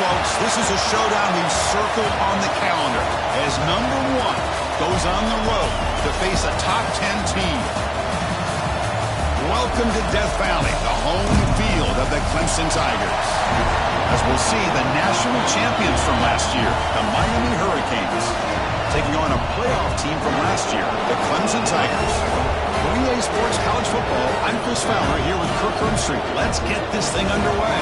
folks, this is a showdown we've circled on the calendar as number 1 goes on the road to face a top 10 team. Welcome to Death Valley, the home field of the Clemson Tigers. As we'll see the national champions from last year, the Miami Hurricanes, taking on a playoff team from last year, the Clemson Tigers. For EA Sports College Football, I'm Chris Fowler here with Kirk Herbstreit. Let's get this thing underway.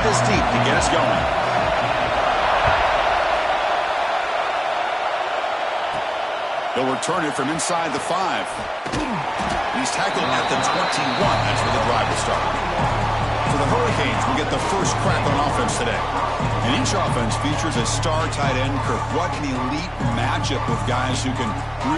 This deep to get us going. They'll return it from inside the 5. He's tackled at the 21. That's where the drive will start. For the Hurricanes, we'll get the first crack on offense today. And each offense features a star tight end. Kirk, what an elite matchup with guys who can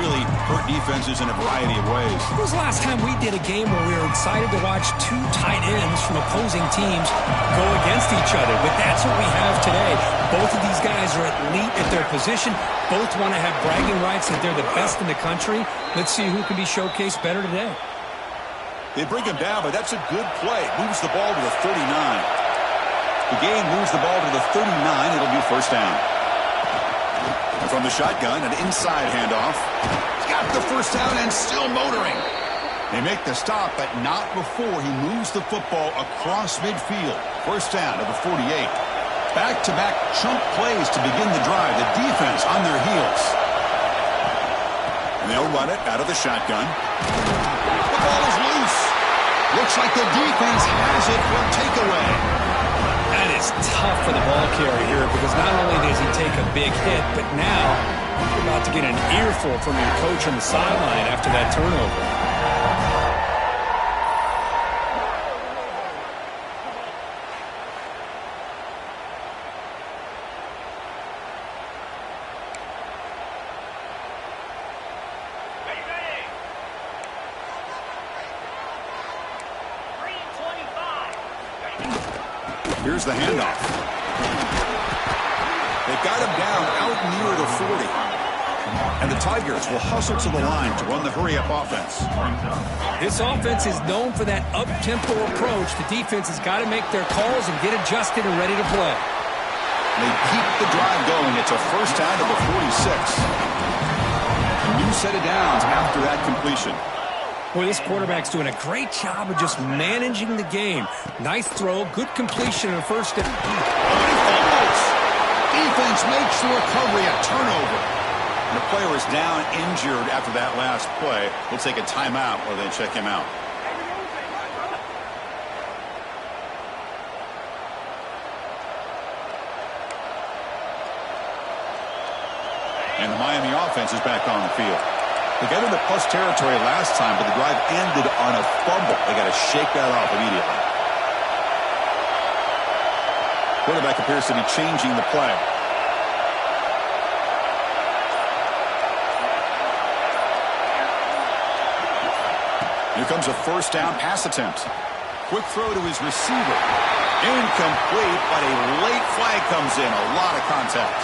really hurt defenses in a variety of ways. When was the last time we did a game where we were excited to watch 2 tight ends from opposing teams go against each other? But that's what we have today. Both of these guys are elite at their position. Both want to have bragging rights that they're the best in the country. Let's see who can be showcased better today. They bring him down, but that's a good play. Moves the ball to the 39. The game moves the ball to the 39. It'll be first down. And from the shotgun, an inside handoff. He's got the first down and still motoring. They make the stop, but not before he moves the football across midfield. First down to the 48. Back-to-back chunk plays to begin the drive. The defense on their heels. And they'll run it out of the shotgun. The ball is loose. Looks like the defense has it for a takeaway. That is tough for the ball carrier here because not only does he take a big hit, but now you're about to get an earful from your coach on the sideline after that turnover. Here's the handoff. They've got him down out near the 40. And the Tigers will hustle to the line to run the hurry-up offense. This offense is known for that up-tempo approach. The defense has got to make their calls and get adjusted and ready to play. They keep the drive going. It's a first down to the 46. A new set of downs after that completion. Boy, this quarterback's doing a great job of just managing the game. Nice throw, good completion, and a first down. Defense makes the recovery a turnover. And the player is down injured after that last play. We'll take a timeout while they check him out. And the Miami offense is back on the field. They got into plus territory last time, but the drive ended on a fumble. They got to shake that off immediately. Quarterback appears to be changing the play. Here comes a first down pass attempt. Quick throw to his receiver. Incomplete, but a late flag comes in. A lot of contact.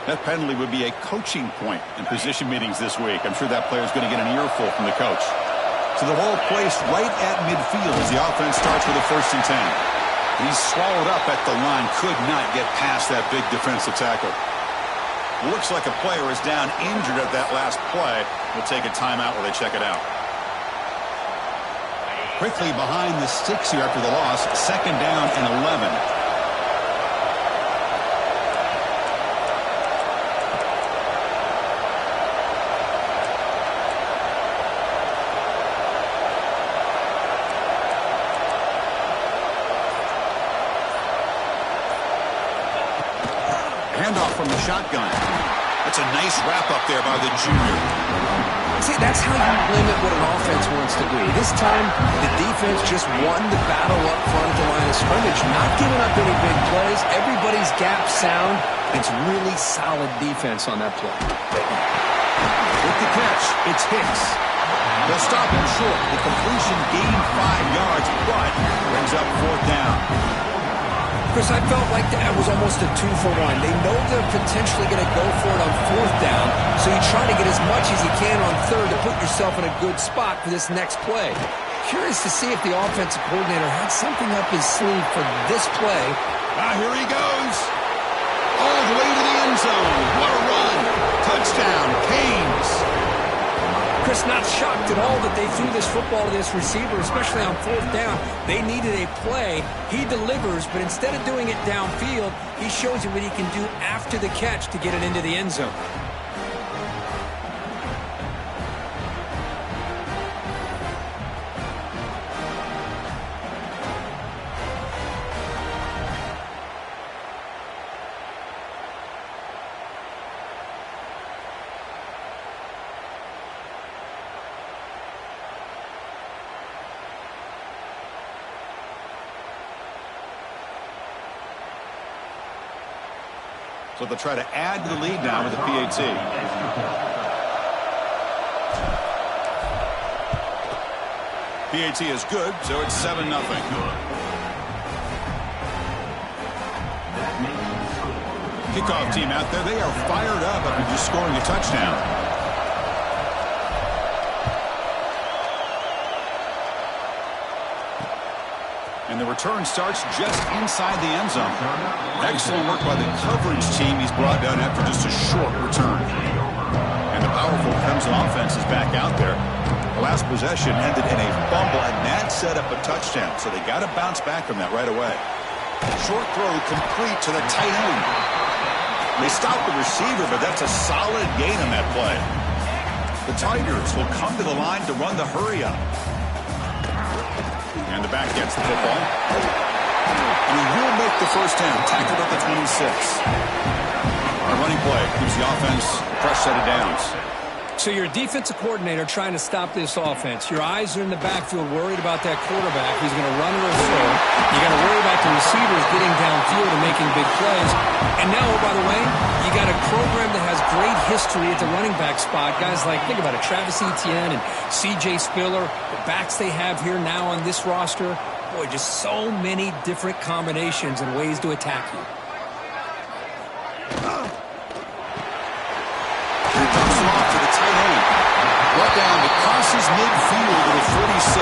That penalty would be a coaching point in position meetings this week. I'm sure that player is going to get an earful from the coach. So the ball placed right at midfield as the offense starts with a 1st and 10. He's swallowed up at the line, could not get past that big defensive tackle. Looks like a player is down injured at that last play. We'll take a timeout while they check it out. Quickly behind the sticks here after the loss, 2nd down and 11. Handoff from the shotgun. That's a nice wrap up there by the junior. See, that's how you limit what an offense wants to do. This time, the defense just won the battle up front at the line of scrimmage, not giving up any big plays. Everybody's gap sound. It's really solid defense on that play. With the catch, it's Hicks. They'll stop him short. The completion gained 5 yards, but brings up 4th down. Chris, I felt like that was almost a 2-for-1. They know they're potentially going to go for it on 4th down, so you try to get as much as you can on 3rd to put yourself in a good spot for this next play. Curious to see if the offensive coordinator had something up his sleeve for this play. Here he goes. All the way to the end zone. What a run. Touchdown, Canes. Chris, not shocked at all that they threw this football to this receiver, especially on 4th down. They needed a play. He delivers, but instead of doing it downfield, he shows you what he can do after the catch to get it into the end zone. So they'll try to add to the lead now with the PAT. PAT is good, so it's 7-0. Kickoff team out there, they are fired up after just scoring a touchdown. And the return starts just inside the end zone. Excellent work by the coverage team he's brought down after just a short return. And the powerful Clemson offense is back out there. The last possession ended in a fumble, and that set up a touchdown. So they got to bounce back from that right away. Short throw complete to the tight end. They stopped the receiver, but that's a solid gain on that play. The Tigers will come to the line to run the hurry up. And the back gets the football. And he will make the first down. Tackled at the 26. A running play keeps the offense fresh set of downs. So you're a defensive coordinator trying to stop this offense. Your eyes are in the backfield worried about that quarterback who's going to run or throw. You got to worry about the receivers getting downfield and making big plays. And now, oh, by the way, you got a program that has great history at the running back spot. Guys like, think about it, Travis Etienne and C.J. Spiller, the backs they have here now on this roster. Boy, just so many different combinations and ways to attack you. Brought down, it crosses midfield to the 46.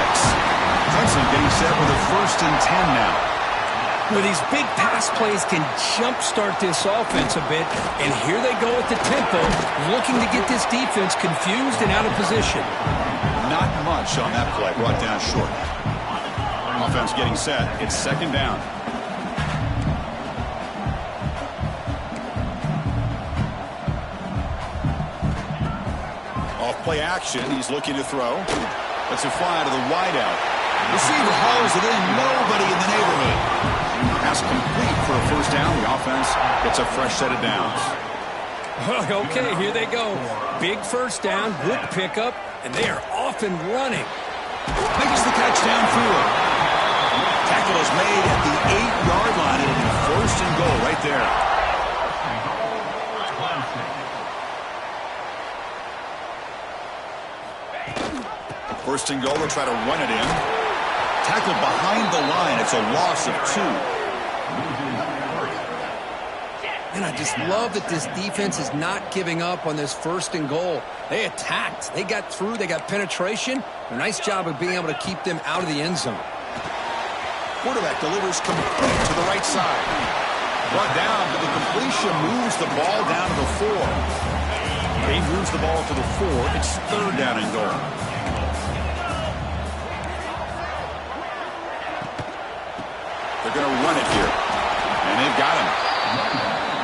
Clemson getting set with a 1st and 10 now. Well, these big pass plays can jumpstart this offense a bit, and here they go at the tempo, looking to get this defense confused and out of position. Not much on that play, brought down short. Offense getting set, it's 2nd down. Play action. He's looking to throw. Let's it fly to the wideout. Receiver hauls it in. Nobody in the neighborhood. Pass complete for a 1st down. The offense gets a fresh set of downs. Okay, here they go. Big 1st down, good pickup, and they are off and running. Makes the catch downfield. Tackle is made at the 8-yard line. It'll be 1st and goal right there. First and goal, they'll try to run it in. Tackled behind the line. It's a loss of 2. And I just love that this defense is not giving up on this 1st and goal. They attacked. They got through. They got penetration. A nice job of being able to keep them out of the end zone. Quarterback delivers complete to the right side. Brought down, but the completion moves the ball down to the 4. They moves the ball to the 4. It's 3rd down and goal. They're going to run it here. And they've got him.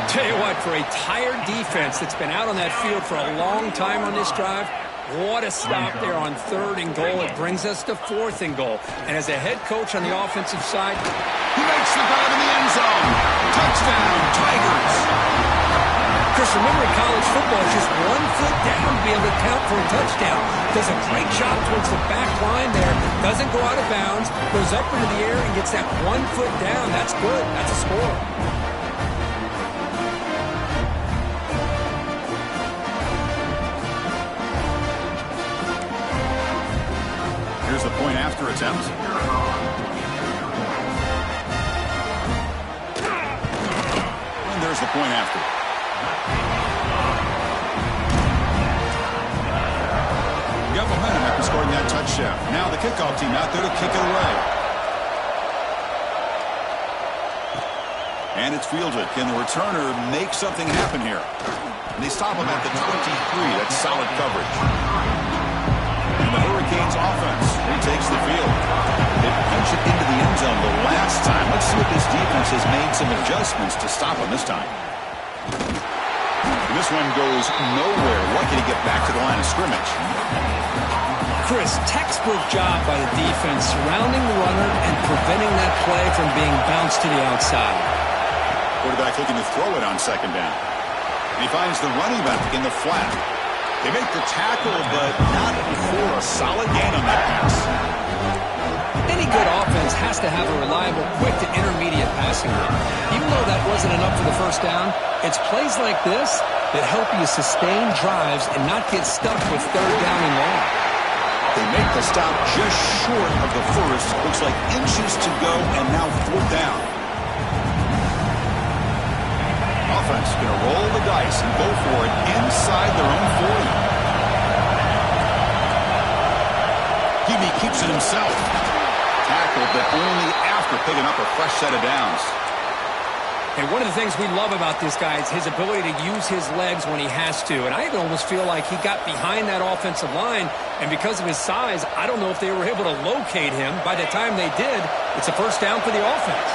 Tell you what, for a tired defense that's been out on that field for a long time on this drive, what a stop there on 3rd and goal. It brings us to 4th and goal. And as a head coach on the offensive side, he makes the grab in the end zone. Touchdown, Tigers. Chris, Chris, remember in college football, it's just 1 foot down to be able to count for a touchdown. Does a great job towards the back line there. Doesn't go out of bounds. Goes up into the air and gets that 1 foot down. That's good. That's a score. Here's the point after attempt. And there's the point after. You got momentum after scoring that touchdown. Now the kickoff team out there to kick it away. And it's fielded. Can the returner make something happen here? And they stop him at the 23. That's solid coverage. And the Hurricanes offense retakes the field. They punch it into the end zone the last time. Let's see if this defense has made some adjustments to stop him this time. And this one goes nowhere. Lucky to get back to the line of scrimmage. Chris, textbook job by the defense surrounding the runner and preventing that play from being bounced to the outside. Quarterback looking to throw it on second down. And he finds the running back in the flat. They make the tackle, but not for a solid gain on that pass. Any good offense has to have a reliable, quick to intermediate passing game. Even though that wasn't enough for the first down, it's plays like this that help you sustain drives and not get stuck with third down and long. They make the stop just short of the first. Looks like inches to go, and now fourth down. Offense going to roll the dice and go for it inside their own 40. Hebe keeps it himself. Tackled, but only after picking up a fresh set of downs. And one of the things we love about this guy is his ability to use his legs when he has to. And I almost feel like he got behind that offensive line, and because of his size, I don't know if they were able to locate him. By the time they did, it's a first down for the offense.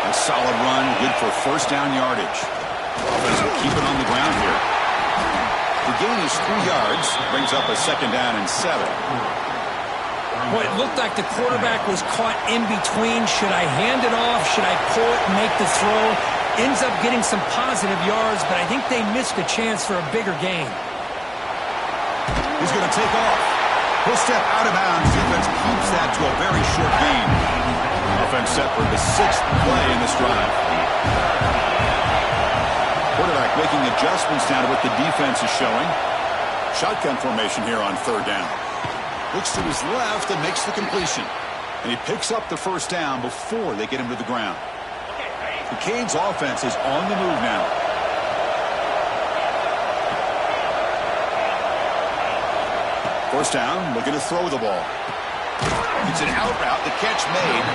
A solid run, good for first down yardage. Offense will keep it on the ground here. The gain is 3 yards, brings up a second down and 7. Well, it looked like the quarterback was caught in between. Should I hand it off? Should I pull it and make the throw? Ends up getting some positive yards, but I think they missed a chance for a bigger gain. He's going to take off. He'll step out of bounds. Defense keeps that to a very short gain. Offense set for the 6th play in this drive. Quarterback making adjustments down to what the defense is showing. Shotgun formation here on third down. Looks to his left and makes the completion. And he picks up the first down before they get him to the ground. The Canes offense is on the move now. First down, looking to throw the ball. It's an out route, the catch made.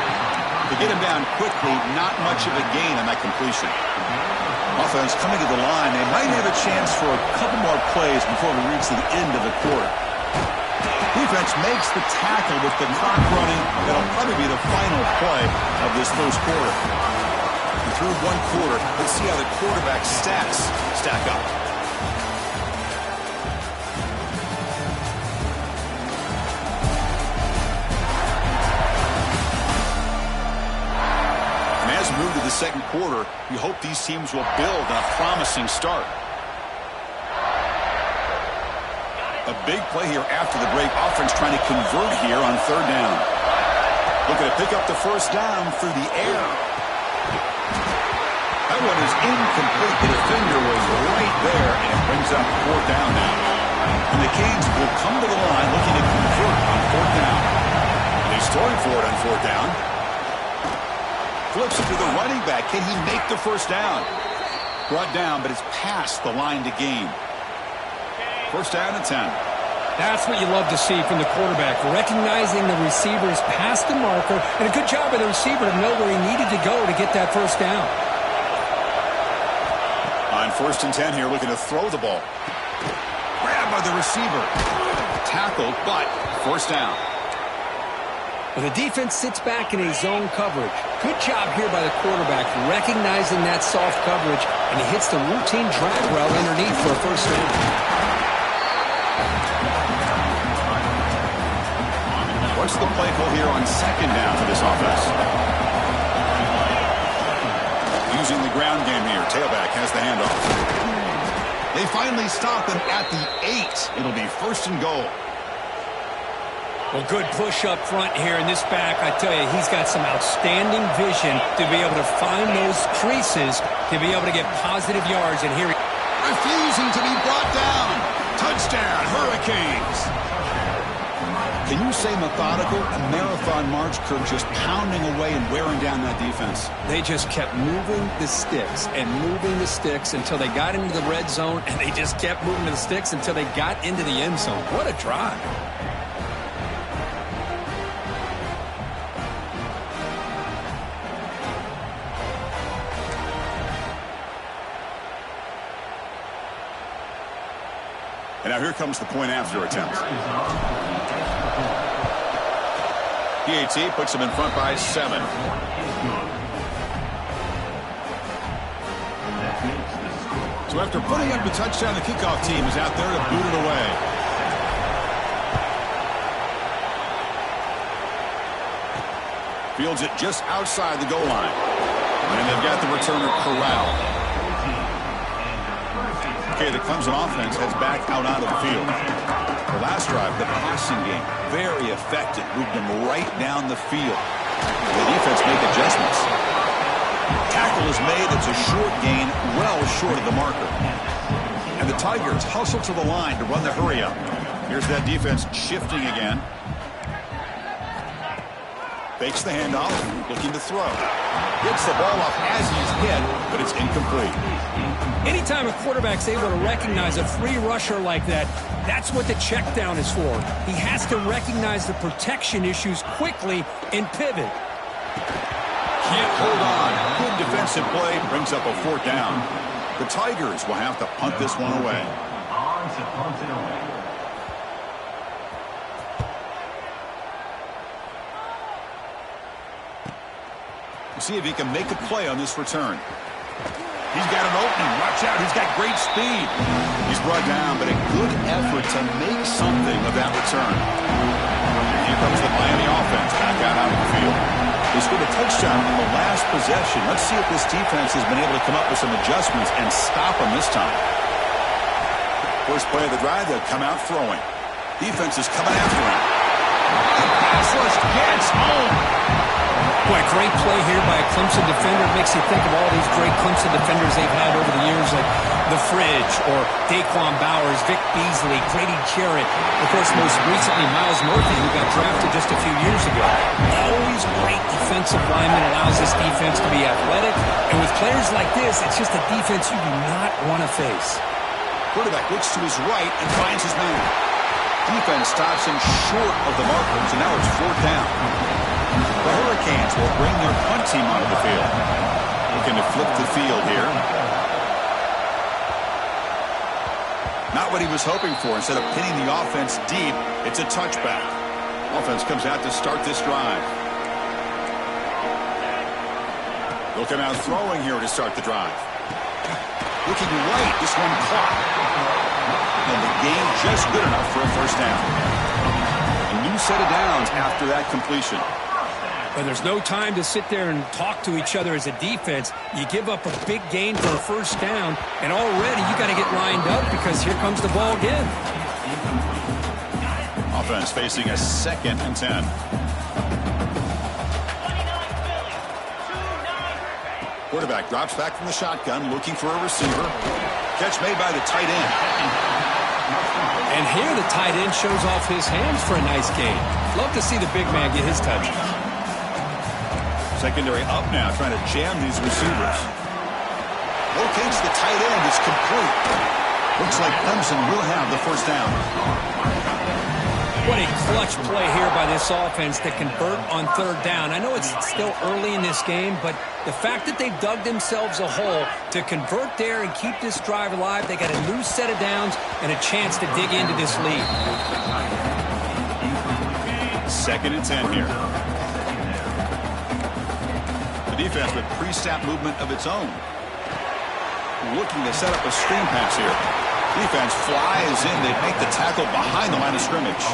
To get him down quickly, not much of a gain on that completion. Offense coming to the line. They might have a chance for a couple more plays before we reach the end of the quarter. Defense makes the tackle with the clock running. That'll probably be the final play of this first quarter. And through one quarter, let's see how the quarterback stats stack up. And as we move to the second quarter, we hope these teams will build on a promising start. A big play here after the break. Offense trying to convert here on third down. Looking to pick up the first down through the air. That one is incomplete. The defender was right there, and it brings up fourth down now. And the Canes will come to the line looking to convert on fourth down. And he's throwing for it on fourth down. Flips it to the running back. Can he make the first down? Brought down, but it's past the line to gain. First down and 10. That's what you love to see from the quarterback, recognizing the receivers past the marker, and a good job by the receiver to know where he needed to go to get that first down. On first and 10 here, looking to throw the ball. Grabbed by the receiver. Tackled, but first down. Well, the defense sits back in a zone coverage. Good job here by the quarterback, recognizing that soft coverage, and he hits the routine drag route underneath for a first down. What's the play call here on second down for this offense? Using the ground game here. Tailback has the handoff. They finally stop him at the 8. It'll be first and goal. Well, good push up front here in this back. I tell you, he's got some outstanding vision to be able to find those creases, to be able to get positive yards. And here he refusing to be brought down. Touchdown, Hurricanes. Can you say methodical? A marathon march, Kirk, just pounding away and wearing down that defense. They just kept moving the sticks and moving the sticks until they got into the red zone, and they just kept moving the sticks until they got into the end zone. What a drive. And now here comes the point after attempt. PAT puts him in front by 7. So after putting up the touchdown, the kickoff team is out there to boot it away. Fields it just outside the goal line. And they've got the returner corralled. Okay, the Clemson offense heads back out onto the field. The last drive, the passing game, very effective. Moved them right down the field. The defense make adjustments. Tackle is made. It's a short gain, well short of the marker. And the Tigers hustle to the line to run the hurry up. Here's that defense shifting again. Fakes the handoff, looking to throw. Gets the ball off as he's hit, but it's incomplete. Anytime a quarterback's able to recognize a free rusher like that, that's what the check down is for. He has to recognize the protection issues quickly and pivot. Can't hold on. Good defensive play brings up a 4th down. The Tigers will have to punt this one away. See if he can make a play on this return. He's got an opening. Watch out. He's got great speed. He's brought down, but a good effort to make something of that return. And here comes the Miami offense back out onto the field. They scored a touchdown in the last possession. Let's see if this defense has been able to come up with some adjustments and stop them this time. First play of the drive, they'll come out throwing. Defense is coming after him. The pass rush gets home. Boy, great play here by a Clemson defender. It makes you think of all these great Clemson defenders they've had over the years, like The Fridge or Daquan Bowers, Vic Beasley, Grady Jarrett. Of course, most recently, Miles Murphy, who got drafted just a few years ago. Always great defensive lineman, allows this defense to be athletic. And with players like this, it's just a defense you do not want to face. Quarterback looks to his right and finds his man. Defense stops him short of the marker, so now it's 4th down. The Hurricanes will bring their punt team onto the field. Looking to flip the field here. Not what he was hoping for. Instead of pinning the offense deep, it's a touchback. Offense comes out to start this drive. They'll come out throwing here to start the drive. Looking right, this one caught. And the gain just good enough for a first down. A new set of downs after that completion. But there's no time to sit there and talk to each other as a defense. You give up a big gain for a first down, and already you got to get lined up because here comes the ball again. Offense facing a 2nd and 10. Quarterback drops back from the shotgun, looking for a receiver. Catch made by the tight end. And here the tight end shows off his hands for a nice gain. Love to see the big man get his touches. Secondary up now, trying to jam these receivers. Locates the tight end. It's complete. Looks like Clemson will have the first down. What a clutch play here by this offense to convert on 3rd down. I know it's still early in this game, but the fact that they've dug themselves a hole to convert there and keep this drive alive, they got a new set of downs and a chance to dig into this lead. 2nd and 10 here. Defense with pre-snap movement of its own. Looking to set up a screen pass here. Defense flies in. They make the tackle behind the line of scrimmage.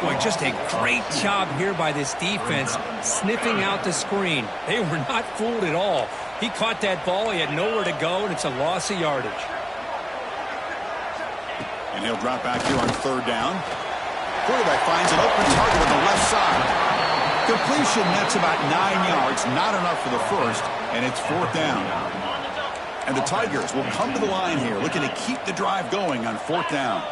Boy, just a great job here by this defense, sniffing out the screen. They were not fooled at all. He caught that ball. He had nowhere to go, and it's a loss of yardage. And he'll drop back here on third down. Quarterback finds an open target on the left side. Completion, that's about 9 yards. Not enough for the first, and it's fourth down. And the Tigers will come to the line here, looking to keep the drive going on fourth down.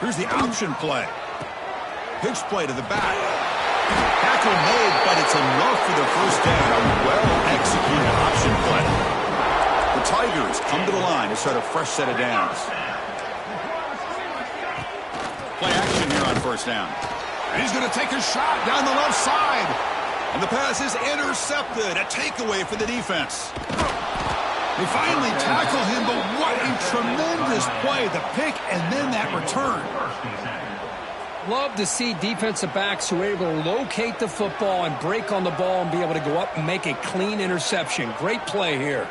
Here's the option play. Pitch play to the back. Tackle made, but it's enough for the first down. A well-executed option play. The Tigers come to the line to start a fresh set of downs. Play action here on first down. And he's going to take a shot down the left side. And the pass is intercepted. A takeaway for the defense. They finally tackle him, but what a tremendous play. The pick and then that return. Love to see defensive backs who are able to locate the football and break on the ball and be able to go up and make a clean interception. Great play here.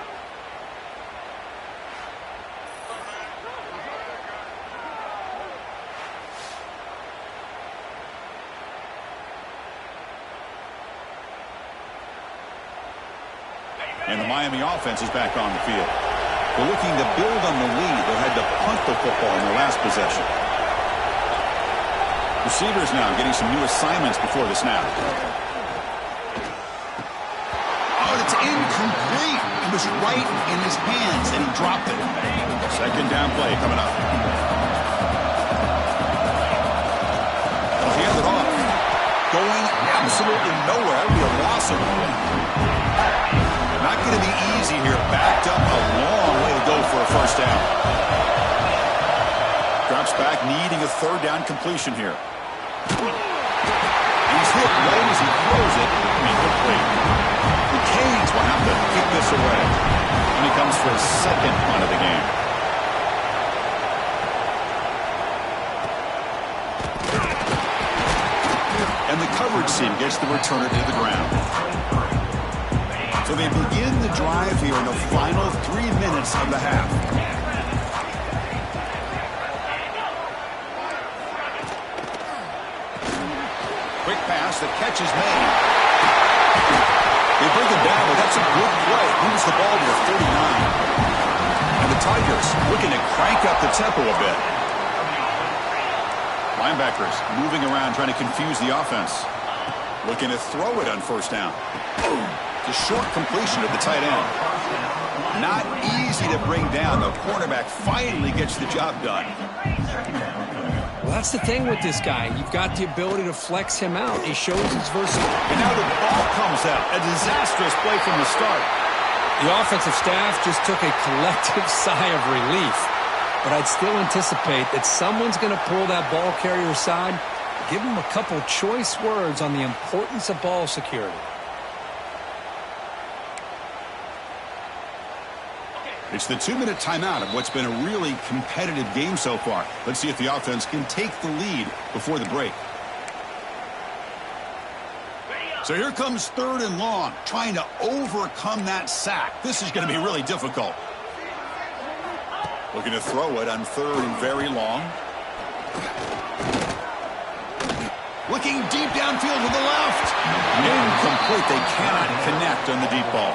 And the Miami offense is back on the field. They're looking to build on the lead. They had to punt the football in their last possession. Receivers now getting some new assignments before the snap. Oh, it's incomplete. It was right in his hands, and he dropped it. Second down play coming up. They'll hand it off. Going absolutely nowhere. That would be a loss of one. Not going to be easy here. Backed up a long way to go for a first down. Drops back, needing a third down completion here. He's hit right as he throws it. Incomplete. The Canes will have to kick this away. And he comes for his second punt of the game. And the coverage team gets the returner to the ground. So they begin the drive here in the final 3 minutes of the half. Quick pass, the catch is made. They bring him down, but that's a good play. Moves the ball to the 39. And the Tigers looking to crank up the tempo a bit. Linebackers moving around, trying to confuse the offense. Looking to throw it on first down. The short completion of the tight end. Not easy to bring down. The cornerback finally gets the job done. Well, that's the thing with this guy. You've got the ability to flex him out. He shows his versatility. And now the ball comes out. A disastrous play from the start. The offensive staff just took a collective sigh of relief. But I'd still anticipate that someone's going to pull that ball carrier aside, give him a couple choice words on the importance of ball security. It's the 2-minute timeout of what's been a really competitive game so far. Let's see if the offense can take the lead before the break. So here comes third and long, trying to overcome that sack. This is going to be really difficult. Looking to throw it on third and very long. Looking deep downfield to the left. Incomplete. They cannot connect on the deep ball.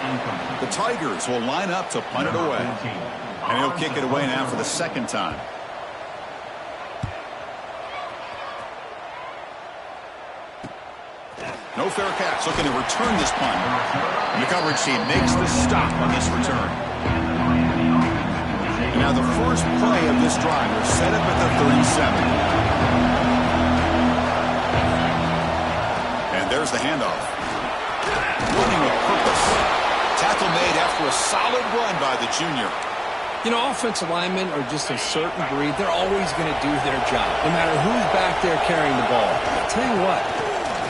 The Tigers will line up to punt it away. And he'll kick it away now for the second time. No fair catch. Looking to return this punt. And the coverage team makes the stop on this return. And now the first play of this drive will set up at the 37. And there's the handoff. Running with purpose. Tackle made after a solid run by the junior. You know, offensive linemen are just a certain breed. They're always going to do their job, no matter who's back there carrying the ball. I'll tell you what,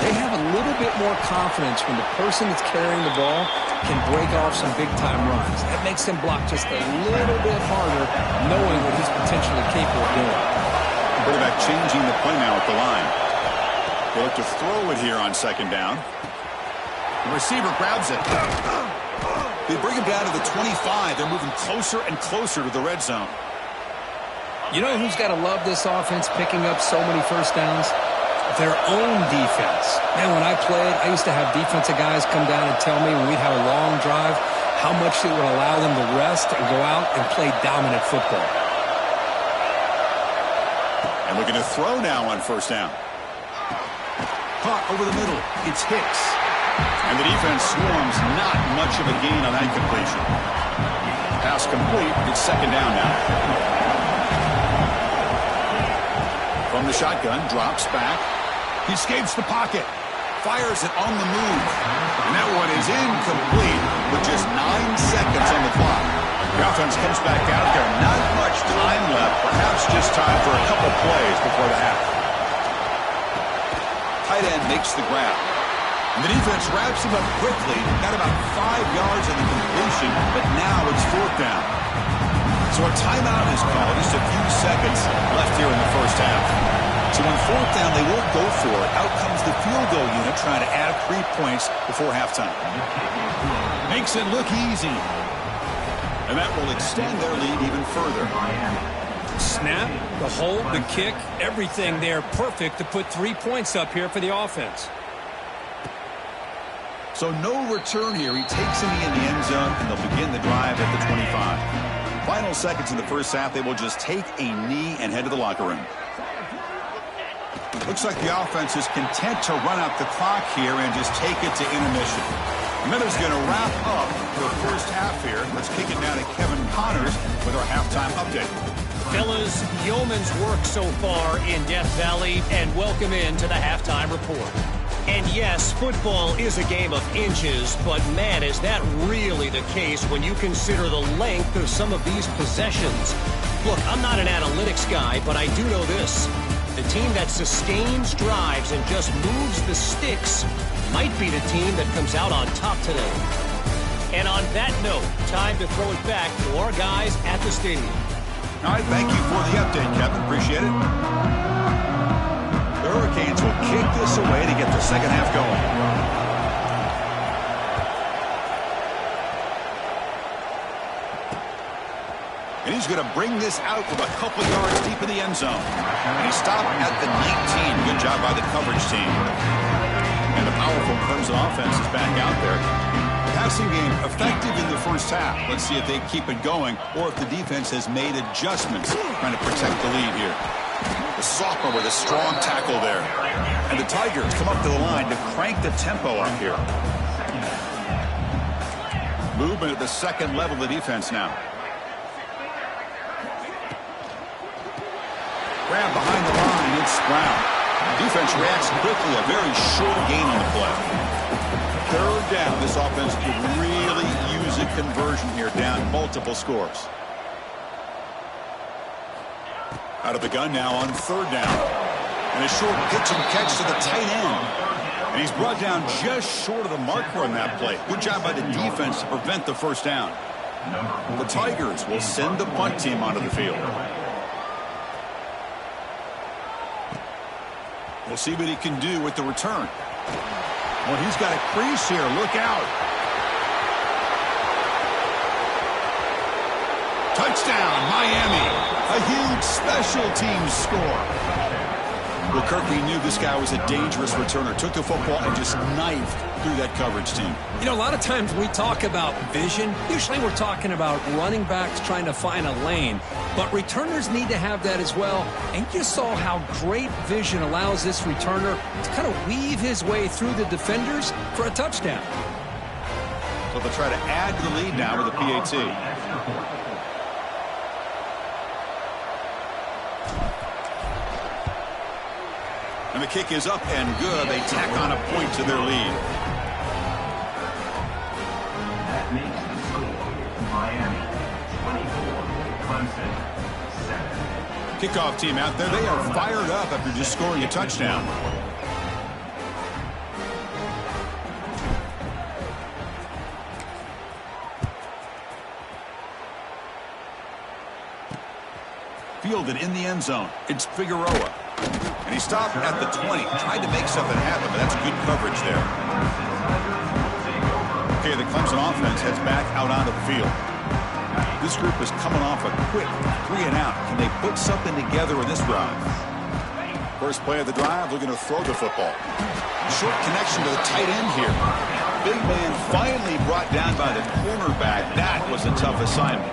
they have a little bit more confidence when the person that's carrying the ball can break off some big-time runs. That makes them block just a little bit harder, knowing what he's potentially capable of doing. Quarterback changing the play now at the line. They look to throw it here on second down. The receiver grabs it. They bring him down to the 25. They're moving closer and closer to the red zone. You know who's got to love this offense picking up so many first downs? Their own defense. Man, when I played, I used to have defensive guys come down and tell me when we'd have a long drive, how much it would allow them to rest and go out and play dominant football. And looking to throw now on first down. Caught over the middle. It's Hicks. And the defense swarms. Not much of a gain on that completion. Pass complete. It's second down now. From the shotgun, drops back. He escapes the pocket. Fires it on the move. And that one is incomplete with just 9 seconds on the clock. The offense comes back out there. Not much time left. Perhaps just time for a couple plays before the half. Tight end makes the grab. And the defense wraps him up quickly. Got about 5 yards on the completion, but now it's fourth down. So a timeout is called. Just a few seconds left here in the first half. So on fourth down, they won't go for it. Out comes the field goal unit trying to add 3 points before halftime. Makes it look easy. And that will extend their lead even further. Snap, the hold, the kick, everything there perfect to put 3 points up here for the offense. So no return here. He takes it in the end zone, and they'll begin the drive at the 25. Final seconds in the first half, they will just take a knee and head to the locker room. Looks like the offense is content to run out the clock here and just take it to intermission. Miller's going to wrap up the first half here. Let's kick it down to Kevin Connors with our halftime update. Fellas, yeoman's work so far in Death Valley, and welcome into the halftime report. And yes, football is a game of inches, but man, is that really the case when you consider the length of some of these possessions. Look, I'm not an analytics guy, but I do know this. The team that sustains drives and just moves the sticks might be the team that comes out on top today. And on that note, time to throw it back to our guys at the stadium. All right, thank you for the update, Kevin. Appreciate it. The Hurricanes will kick this away to get the second half going. And he's going to bring this out from a couple yards deep in the end zone. And he stopped at the 19. Good job by the coverage team. And the powerful Clemson offense is back out there. Passing game effective in the first half. Let's see if they keep it going or if the defense has made adjustments trying to protect the lead here. The sophomore with a strong tackle there. And the Tigers come up to the line to crank the tempo up here. Movement at the second level of the defense now. Grab behind the line, it's Brown. The defense reacts quickly, a very short gain on the play. Third down, this offense could really use a conversion here, down multiple scores. Out of the gun now on third down. And a short pitch and catch to the tight end. And he's brought down just short of the marker on that play. Good job by the defense to prevent the first down. The Tigers will send the punt team onto the field. We'll see what he can do with the return. Well, he's got a crease here. Look out. Touchdown, Miami. A huge special teams score. Well, Kirby knew this guy was a dangerous returner. Took the football and just knifed through that coverage team. You know, a lot of times when we talk about vision, usually we're talking about running backs trying to find a lane. But returners need to have that as well. And you saw how great vision allows this returner to kind of weave his way through the defenders for a touchdown. So they'll try to add to the lead now with a PAT. And the kick is up and good. They tack on a point to their lead. That makes the score Miami 24, Clemson 7. Kickoff team out there. They are fired up after just scoring a touchdown. Fielded in the end zone. It's Figueroa. And he stopped at the 20. Tried to make something happen, but that's good coverage there. Okay, the Clemson offense heads back out onto the field. This group is coming off a quick 3-and-out. Can they put something together in this drive? First play of the drive, looking to throw the football. Short connection to the tight end here. big man finally brought down by the cornerback. That was a tough assignment.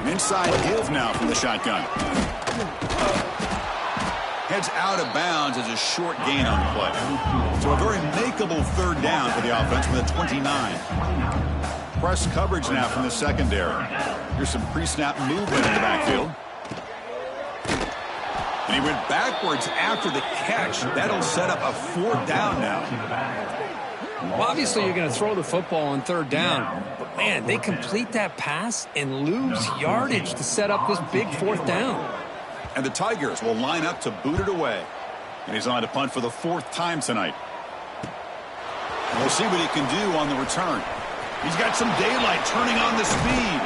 An inside give now from the shotgun. Heads out of bounds as a short gain on the play. So a very makeable third down for the offense with a 29. Press coverage now from the secondary. Here's some pre-snap movement in the backfield. And he went backwards after the catch. That'll set up a fourth down now. Well, obviously, you're going to throw the football on third down. But, man, they complete that pass and lose yardage to set up this big fourth down. And the Tigers will line up to boot it away. And he's on to punt for the fourth time tonight. And we'll see what he can do on the return. He's got some daylight turning on the speed.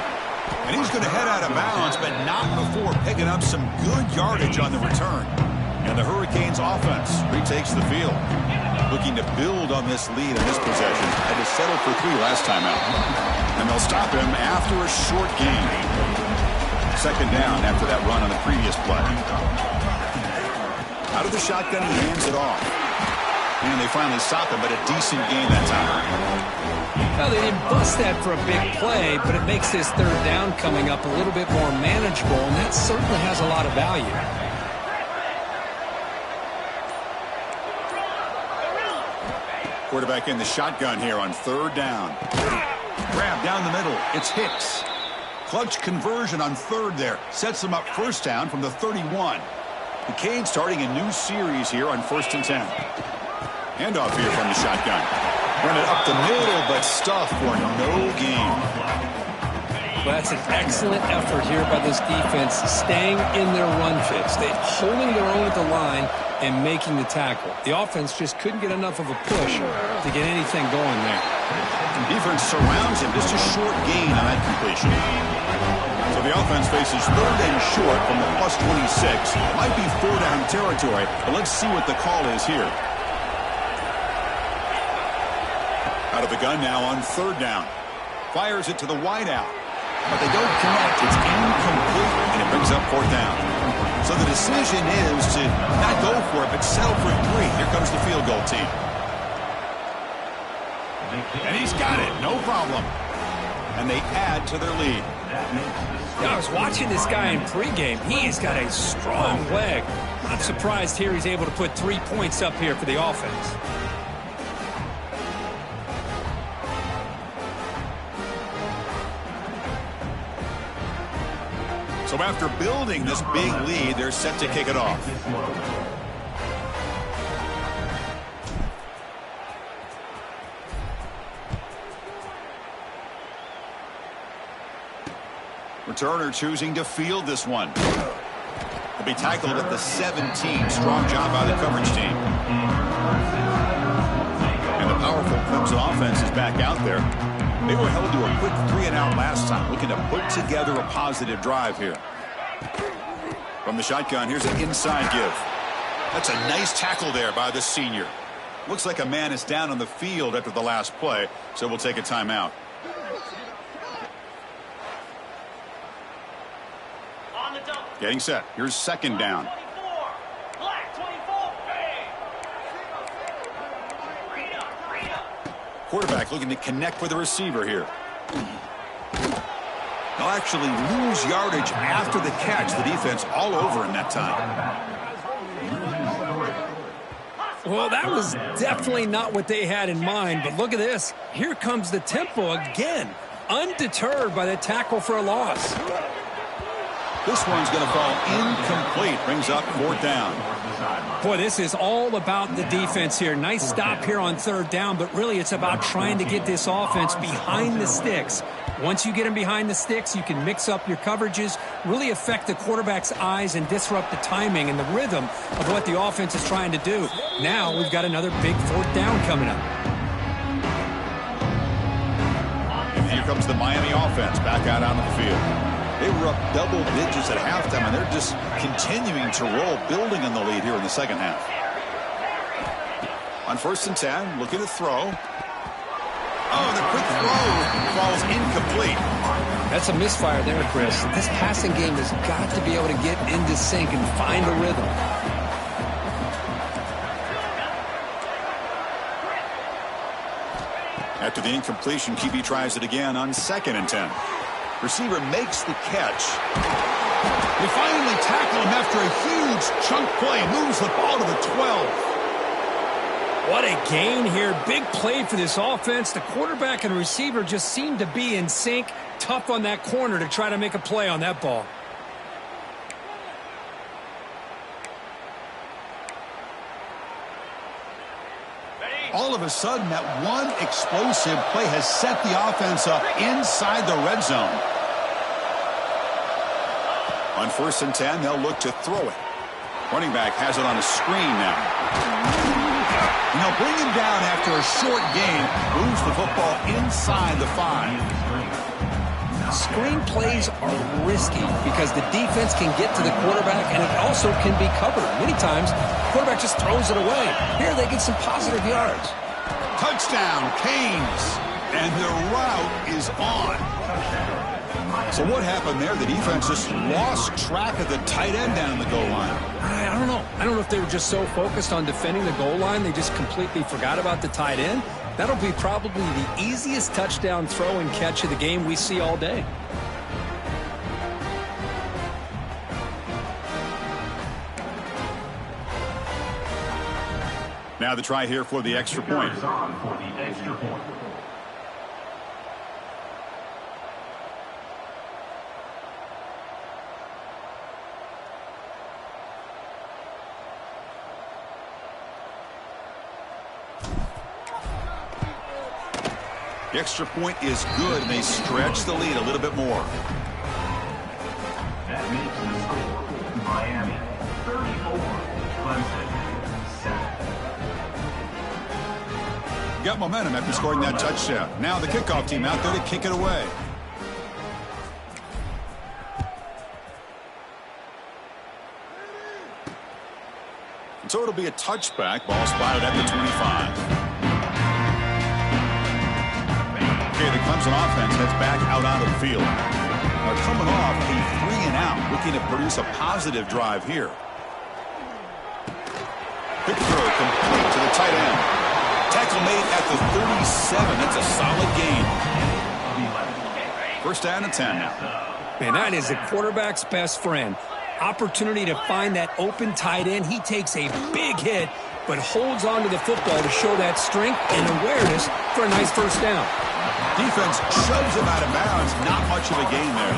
And he's going to head out of bounds, but not before picking up some good yardage on the return. And the Hurricanes offense retakes the field. Looking to build on this lead in this possession. Had to settle for 3 last time out. And they'll stop him after a short gain. Second down after that run on the previous play. Out of the shotgun, he hands it off. And they finally stop him, but a decent gain that time. Well, they didn't bust that for a big play, but it makes this third down coming up a little bit more manageable, and that certainly has a lot of value. Quarterback in the shotgun here on third down. Grab down the middle. It's Hicks. Clutch conversion on third there. Sets them up first down from the 31. The Canes starting a new series here on 1st and 10. Handoff here from the shotgun. Run it up the middle, but stuffed for no gain. Well, that's an excellent effort here by this defense, staying in their run fix. They're holding their own at the line and making the tackle. The offense just couldn't get enough of a push to get anything going there. Defense surrounds him. Just a short gain on that completion. So the offense faces third and short from the plus 26. Might be 4-down territory, but let's see what the call is here. Out of the gun now on third down. Fires it to the wideout. But they don't connect. It's incomplete, and it brings up fourth down. So the decision is to not go for it, but settle for 3. Here comes the field goal team. And he's got it. No problem. And they add to their lead. I was watching this guy in pregame. He's got a strong leg. I'm surprised here he's able to put 3 points up here for the offense. So after building this big lead, they're set to kick it off. Returner choosing to field this one. He'll be tackled at the 17. Strong job by the coverage team. And the powerful Clemson offense is back out there. They were held to a quick 3-and-out last time, looking to put together a positive drive here. From the shotgun, here's an inside give. That's a nice tackle there by the senior. Looks like a man is down on the field after the last play, so we'll take a timeout. Getting set. Here's second down. Quarterback looking to connect with the receiver here. They'll actually lose yardage after the catch. The defense all over in that time. Well, that was definitely not what they had in mind, but look at this. Here comes the tempo again. Undeterred by the tackle for a loss. This one's going to fall incomplete. Brings up fourth down. Boy, this is all about the defense here. Nice stop here on third down, but really it's about trying to get this offense behind the sticks. Once you get them behind the sticks, you can mix up your coverages, really affect the quarterback's eyes and disrupt the timing and the rhythm of what the offense is trying to do. Now we've got another big fourth down coming up. And here comes the Miami offense back out on the field. They were up double digits at halftime, and they're just continuing to roll, building on the lead here in the second half. On 1st and 10, looking to throw. Oh, the quick throw falls incomplete. That's a misfire there, Chris. This passing game has got to be able to get into sync and find a rhythm. After the incompletion, QB tries it again on 2nd and 10. Receiver makes the catch. They finally tackle him after a huge chunk play. Moves the ball to the 12. What a gain here. Big play for this offense. The quarterback and receiver just seem to be in sync. Tough on that corner to try to make a play on that ball. All of a sudden, that one explosive play has set the offense up inside the red zone. On 1st and 10, they'll look to throw it. Running back has it on a screen now. And they'll bring him down after a short gain. Moves the football inside the 5. Screen plays are risky because the defense can get to the quarterback, and it also can be covered. Many times, the quarterback just throws it away. Here, they get some positive yards. Touchdown, Canes. And the route is on. So what happened there? The defense just lost track of the tight end down the goal line. I don't know. I don't know if they were just so focused on defending the goal line, they just completely forgot about the tight end. That'll be probably the easiest touchdown throw and catch of the game we see all day. Now the try here for the extra point. The extra point is good, and they stretch the lead a little bit more. That makes the score Miami 34, Clemson 7. Got momentum after scoring that touchdown. Now the kickoff team out there to kick it away. And so it'll be a touchback. Ball spotted at the 25. The Clemson offense heads back out onto the field. Now coming off a 3-and-out, looking to produce a positive drive here. Quick throw complete to the tight end. Tackle made at the 37. That's a solid gain. 1st down and 10 now. Man, that is a quarterback's best friend. Opportunity to find that open tight end. He takes a big hit, but holds on to the football to show that strength and awareness for a nice 1st down. Defense shoves him out of bounds. Not much of a gain there.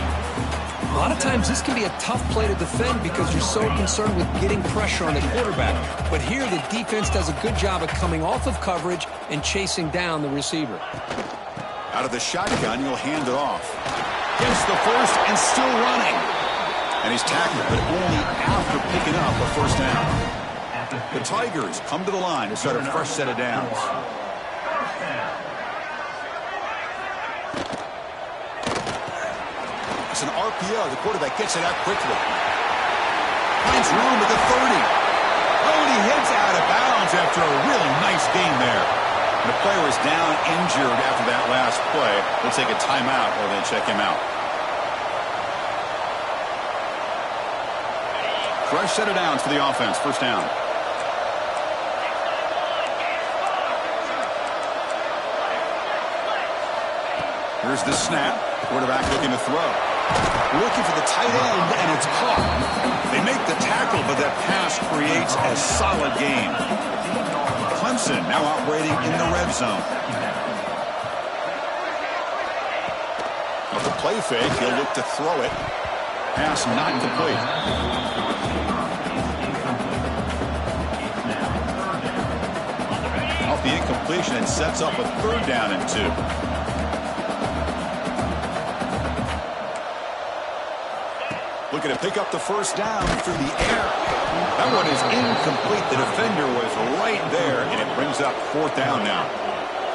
A lot of times this can be a tough play to defend because you're so concerned with getting pressure on the quarterback. But here the defense does a good job of coming off of coverage and chasing down the receiver. Out of the shotgun, he'll hand it off. Gets the first and still running. And he's tackled, but only after picking up a 1st down. The Tigers come to the line to start a fresh set of downs. It's an RPO. The quarterback gets it out quickly. Finds room at the 30. Oh, and he heads out of bounds after a really nice gain there. And the player is down injured after that last play. They'll take a timeout or they check him out. Fresh set of downs for the offense. 1st down. Here's the snap. Quarterback looking to throw. Looking for the tight end, and it's caught. They make the tackle, but that pass creates a solid gain. Clemson now operating in the red zone. With the play fake, he'll look to throw it. Pass not complete. Off the incompletion, it sets up a 3rd down and 2. Looking to pick up the 1st down through the air. That one is incomplete. The defender was right there, and it brings up 4th down now.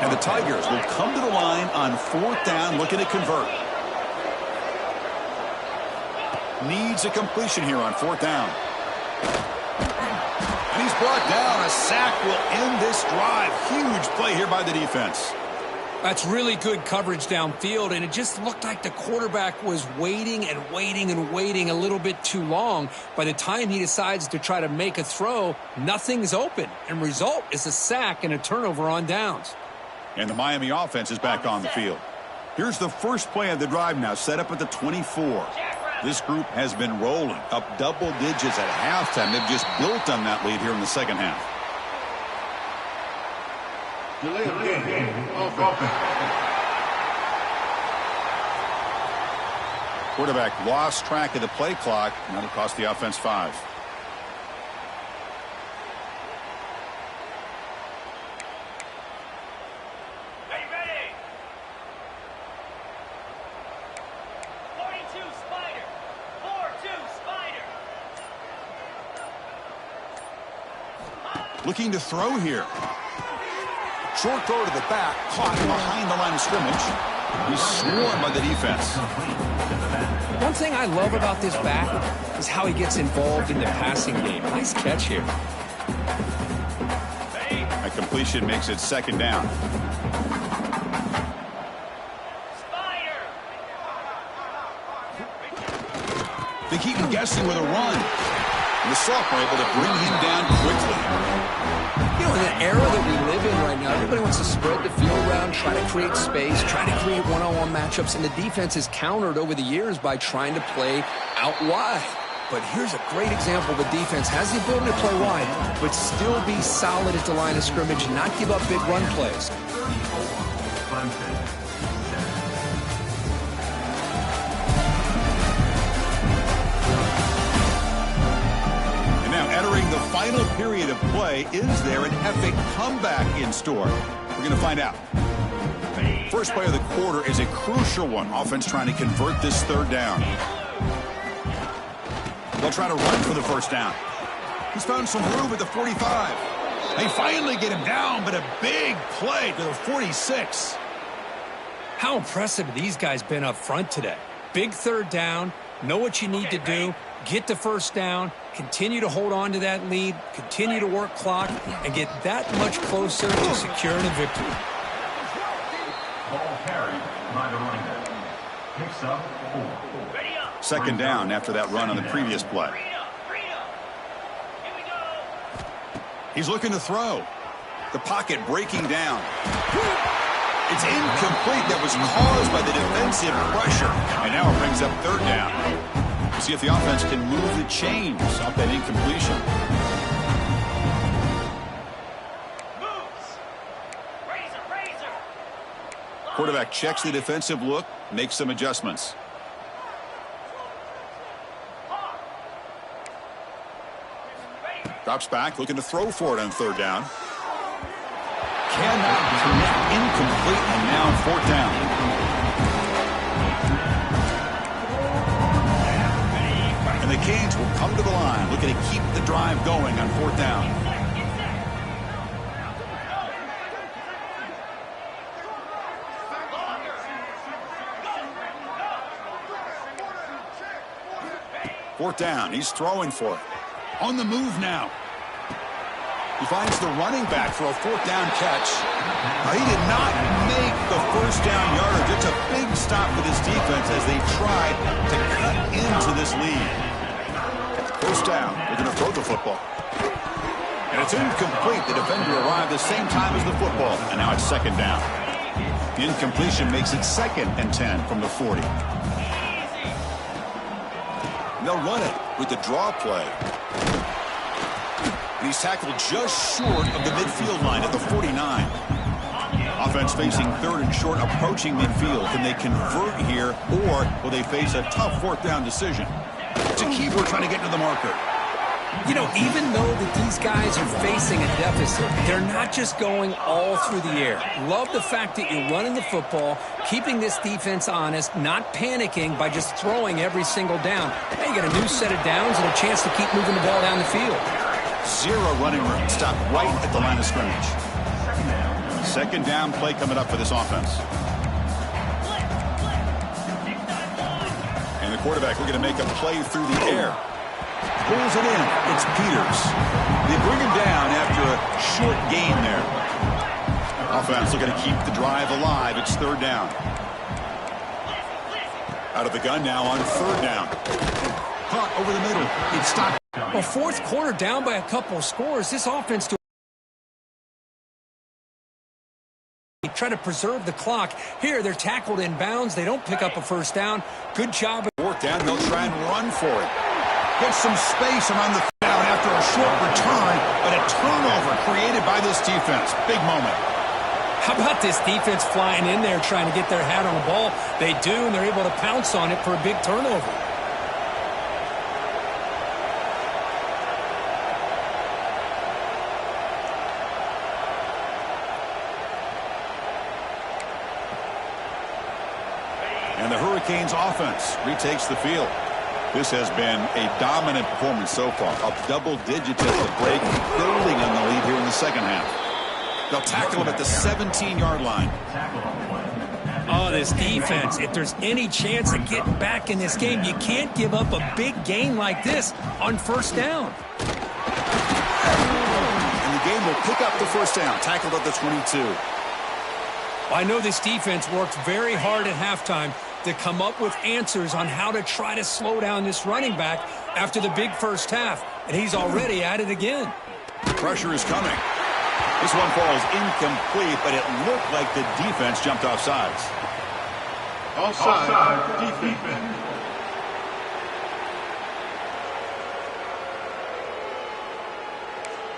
And the Tigers will come to the line on 4th down, looking to convert. Needs a completion here on 4th down. And he's brought down. A sack will end this drive. Huge play here by the defense. That's really good coverage downfield, and it just looked like the quarterback was waiting and waiting and waiting a little bit too long. By the time he decides to try to make a throw, nothing's open, and result is a sack and a turnover on downs. And the Miami offense is back on the field. Here's the first play of the drive now, set up at the 24. This group has been rolling up double digits at halftime. They've just built on that lead here in the second half. Quarterback lost track of the play clock, and that'll cost the offense 5. Looking to throw here. Short throw to the back, caught behind the line of scrimmage. He's swarmed by the defense. One thing I love about this back is how he gets involved in the passing game. Nice catch here. A completion makes it second down. They keep him guessing with a run. The sophomore able to bring him down quickly. You know, in the era that we live in right now, everybody wants to spread the field around, try to create space, try to create one-on-one matchups, and the defense has countered over the years by trying to play out wide. But here's a great example. The defense has the ability to play wide, but still be solid at the line of scrimmage and not give up big run plays. The final period of play, is there an epic comeback in store? We're going to find out. First play of the quarter is a crucial one. Offense trying to convert this third down. They'll try to run for the first down. He's found some room at the 45. They finally get him down, but a big play to the 46. How impressive have these guys been up front today? Big third down, know what you need to do, get the first down, continue to hold on to that lead, continue to work clock, and get that much closer to securing a victory. Ball carried by the running back. Picks up 4. Second down after that run on the previous play. He's looking to throw. The pocket breaking down. It's incomplete. That was caused by the defensive pressure. And now it brings up third down. We'll see if the offense can move the chains off that incompletion. Quarterback checks the defensive look, makes some adjustments. Drops back, looking to throw for it on third down. Cannot connect, incomplete, and now fourth down. And the Canes will come to the line, looking to keep the drive going on fourth down. Fourth down, he's throwing for it. On the move now. He finds the running back for a fourth down catch. He did not make the first down yardage. It's a big stop for this defense as they tried to cut into this lead. First down, they're going to throw the football. And it's incomplete. The defender arrived the same time as the football. And now it's second down. The incompletion makes it 2nd and 10 from the 40. They'll run it with the draw play. And he's tackled just short of the midfield line at the 49. Offense facing third and short, approaching midfield. Can they convert here, or will they face a tough fourth down decision? It's a keeper trying to get to the marker. You know, even though that these guys are facing a deficit, they're not just going all through the air. Love the fact that you're running the football, keeping this defense honest, not panicking by just throwing every single down. Now you got a new set of downs and a chance to keep moving the ball down the field. Zero running room. Stop right at the line of scrimmage. Second down play coming up for this offense. And the quarterback looking to make a play through the air. Pulls it in. It's Peters. They bring him down after a short gain there. Offense looking to keep the drive alive. It's third down. Out of the gun now on third down. Caught over the middle. It's stopped. Well, fourth quarter down by a couple of scores. This offense try to preserve the clock. Here, they're tackled in bounds. They don't pick up a first down. Good job. Fourth down, they'll try and run for it. Gets some space around the down after a short return, but a turnover created by this defense. Big moment. How about this defense flying in there trying to get their hat on the ball? They do, and they're able to pounce on it for a big turnover. And the Hurricanes offense retakes the field. This has been a dominant performance so far. Up double digits at the break, building on the lead here in the second half. They'll tackle him at the 17-yard line. Oh, this defense, if there's any chance of getting back in this game, you can't give up a big gain like this on first down. And the game will pick up the first down, tackled at the 22. I know this defense worked very hard at halftime to come up with answers on how to try to slow down this running back after the big first half, and he's already at it again. Pressure is coming. This one falls incomplete, but it looked like the defense jumped off sides. Offside, defense.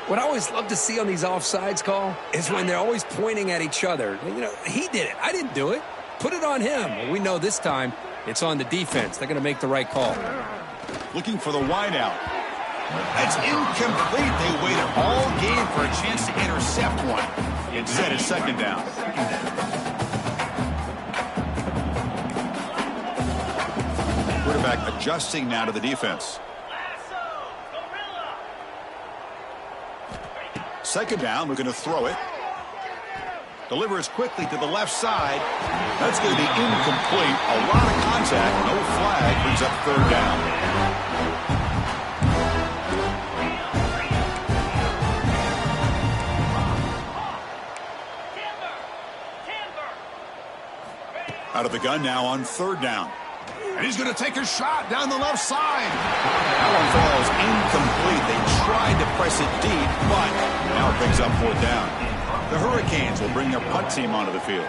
What I always love to see on these offsides call is when they're always pointing at each other. You know, he did it. I didn't do it. Put it on him. Well, we know this time it's on the defense. They're going to make the right call. Looking for the wideout. That's incomplete. They waited all game for a chance to intercept one. Instead, it's second down. Quarterback adjusting now to the defense. Second down, we're going to throw it. Delivers quickly to the left side. That's going to be incomplete. A lot of contact, no flag, brings up third down. Out of the gun now on third down. And he's going to take a shot down the left side. That one falls incomplete. They tried to press it deep, but now it brings up fourth down. The Hurricanes will bring their punt team onto the field.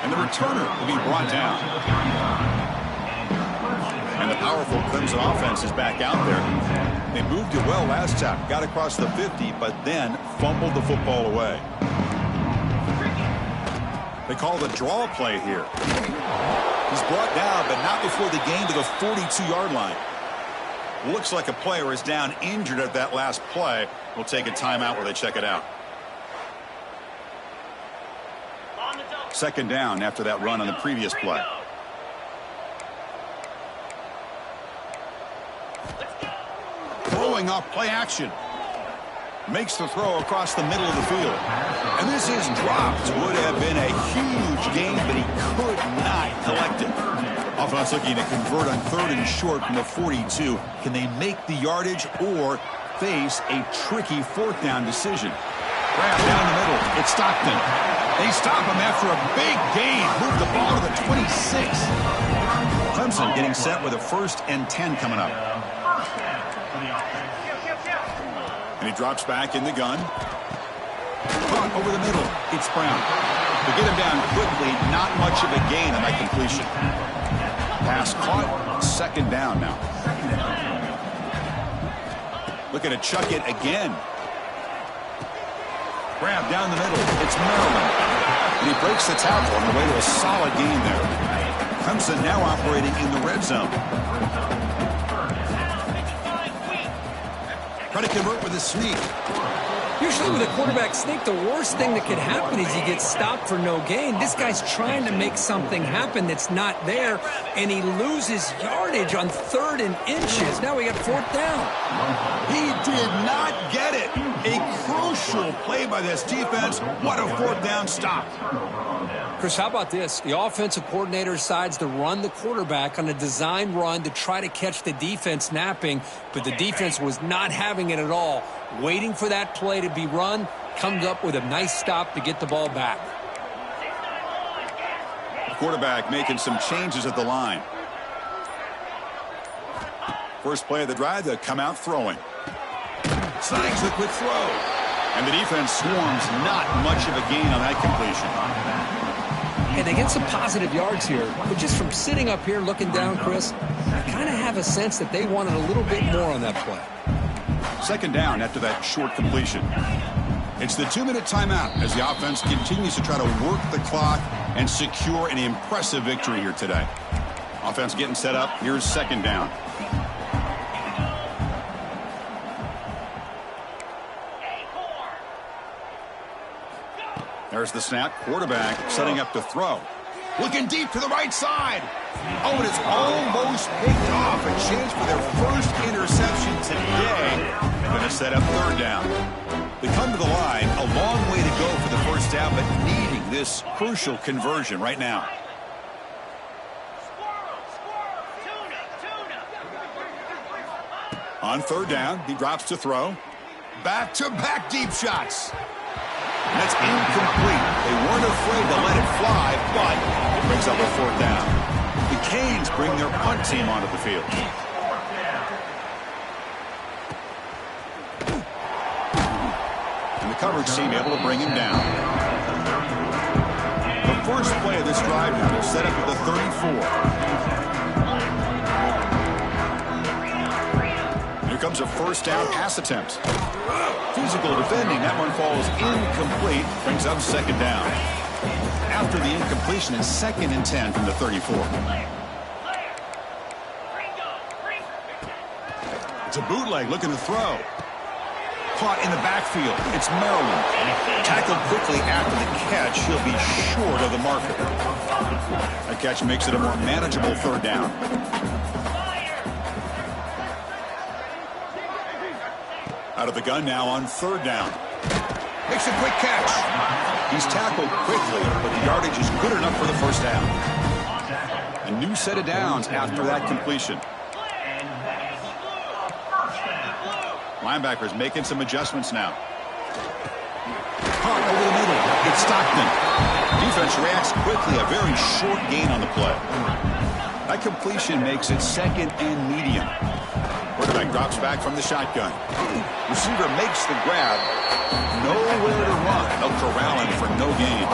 And the returner will be brought down. And the powerful Clemson offense is back out there. They moved it well last time. Got across the 50, but then fumbled the football away. They call the draw play here. He's brought down, but not before the gain to the 42-yard line. Looks like a player is down injured at that last play. We'll take a timeout where they check it out. Second down after that run on the previous play. Throwing off play action. Makes the throw across the middle of the field. And this is dropped. Would have been a huge gain, but he could not collect it. Offense looking to convert on third and short from the 42. Can they make the yardage or face a tricky fourth down decision? Grab down the middle. It's Stockton. They stop him after a big gain. Move the ball to the 26. Clemson getting set with a 1st and 10 coming up. And he drops back in the gun. Caught over the middle. It's Brown. To get him down quickly, not much of a gain on that completion. Pass caught. Second down now. Looking to chuck it again. Grab down the middle. It's Maryland. And he breaks the tackle on the way to a solid gain there. Clemson now operating in the red zone. Try to convert with a sneak. Usually with a quarterback sneak, the worst thing that could happen is he gets stopped for no gain. This guy's trying to make something happen that's not there, and he loses yardage on 3rd and inches. Now we got fourth down. He did not get it. A crucial play by this defense. What a fourth down stop. Chris, how about this? The offensive coordinator decides to run the quarterback on a design run to try to catch the defense napping, but the defense was not having it at all. Waiting for that play to be run, comes up with a nice stop to get the ball back. The quarterback making some changes at the line. First play of the drive, they come out throwing. Snags the quick throw. And the defense swarms not much of a gain on that completion. And they get some positive yards here, but just from sitting up here looking down, Chris, I kind of have a sense that they wanted a little bit more on that play. Second down after that short completion. It's the 2-minute timeout as the offense continues to try to work the clock and secure an impressive victory here today. Offense getting set up. Here's second down. There's the snap. Quarterback setting up to throw. Looking deep to the right side. Oh, and it's almost picked off. A chance for their first interception today. Going to set up third down. They come to the line. A long way to go for the first down, but needing this crucial conversion right now. On third down, he drops to throw. Back-to-back deep shots. And that's incomplete. They weren't afraid to let it fly, but it brings up a fourth down. The Canes bring their punt team onto the field. And the coverage team able to bring him down. The first play of this drive now is set up at the 34. Here comes a first down pass attempt. Physical defending. That one falls incomplete. Brings up second down. After the incompletion, it's 2nd and 10 from the 34. It's a bootleg looking to throw. Caught in the backfield. It's Maryland. Tackled quickly after the catch. He'll be short of the marker. That catch makes it a more manageable third down. Out of the gun now on third down. Makes a quick catch. He's tackled quickly, but the yardage is good enough for the first down. A new set of downs after that completion. Linebackers making some adjustments now. Caught over the middle. It's Stockton. Defense reacts quickly. A very short gain on the play. That completion makes it 2nd and medium. Quarterback drops back from the shotgun. Receiver makes the grab. Nowhere to run. They'll corral him for no gain.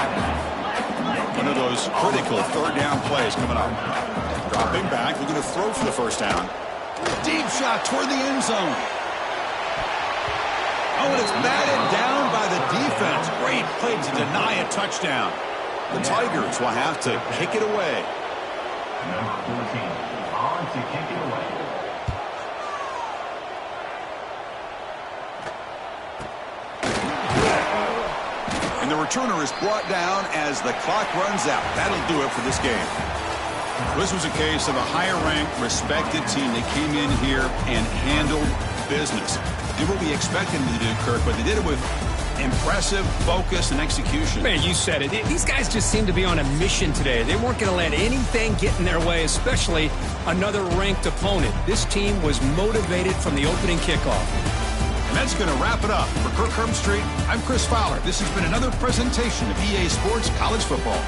One of those critical third down plays coming up. Dropping back, looking to throw for the first down. Deep shot toward the end zone. Oh, and it's batted down by the defense. Great play to deny a touchdown. The Tigers will have to kick it away. Number 14, on to kick it away. And the returner is brought down as the clock runs out. That'll do it for this game. This was a case of a higher-ranked, respected team that came in here and handled business. Did what we expected them to do, Kirk, but they did it with impressive focus and execution. Man, you said it. These guys just seem to be on a mission today. They weren't going to let anything get in their way, especially another ranked opponent. This team was motivated from the opening kickoff. And that's going to wrap it up. For Kirk Herbstreit, I'm Chris Fowler. This has been another presentation of EA Sports College Football.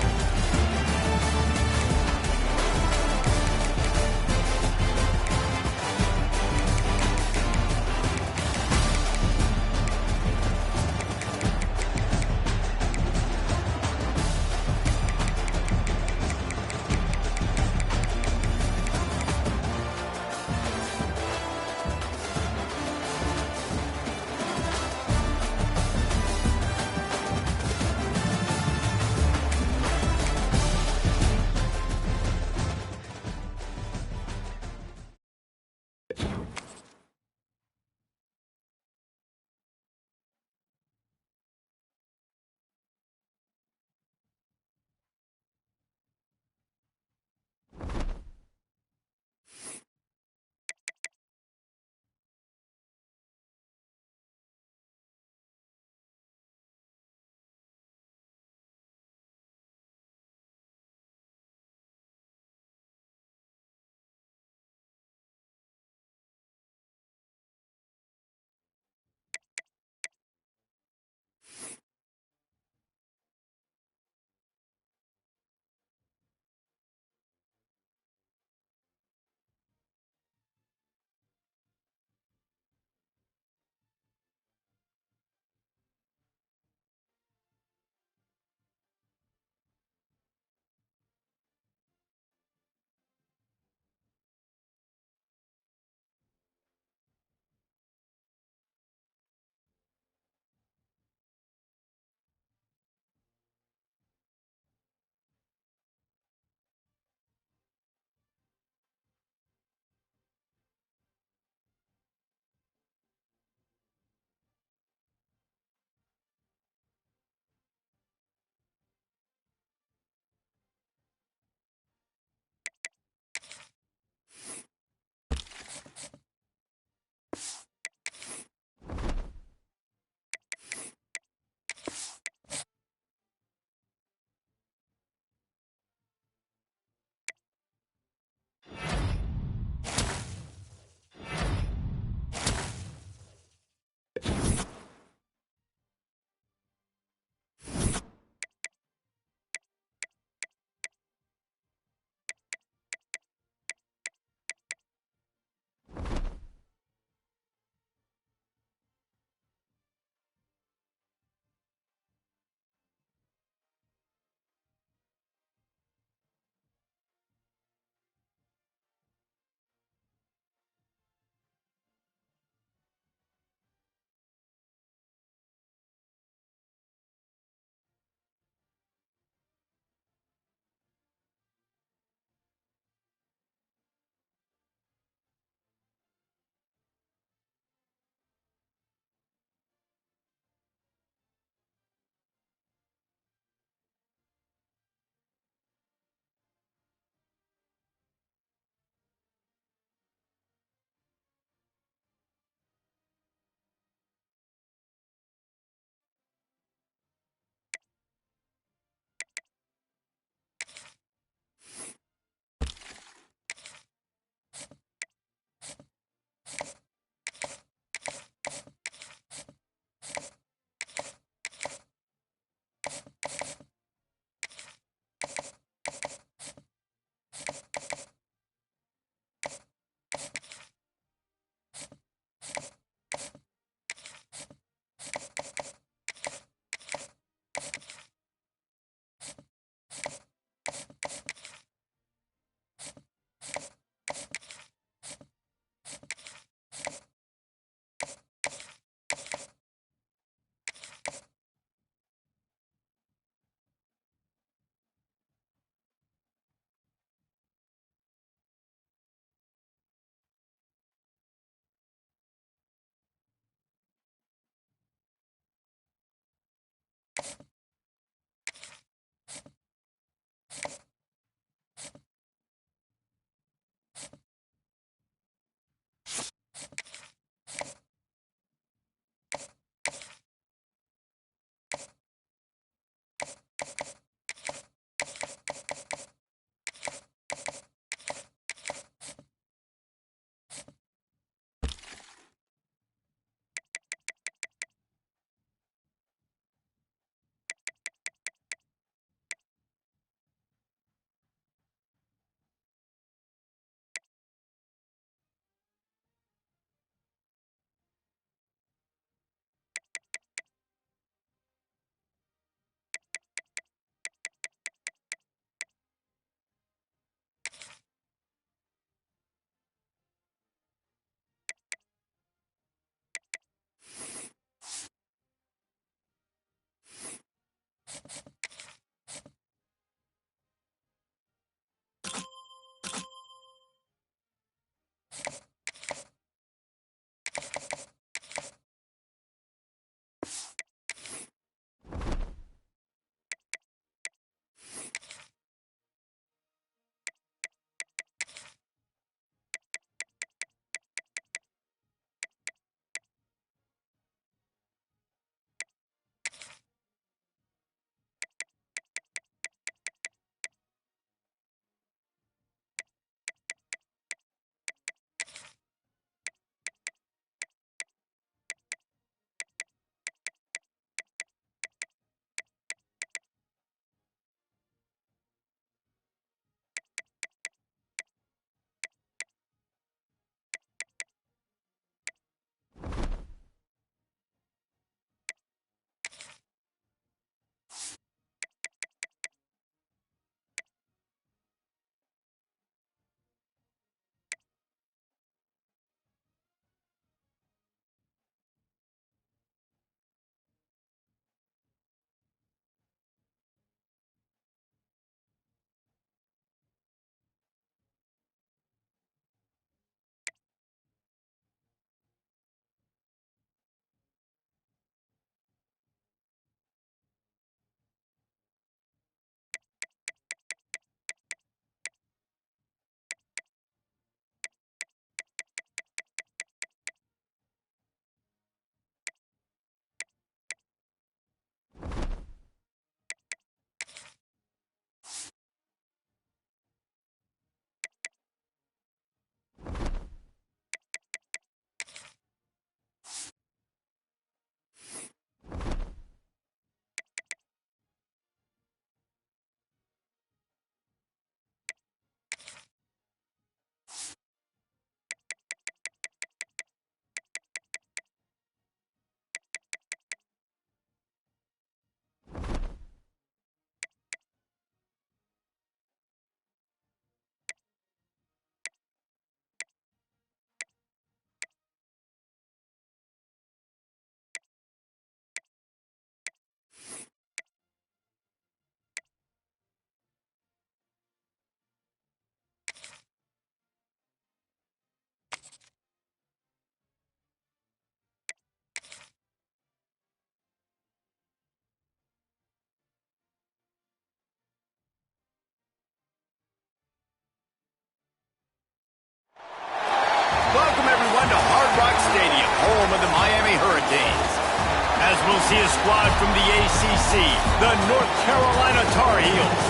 see a squad from the ACC, the North Carolina Tar Heels,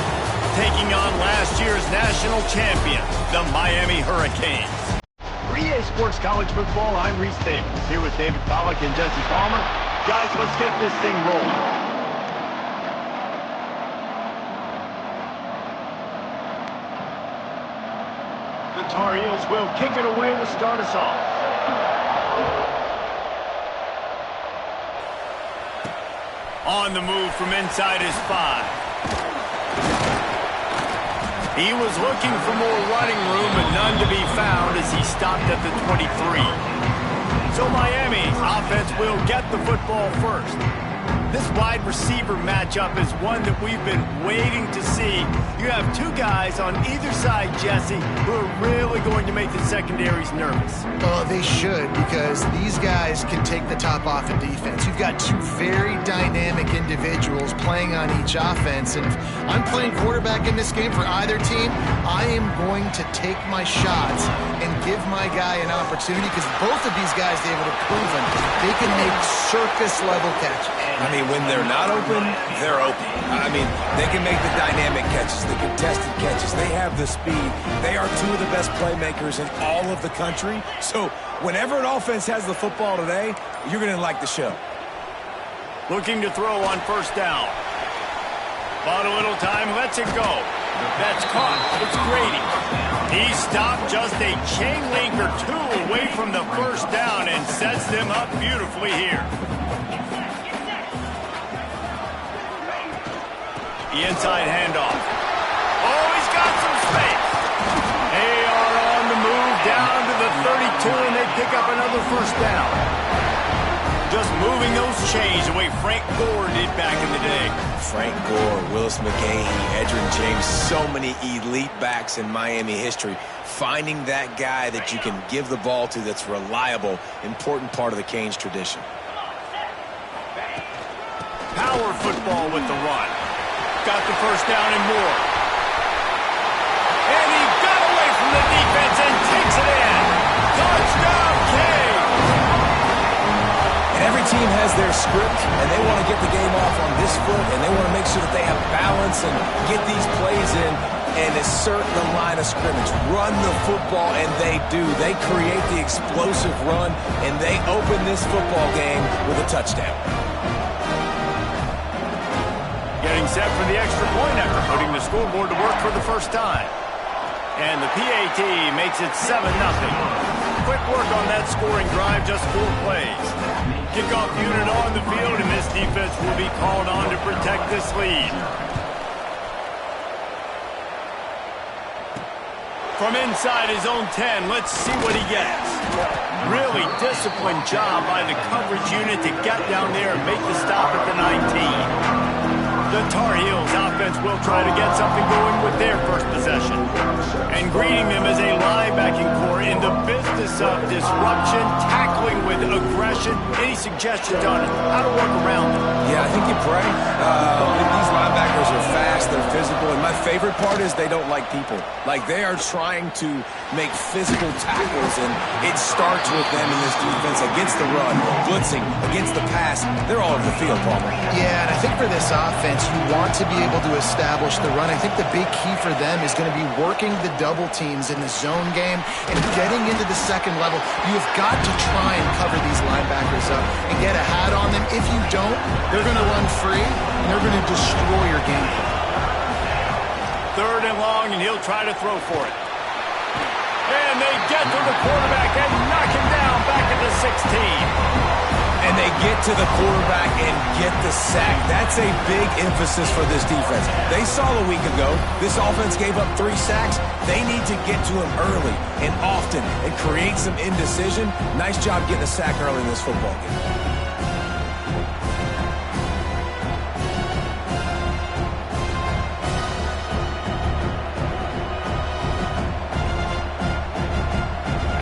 taking on last year's national champion, the Miami Hurricanes. For EA Sports College Football, I'm Reese Davis, here with David Pollack and Jesse Palmer. Guys, let's get this thing rolling. The Tar Heels will kick it away to start us off. On the move from inside his 5. He was looking for more running room, but none to be found as he stopped at the 23. So Miami's offense will get the football first. This wide receiver matchup is one that we've been waiting to see. You have two guys on either side, Jesse, who are really going to make the secondaries nervous. Well, they should, because these guys can take the top off in defense. You've got two very dynamic individuals playing on each offense, and if I'm playing quarterback in this game for either team, I am going to take my shots and give my guy an opportunity, because both of these guys, David, have proven they can make circus-level catches. I mean, when they're not open, they're open. I mean, they can make the dynamic catches, the contested catches. They have the speed. They are two of the best playmakers in all of the country. So whenever an offense has the football today, you're going to like the show. Looking to throw on first down. Bought a little time, lets it go. That's caught. It's Grady. He stopped just a chain link or two away from the first down and sets them up beautifully here. The inside handoff. Oh, he's got some space. They are on the move down to the 32, and they pick up another first down. Just moving those chains the way Frank Gore did back in the day. Frank Gore, Willis McGahee, Edgerrin James, so many elite backs in Miami history. Finding that guy that you can give the ball to that's reliable, important part of the Canes tradition. Power football with the run. Got the first down and more. And he got away from the defense and takes it in. Touchdown, Canes! And every team has their script, and they want to get the game off on this foot, and they want to make sure that they have balance and get these plays in and assert the line of scrimmage. Run the football, and they do. They create the explosive run, and they open this football game with a touchdown. Getting set for the extra point after putting the scoreboard to work for the first time. And the PAT makes it 7-0. Quick work on that scoring drive, just 4 plays. Kickoff unit on the field, and this defense will be called on to protect this lead. From inside his own 10, let's see what he gets. Really disciplined job by the coverage unit to get down there and make the stop at the 19. The Tar Heels offense will try to get something going with their first possession. And greeting them as a linebacking core in the business of disruption, tackling with aggression. Any suggestions on how to work around them? Yeah, I think you pray. These linebackers are fast, they're physical, and my favorite part is they don't like people. Like, they are trying to make physical tackles, and it starts with them in this defense against the run, blitzing, against the pass. They're all over the field, Palmer. Yeah, and I think for this offense, you want to be able to establish the run. I think the big key for them is going to be working the double teams in the zone game and getting into the second level. You've got to try and cover these linebackers up and get a hat on them. If you don't, they're going to run free, and they're going to destroy your game plan. 3rd and long, and he'll try to throw for it. And they get to the quarterback and knock him down back at the 16. And they get to the quarterback and get the sack. That's a big emphasis for this defense. They saw a week ago, this offense gave up 3 sacks. They need to get to him early and often and create some indecision. Nice job getting a sack early in this football game.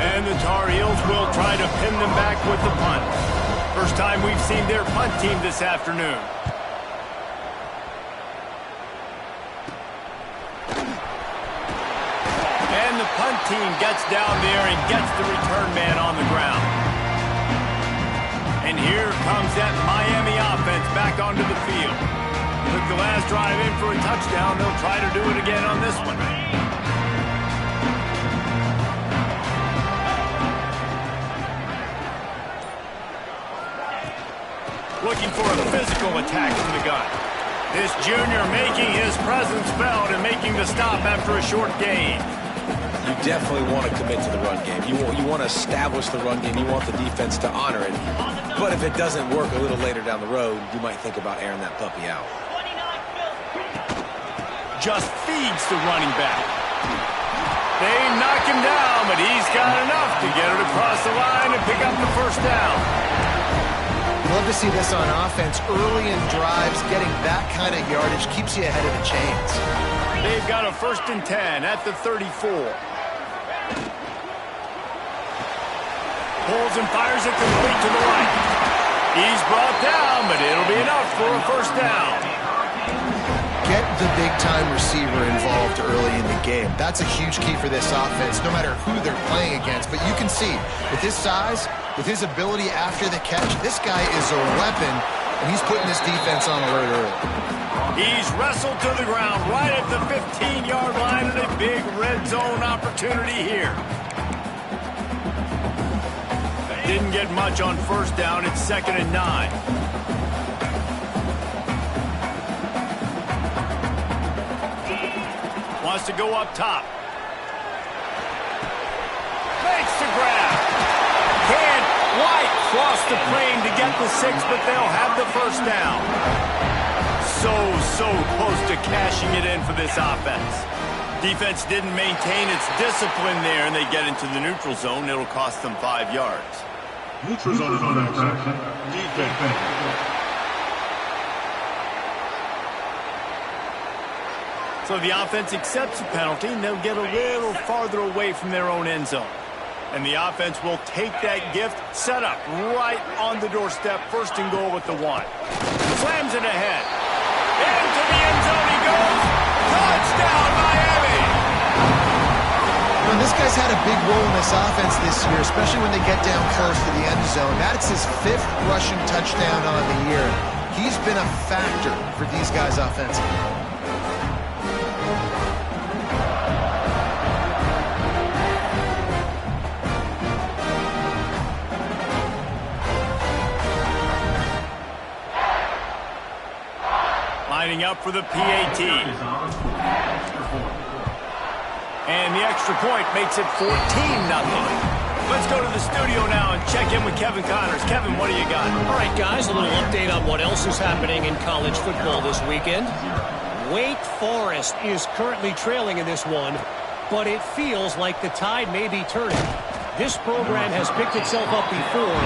And the Tar Heels will try to pin them back with the punt. First time we've seen their punt team this afternoon. And the punt team gets down there and gets the return man on the ground. And here comes that Miami offense back onto the field. Took the last drive in for a touchdown. They'll try to do it again on this one. Looking for a physical attack from the gun. This junior making his presence felt and making the stop after a short gain. You definitely want to commit to the run game. You want to establish the run game. You want the defense to honor it. But if it doesn't work a little later down the road, you might think about airing that puppy out. Just feeds the running back. They knock him down, but he's got enough to get it across the line and pick up the first down. Love to see this on offense. Early in drives, getting that kind of yardage keeps you ahead of the chains. They've got a 1st and 10 at the 34. Pulls and fires it complete to the right. He's brought down, but it'll be enough for a first down. Get the big-time receiver involved early in the game. That's a huge key for this offense, no matter who they're playing against. But you can see, with his size, with his ability after the catch, this guy is a weapon, and he's putting this defense on alert early. He's wrestled to the ground right at the 15-yard line and a big red zone opportunity here. Didn't get much on first down. It's 2nd and 9. Wants to go up top. Makes the grab. Can't quite cross the plane to get the 6, but they'll have the first down. So close to cashing it in for this offense. Defense didn't maintain its discipline there, and they get into the neutral zone. It'll cost them 5 yards. Neutral zone infraction. Defense. So the offense accepts the penalty, and they'll get a little farther away from their own end zone. And the offense will take that gift, set up right on the doorstep, 1st and goal with the 1. Slams it ahead. Into the end zone he goes. Touchdown, Miami! Well, this guy's had a big role in this offense this year, especially when they get down close to the end zone. That's his 5th rushing touchdown on the year. He's been a factor for these guys offensively. Lining up for the PAT. And the extra point makes it 14-0. Let's go to the studio now and check in with Kevin Connors. Kevin, what do you got? All right, guys, a little update on what else is happening in college football this weekend. Wake Forest is currently trailing in this one, but it feels like the tide may be turning. This program has picked itself up before,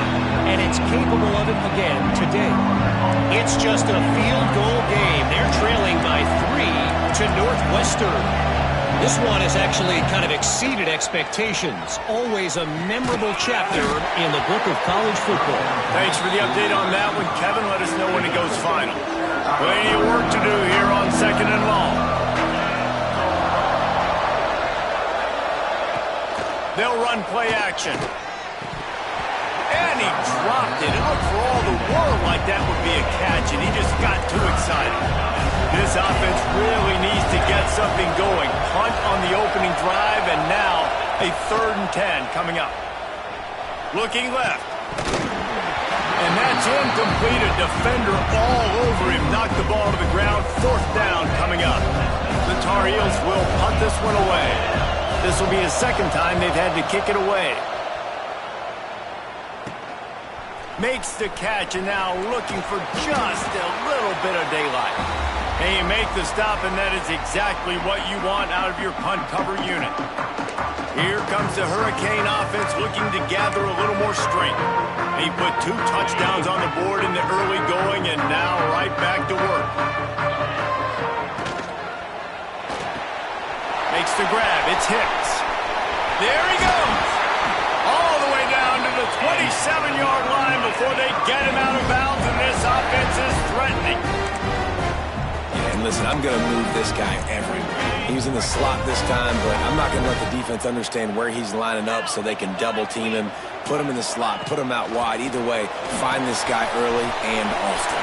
and it's capable of it again today. It's just a field goal game. They're trailing by 3 to Northwestern. This one has actually kind of exceeded expectations. Always a memorable chapter in the book of college football. Thanks for the update on that one, Kevin. Let us know when it goes final. Plenty of work to do here on 2nd and long. They'll run play action. And he dropped it. It looked for all the world like that would be a catch, and he just got too excited. This offense really needs to get something going. Punt on the opening drive, and now a 3rd and 10 coming up. Looking left. And that's incomplete. A defender all over him. Knocked the ball to the ground. 4th down coming up. The Tar Heels will punt this one away. This will be his 2nd time they've had to kick it away. Makes the catch, and now looking for just a little bit of daylight. And you make the stop, and that is exactly what you want out of your punt cover unit. Here comes the Hurricane offense looking to gather a little more strength. He put 2 touchdowns on the board in the early going, and now right back to work. Makes the grab. It's Hicks. There he goes. All the way down to the 27-yard line before they get him out of bounds, and this offense is threatening. And listen, I'm going to move this guy everywhere. He was in the slot this time, but I'm not going to let the defense understand where he's lining up so they can double team him, put him in the slot, put him out wide. Either way, find this guy early and often.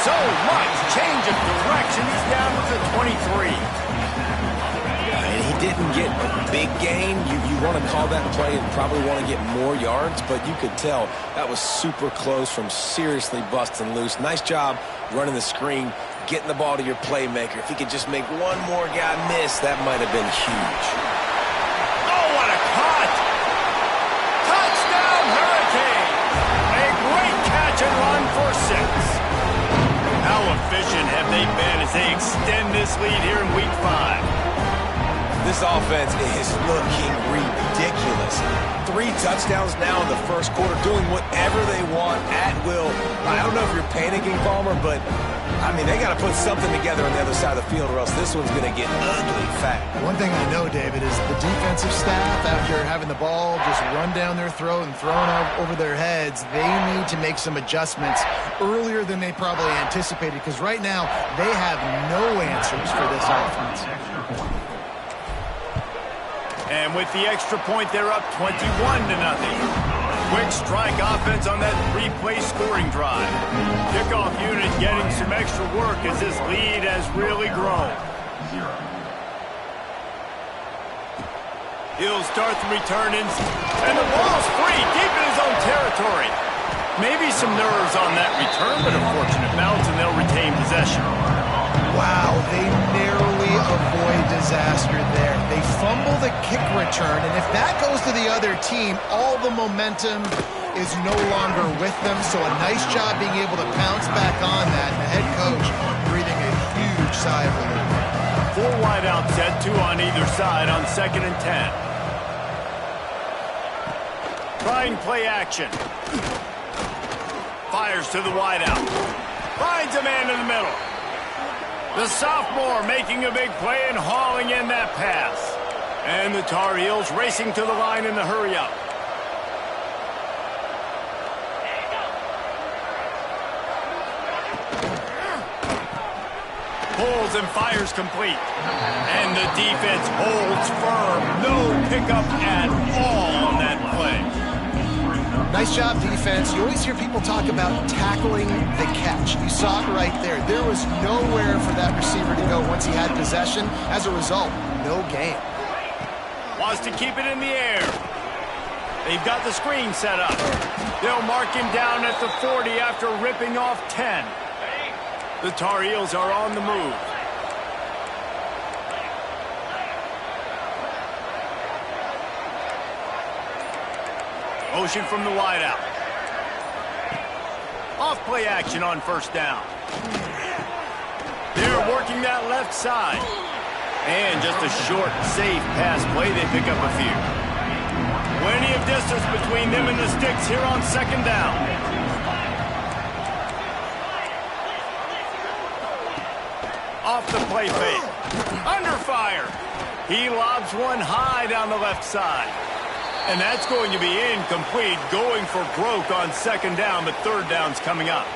So much change of direction. He's down to the 23. And he didn't get a big gain. You want to call that play and probably want to get more yards, but you could tell that was super close from seriously busting loose. Nice job running the screen, getting the ball to your playmaker. If he could just make one more guy miss, that might have been huge. Oh, what a cut! Touchdown, Hurricanes! A great catch and run for 6. How efficient have they been as they extend this lead here in Week 5? This offense is looking ridiculous. 3 touchdowns now in the first quarter, doing whatever they want at will. I don't know if you're panicking, Palmer, but, I mean, they got to put something together on the other side of the field or else this one's going to get ugly fat. One thing I know, David, is the defensive staff, after having the ball just run down their throat and thrown over their heads, they need to make some adjustments earlier than they probably anticipated, because right now they have no answers for this offense. And with the extra point, they're up 21-0. Quick strike offense on that 3-play scoring drive. Kickoff unit getting some extra work as this lead has really grown. He'll start the return in, and the ball's free deep in his own territory. Maybe some nerves on that return, but a fortunate bounce, and they'll retain possession. Wow, they narrowly avoid disaster there. They fumble the kick return, and if that goes to the other team, all the momentum is no longer with them. So a nice job being able to pounce back on that. And the head coach breathing a huge sigh of relief. 4 wide out set, 2 on either side on 2nd and 10. Trying play action. Fires to the wide out. Finds a man in the middle. The sophomore making a big play and hauling in that pass. And the Tar Heels racing to the line in the hurry-up. Pulls and fires complete. And the defense holds firm. No pickup at all on that play. Nice job, defense. You always hear people talk about tackling the catch. You saw it right there. There was nowhere for that receiver to go once he had possession. As a result, no gain. Wants to keep it in the air. They've got the screen set up. They'll mark him down at the 40 after ripping off 10. The Tar Heels are on the move. Motion from the wideout. Off play action on 1st down. They're working that left side. And just a short, safe pass play. They pick up a few. Plenty of distance between them and the sticks here on 2nd down. Off the play fake. Under fire. He lobs one high down the left side. And that's going to be incomplete, going for broke on 2nd down, but 3rd down's coming up.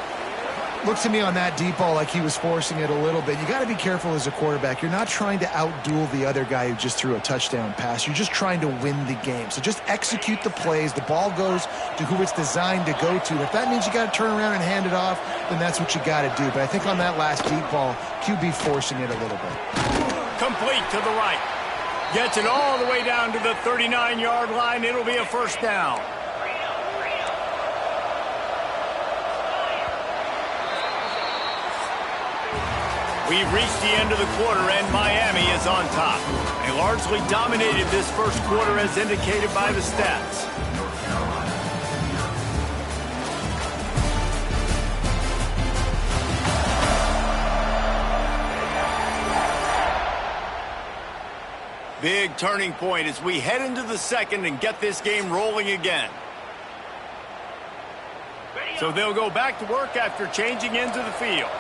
Looks to me on that deep ball like he was forcing it a little bit. You got to be careful as a quarterback. You're not trying to outduel the other guy who just threw a touchdown pass. You're just trying to win the game. So just execute the plays. The ball goes to who it's designed to go to. If that means you got to turn around and hand it off, then that's what you got to do. But I think on that last deep ball, QB forcing it a little bit. Complete to the right. Gets it all the way down to the 39-yard line. It'll be a 1st down. We've reached the end of the quarter, and Miami is on top. They largely dominated this first quarter as indicated by the stats. Big turning point as we head into the 2nd and get this game rolling again. So they'll go back to work after changing into the field.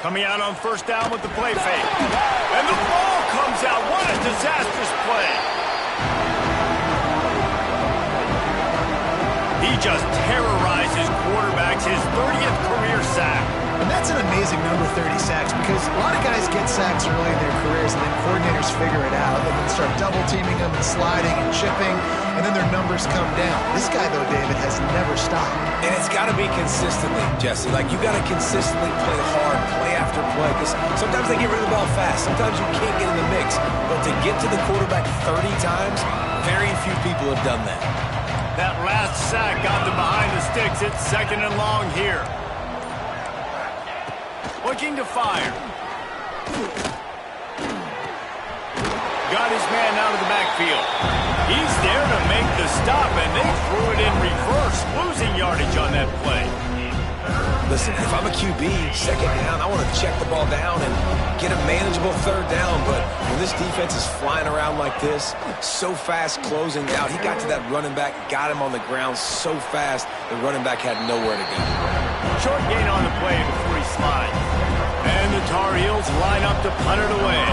Coming out on 1st down with the play fake. And the ball comes out. What a disastrous play. He just terrorizes quarterbacks, his 30th career sack. And that's an amazing number, 30 sacks, because a lot of guys get sacks early in their careers, and then coordinators figure it out and then start double-teaming them and sliding and chipping, and then their numbers come down. This guy, though, David, has never stopped. And it's got to be consistently, Jesse. Like, you got to consistently play hard, play after play, because sometimes they get rid of the ball fast. Sometimes you can't get in the mix. But to get to the quarterback 30 times, very few people have done that. That last sack got them behind the sticks. It's 2nd and long here. Looking to fire. Got his man out of the backfield. He's there to make the stop, and they threw it in reverse, losing yardage on that play. Listen, if I'm a QB, 2nd down, I want to check the ball down and get a manageable 3rd down. But when this defense is flying around like this, so fast closing out, he got to that running back, got him on the ground so fast, the running back had nowhere to go. Short gain on the play before he slides. And the Tar Heels line up to punt it away.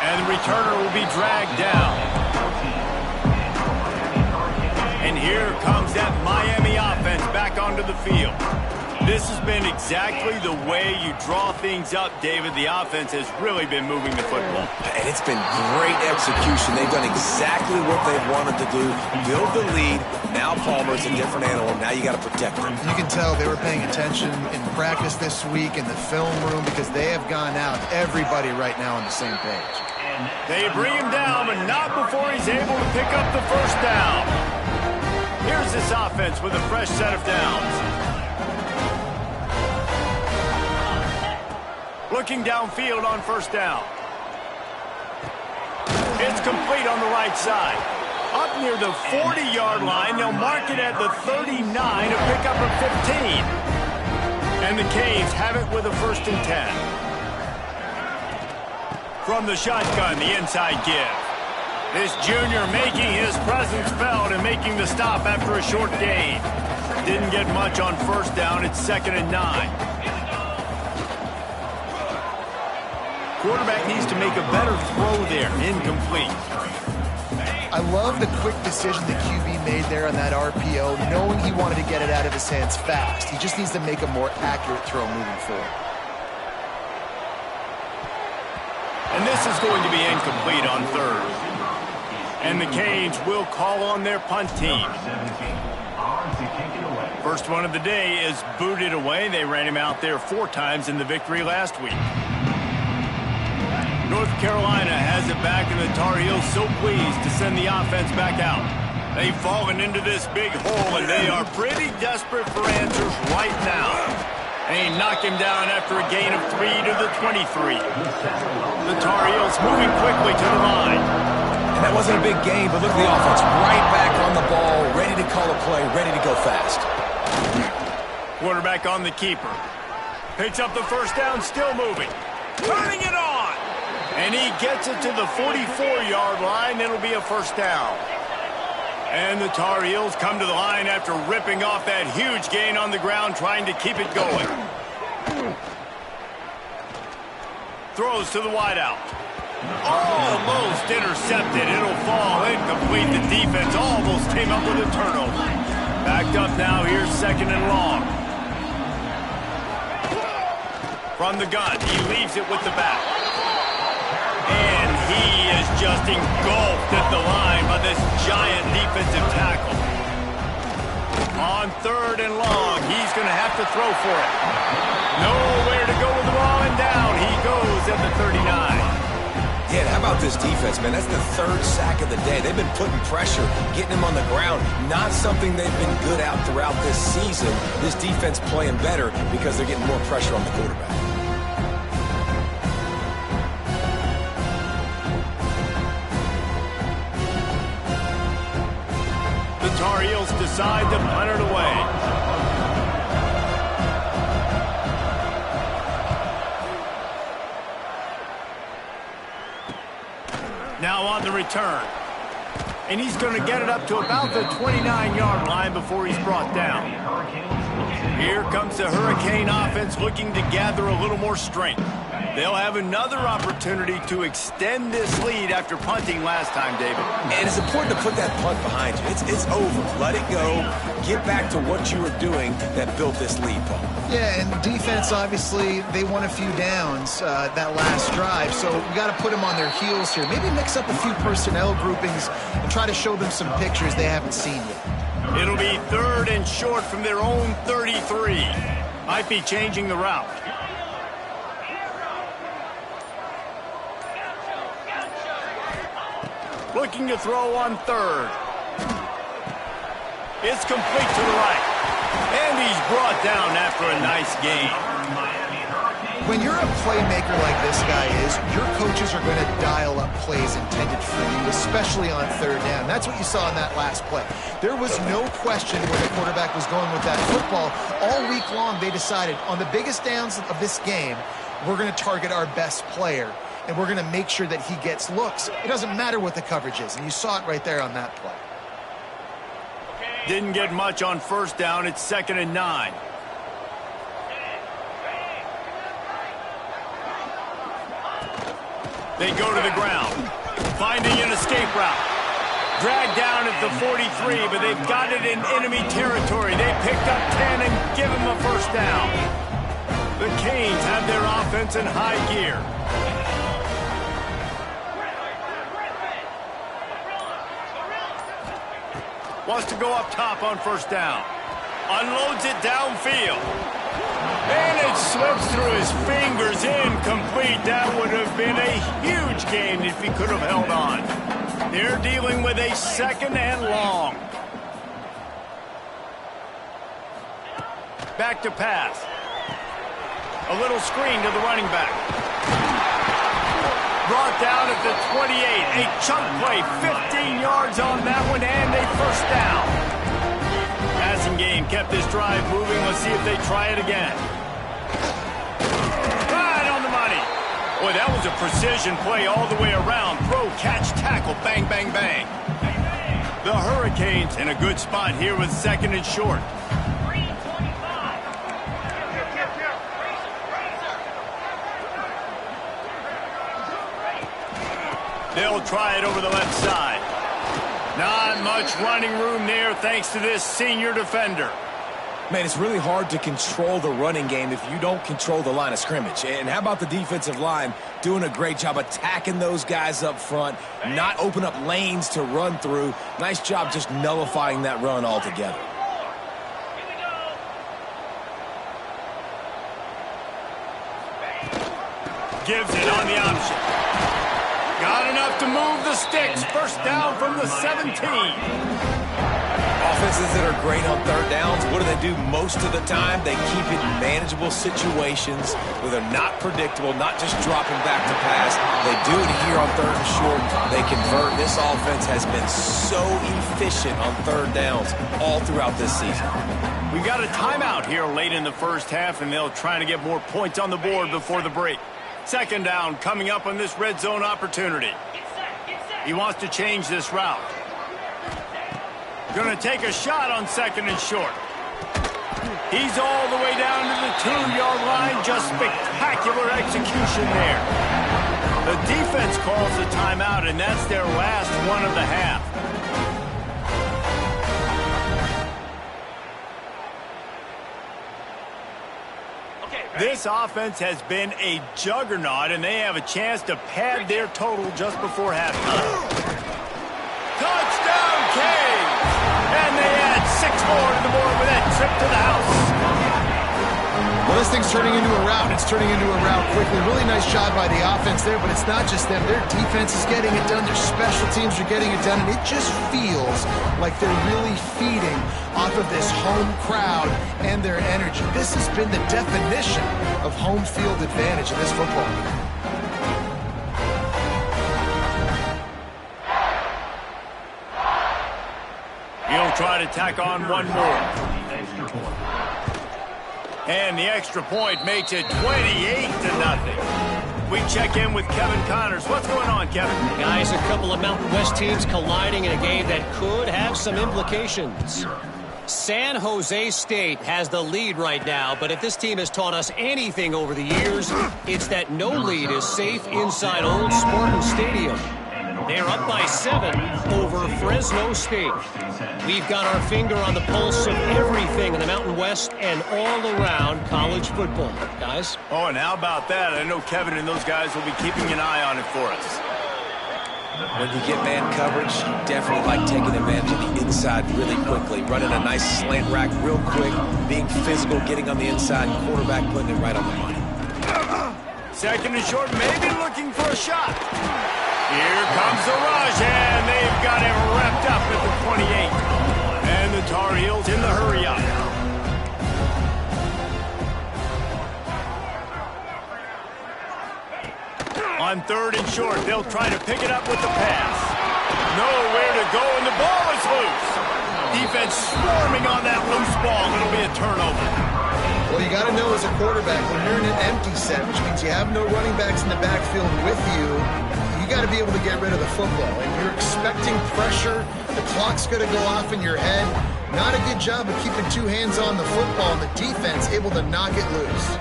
And the returner will be dragged down. And here comes that Miami offense back onto the field. This has been exactly the way you draw things up, David. The offense has really been moving the football. And it's been great execution. They've done exactly what they've wanted to do. Build the lead. Now Palmer's a different animal. Now you got to protect him. You can tell they were paying attention in practice this week in the film room because they have gone out, everybody right now on the same page. They bring him down, but not before he's able to pick up the 1st down. Here's this offense with a fresh set of downs. Looking downfield on 1st down. It's complete on the right side. Up near the 40-yard line, they'll mark it at the 39 to pick up a 15. And the Canes have it with a 1st and 10. From the shotgun, the inside give. This junior making his presence felt and making the stop after a short gain. Didn't get much on 1st down. It's 2nd and 9. Quarterback needs to make a better throw there. Incomplete. I love the quick decision the QB made there on that RPO, knowing he wanted to get it out of his hands fast. He just needs to make a more accurate throw moving forward. And this is going to be incomplete on 3rd. And the Canes will call on their punt team. First one of the day is booted away. They ran him out there 4 times in the victory last week. North Carolina has it back, and the Tar Heels so pleased to send the offense back out. They've fallen into this big hole, and they are pretty desperate for answers right now. They knock him down after a gain of 3 to the 23. The Tar Heels moving quickly to the line. And that wasn't a big gain, but look at the offense. Right back on the ball, ready to call a play, ready to go fast. Quarterback on the keeper. Picks up the 1st down, still moving. Turning it on. And he gets it to the 44-yard line. It'll be a 1st down. And the Tar Heels come to the line after ripping off that huge gain on the ground, trying to keep it going. Throws to the wideout. Almost intercepted. It'll fall incomplete. The defense almost came up with a turnover. Backed up now. Here's 2nd and long. From the gun, he leaves it with the back. And he is just engulfed at the line by this giant defensive tackle. On 3rd and long, he's going to have to throw for it. Nowhere to go with the ball, and down he goes at the 39. Yeah, how about this defense, man? That's the 3rd sack of the day. They've been putting pressure, getting him on the ground. Not something they've been good at throughout this season. This defense playing better because they're getting more pressure on the quarterback. Tar Heels decide to punt it away. Now on the return. And he's going to get it up to about the 29-yard line before he's brought down. Here comes the Hurricane offense looking to gather a little more strength. They'll have another opportunity to extend this lead after punting last time, David. And it's important to put that punt behind you. It's over. Let it go. Get back to what you were doing that built this lead, Paul. Yeah, and defense, obviously, they won a few downs that last drive, so we got to put them on their heels here. Maybe mix up a few personnel groupings and try to show them some pictures they haven't seen yet. It'll be 3rd and short from their own 33. Might be changing the route. Looking to throw on 3rd. It's complete to the right. And he's brought down after a nice gain. When you're a playmaker like this guy is, your coaches are going to dial up plays intended for you, especially on 3rd down. That's what you saw in that last play. There was no question where the quarterback was going with that football. All week long, they decided on the biggest downs of this game, we're going to target our best player, and we're going to make sure that he gets looks. It doesn't matter what the coverage is, and you saw it right there on that play. Didn't get much on 1st down. It's 2nd and 9. They go to the ground, finding an escape route. Dragged down at the 43, but they've got it in enemy territory. They picked up 10 and give him a 1st down. The Canes have their offense in high gear. Wants to go up top on 1st down. Unloads it downfield. And it slips through his fingers, incomplete. That would have been a huge gain if he could have held on. They're dealing with a 2nd and long. Back to pass. A little screen to the running back. Brought down at the 28. A chunk play, 15 yards on that one, and a 1st down. Passing game kept this drive moving. Let's see if they try it again. Right on the money. Boy, that was a precision play all the way around. Throw, catch, tackle, bang, bang, bang. The Hurricanes in a good spot here with 2nd and short. They'll try it over the left side. Not much running room there thanks to this senior defender. Man, it's really hard to control the running game if you don't control the line of scrimmage. And how about the defensive line doing a great job attacking those guys up front, not open up lanes to run through. Nice job just nullifying that run altogether. Gives it on the option. Got enough to move the sticks. 1st down from the 17. Offenses that are great on 3rd downs, what do? Most of the time, they keep it in manageable situations where they're not predictable, not just dropping back to pass. They do it here on 3rd and short. They convert. This offense has been so efficient on 3rd downs all throughout this season. We've got a timeout here late in the 1st half, and they'll try to get more points on the board before the break. 2nd down coming up on this red zone opportunity. He wants to change this route. Going to take a shot on 2nd and short. He's all the way down to the 2-yard line. Just spectacular execution there. The defense calls the timeout, and that's their last one of the half. This offense has been a juggernaut, and they have a chance to pad their total just before halftime. Touchdown, Canes! And they add 6 more to the board with that trip to the house. Well, this thing's turning into a rout. It's turning into a rout quickly. Really nice job by the offense there, but it's not just them. Their defense is getting it done. Their special teams are getting it done, and it just feels like they're really feeding off of this home crowd and their energy. This has been the definition of home field advantage in this football game. He'll try to tack on one more. And the extra point makes it 28-0. We check in with Kevin Connors. What's going on, Kevin? Guys, a couple of Mountain West teams colliding in a game that could have some implications. San Jose State has the lead right now, but if this team has taught us anything over the years, it's that no lead is safe inside Old Spartan Stadium. They're up by 7 over Fresno State. We've got our finger on the pulse of everything in the Mountain West and all around college football. Guys? Oh, and how about that? I know Kevin and those guys will be keeping an eye on it for us. When you get man coverage, you definitely like taking advantage of the inside really quickly. Running a nice slant rack real quick, being physical, getting on the inside, quarterback putting it right on the money. Second and short, maybe looking for a shot. Here comes the rush, and they've got him wrapped up at the 28. And the Tar Heels in the hurry-up. On third and short, they'll try to pick it up with the pass. Nowhere to go, and the ball is loose. Defense swarming on that loose ball. It'll be a turnover. Well, you got to know as a quarterback, when you're in an empty set, which means you have no running backs in the backfield with you, you got to be able to get rid of the football. And you're expecting pressure. The clock's going to go off in your head. Not a good job of keeping two hands on the football, and the defense able to knock it loose.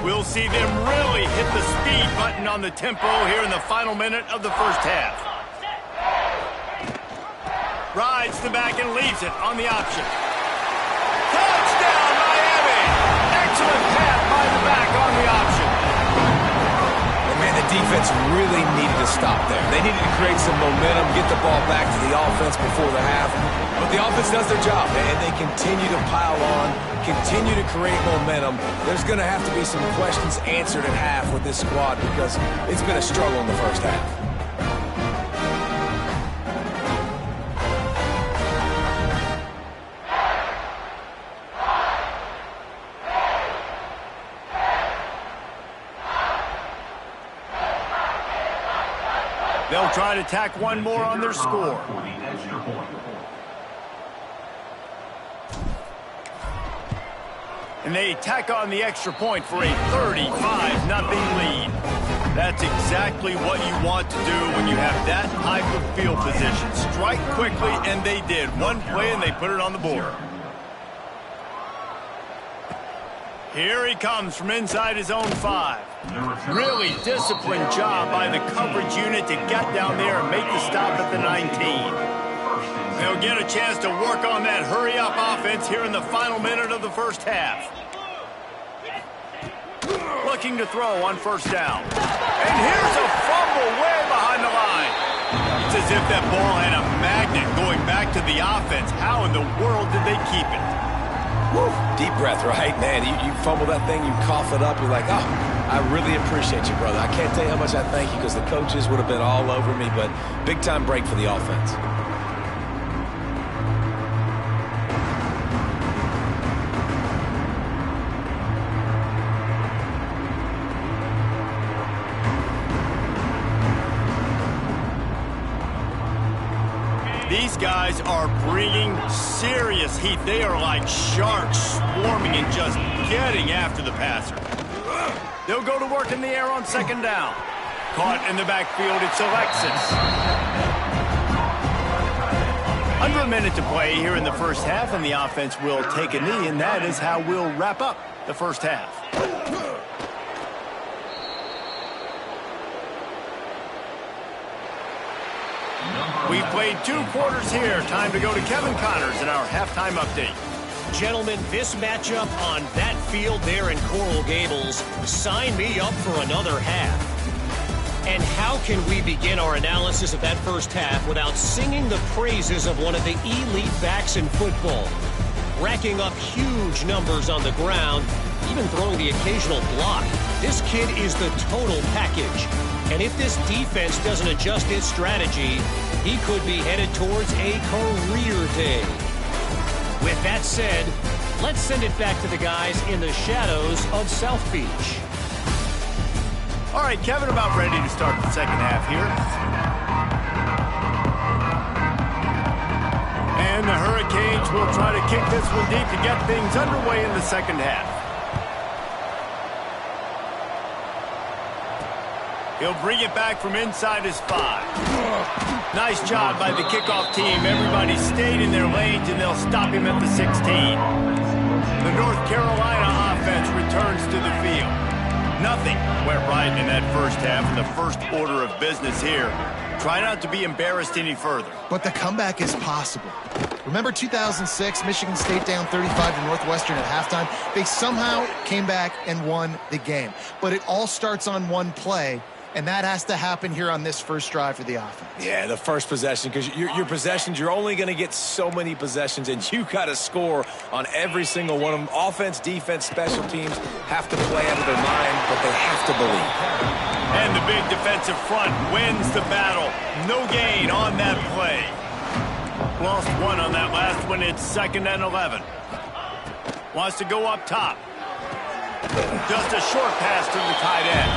We'll see them really hit the speed button on the tempo here in the final minute of the first half. Rides the back and leaves it on the option. Touchdown, Miami! Excellent pass by the back on the option. And man, the defense really needed to stop there. They needed to create some momentum, get the ball back to the offense before the half. But the offense does their job, and they continue to pile on, continue to create momentum. There's going to have to be some questions answered at half with this squad because it's been a struggle in the first half. They'll try to tack one more on their score. And they tack on the extra point for a 35-0 lead. That's exactly what you want to do when you have that type of field position. Strike quickly, and they did. One play, and they put it on the board. Here he comes from inside his own 5. Really disciplined job by the coverage unit to get down there and make the stop at the 19. They'll get a chance to work on that hurry-up offense here in the final minute of the first half. Looking to throw on first down. And here's a fumble way behind the line. It's as if that ball had a magnet going back to the offense. How in the world did they keep it? Woo. Deep breath, right? Man, you fumble that thing, you cough it up, you're like, oh, I really appreciate you, brother. I can't tell you how much I thank you because the coaches would have been all over me, but big-time break for the offense. These guys are bringing serious heat. They are like sharks swarming and just getting after the passer. They'll go to work in the air on second down. Caught in the backfield, it's Alexis. Under a minute to play here in the first half, and the offense will take a knee, and that is how we'll wrap up the first half. We've played 2 quarters here. Time to go to Kevin Connors in our halftime update. Gentlemen, this matchup on that field there in Coral Gables, sign me up for another half. And how can we begin our analysis of that first half without singing the praises of one of the elite backs in football? Racking up huge numbers on the ground, even throwing the occasional block. This kid is the total package. And if this defense doesn't adjust its strategy, he could be headed towards a career day. With that said, let's send it back to the guys in the shadows of South Beach. All right, Kevin, about ready to start the second half here. And the Hurricanes will try to kick this one deep to get things underway in the second half. He'll bring it back from inside his 5. Nice job by the kickoff team. Everybody stayed in their lanes, and they'll stop him at the 16. The North Carolina offense returns to the field. Nothing went right in that first half, and the first order of business here. Try not to be embarrassed any further. But the comeback is possible. Remember 2006, Michigan State down 35 to Northwestern at halftime? They somehow came back and won the game. But it all starts on one play, and that has to happen here on this first drive for the offense. Yeah, the first possession, because your possessions, you're only going to get so many possessions, and you got to score on every single one of them. Offense, defense, special teams have to play out of their mind, but they have to believe. And the big defensive front wins the battle. No gain on that play. Lost one on that last one. It's 2nd and 11. Wants to go up top. Just a short pass to the tight end.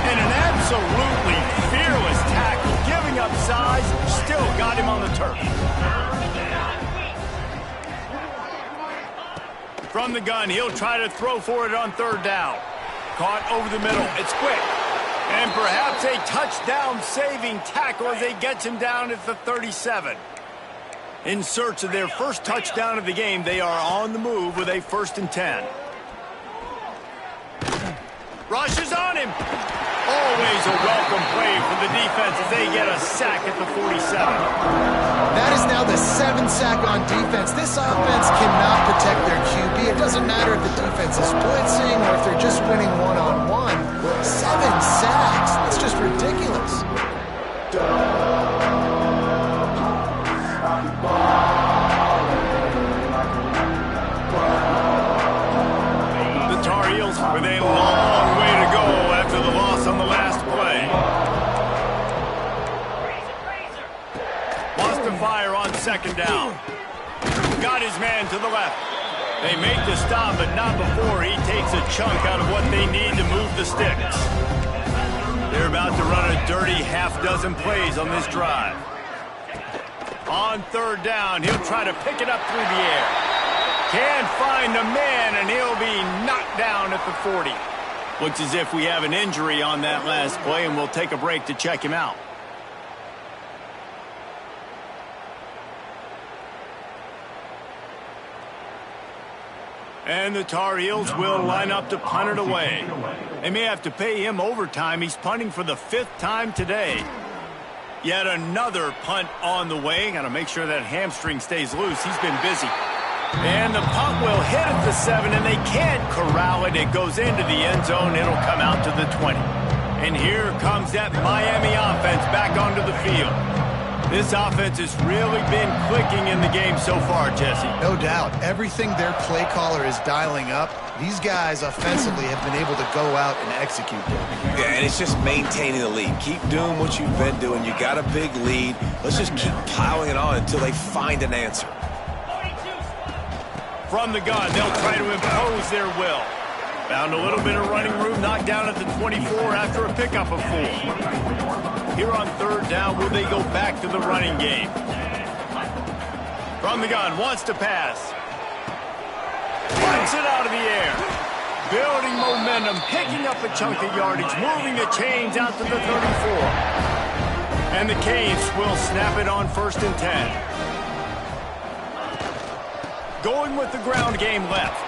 And an absolutely fearless tackle. Giving up size, still got him on the turf. From the gun, he'll try to throw for it on 3rd down. Caught over the middle. It's quick. And perhaps a touchdown-saving tackle as they get him down at the 37. In search of their first touchdown of the game, they are on the move with a 1st and 10. Rushes on him. Always a welcome play for the defense as they get a sack at the 47. That is now the 7th sack on defense. This offense cannot protect their QB. It doesn't matter if the defense is blitzing or if they're just winning one-on-one. 7 sacks. That's just ridiculous. The Tar Heels with a long way to go after the loss on the last play. Wants to fire on 2nd down. Got his man to the left. They make the stop, but not before he takes a chunk out of what they need to move the sticks. They're about to run a dirty half-dozen plays on this drive. On 3rd down, he'll try to pick it up through the air. Can't find the man, and he'll be knocked down at the 40. Looks as if we have an injury on that last play, and we'll take a break to check him out. And the Tar Heels will line up to punt it away. They may have to pay him overtime. He's punting for the 5th time today. Yet another punt on the way. Got to make sure that hamstring stays loose. He's been busy. And the punt will hit at the 7, and they can't corral it. It goes into the end zone. It'll come out to the 20. And here comes that Miami offense back onto the field. This offense has really been clicking in the game so far, Jesse. No doubt. Everything their play caller is dialing up, these guys offensively have been able to go out and execute them. Yeah, and it's just maintaining the lead. Keep doing what you've been doing. You got a big lead. Let's just keep piling it on until they find an answer. From the gun, they'll try to impose their will. Found a little bit of running room, knocked down at the 24 after a pickup of 4. Here on 3rd down, will they go back to the running game? From the gun, wants to pass. Punts it out of the air. Building momentum, picking up a chunk of yardage, moving the chains out to the 34. And the Canes will snap it on 1st and 10. Going with the ground game left.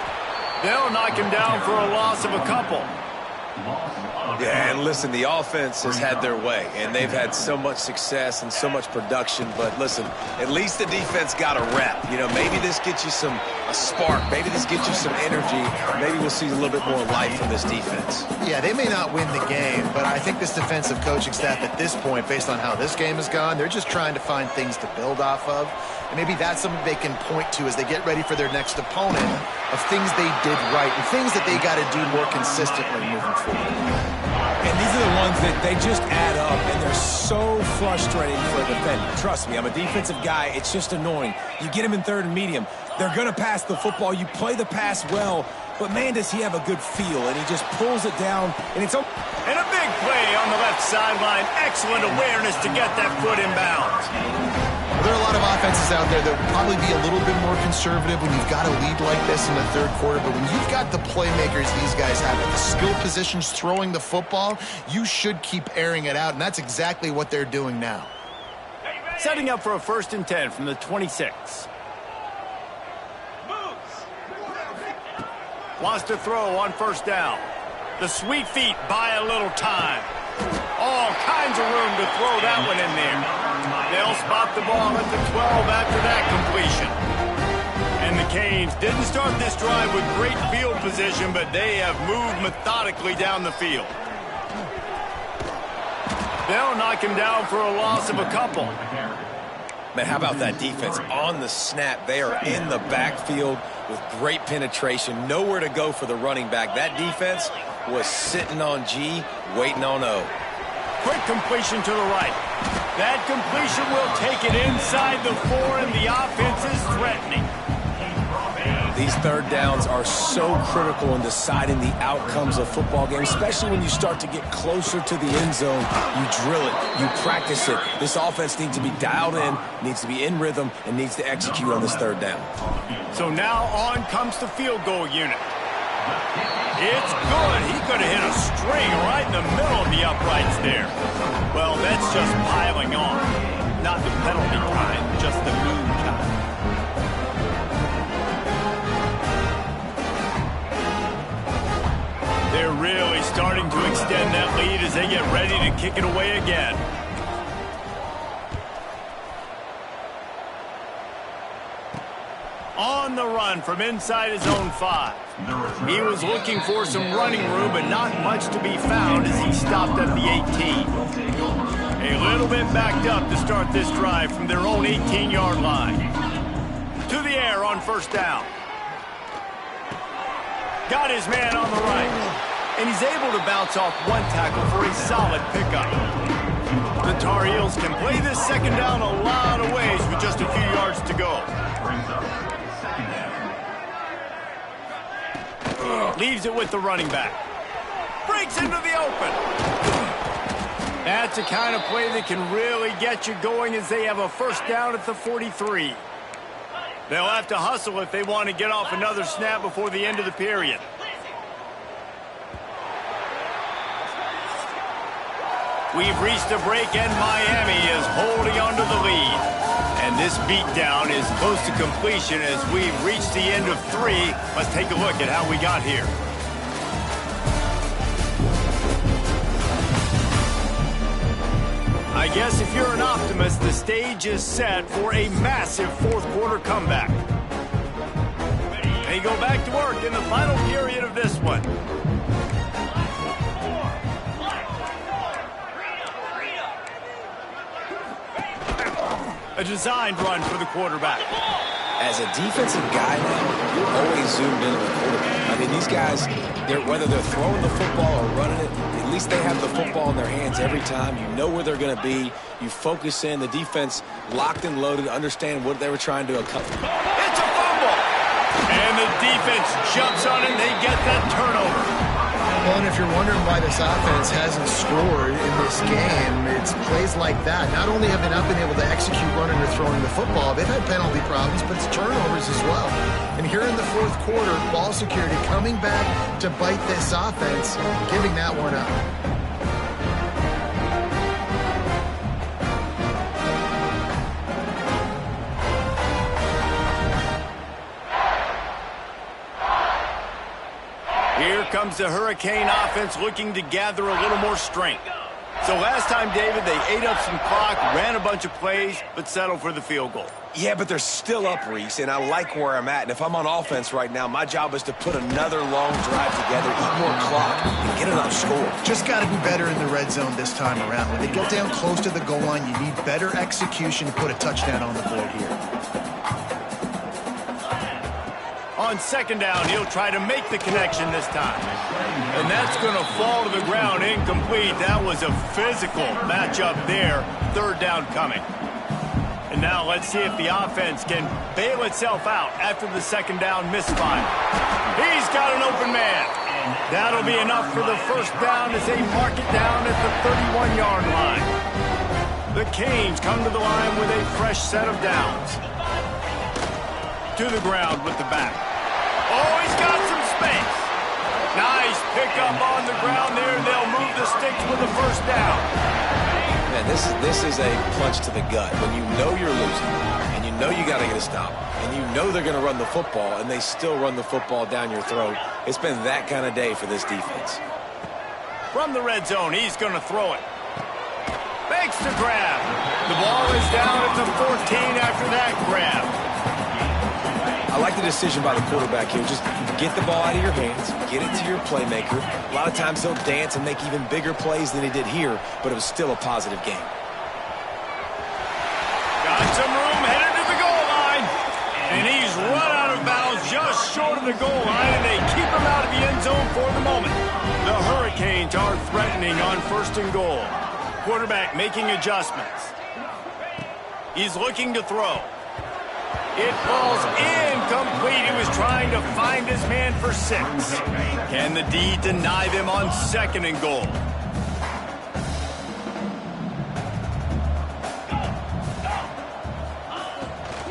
They'll knock him down for a loss of a couple. Yeah, and listen, the offense has had their way, and they've had so much success and so much production. But listen, at least the defense got a rep. You know, maybe this gets you a spark. Maybe this gets you some energy. Maybe we'll see a little bit more life from this defense. Yeah, they may not win the game, but I think this defensive coaching staff at this point, based on how this game has gone, they're just trying to find things to build off of. And maybe that's something they can point to as they get ready for their next opponent of things they did right and things that they got to do more consistently moving forward. And these are the ones that they just add up, and they're so frustrating for a defender. Trust me, I'm a defensive guy. It's just annoying. You get him in 3rd and medium. They're going to pass the football. You play the pass well, but, man, does he have a good feel, and he just pulls it down. And it's and a big play on the left sideline. Excellent awareness to get that foot in bounds. There are a lot of offenses out there that will probably be a little bit more conservative when you've got a lead like this in the third quarter. But when you've got the playmakers these guys have at the skill positions throwing the football, you should keep airing it out. And that's exactly what they're doing now. Setting up for a 1st and 10 from the 26. Wants to throw on 1st down. The sweet feet buy a little time. All kinds of room to throw that one in there. They'll spot the ball at the 12 after that completion. And the Canes didn't start this drive with great field position, but they have moved methodically down the field. They'll knock him down for a loss of a couple. Man, how about that defense? On the snap, they are in the backfield with great penetration. Nowhere to go for the running back. That defense was sitting on G, waiting on O. Quick completion to the right. That completion will take it inside the 4, and the offense is threatening. These third downs are so critical in deciding the outcomes of football games, especially when you start to get closer to the end zone. You drill it, you practice it. This offense needs to be dialed in, needs to be in rhythm, and needs to execute on this third down. So now on comes the field goal unit. It's good. He could have hit a string right in the middle of the uprights there. Well, that's just piling on. Not the penalty kind, just the moon kind. They're really starting to extend that lead as they get ready to kick it away again. On the run from inside his own 5. He was looking for some running room, but not much to be found as he stopped at the 18. A little bit backed up to start this drive from their own 18-yard line. To the air on 1st down. Got his man on the right. And he's able to bounce off one tackle for a solid pickup. The Tar Heels can play this 2nd down a lot of ways with just a few yards to go. Leaves it with the running back. Breaks into the open. That's the kind of play that can really get you going as they have a 1st down at the 43. They'll have to hustle if they want to get off another snap before the end of the period. We've reached a break, and Miami is holding on to the lead. And this beatdown is close to completion as we've reached the end of 3. Let's take a look at how we got here. I guess if you're an optimist, the stage is set for a massive 4th quarter comeback. They go back to work in the final period of this one. A designed run for the quarterback. As a defensive guy now, you're always zoomed in on the quarterback. I mean, these guys, whether they're throwing the football or running it, at least they have the football in their hands every time. You know where they're going to be. You focus in. The defense locked and loaded, understand what they were trying to accomplish. It's a fumble! And the defense jumps on it, and they get that turnover. Well, and if you're wondering why this offense hasn't scored in this game, it's plays like that. Not only have they not been able to execute running or throwing the football, they've had penalty problems, but it's turnovers as well. And here in the 4th quarter, ball security coming back to bite this offense, giving that one up. Here comes the Hurricane offense looking to gather a little more strength. So last time, David, they ate up some clock, ran a bunch of plays, but settled for the field goal. Yeah, but they're still up, Reese, and I like where I'm at. And if I'm on offense right now, my job is to put another long drive together, eat more clock, and get another score. Just got to be better in the red zone this time around. When they get down close to the goal line, you need better execution to put a touchdown on the board here. On 2nd down, he'll try to make the connection this time. And that's going to fall to the ground incomplete. That was a physical matchup there. 3rd down coming. And now let's see if the offense can bail itself out after the 2nd down misfire. He's got an open man. That'll be enough for the 1st down as they mark it down at the 31-yard line. The Canes come to the line with a fresh set of downs. To the ground with the back. Oh, he's got some space. Nice pickup on the ground there. They'll move the sticks with the first down. Man, this is a punch to the gut. When you know you're losing, and you know you got to get a stop, and you know they're going to run the football, and they still run the football down your throat. It's been that kind of day for this defense. From the red zone, he's going to throw it. Makes the grab. The ball is down at the 14 after that grab. I like the decision by the quarterback here. Just get the ball out of your hands, get it to your playmaker. A lot of times he'll dance and make even bigger plays than he did here, but it was still a positive game. Got some room headed to the goal line. And he's run out of bounds just short of the goal line, and they keep him out of the end zone for the moment. The Hurricanes are threatening on 1st and goal. Quarterback making adjustments. He's looking to throw. It falls incomplete. He was trying to find his man for 6. Can the D deny them on 2nd and goal?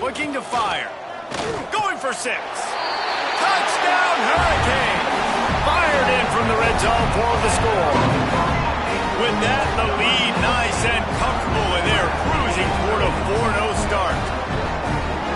Looking to fire. Going for 6. Touchdown, Hurricane! Fired in from the red zone for the score. With that, the lead nice and comfortable, and they're cruising toward a 4-0 start.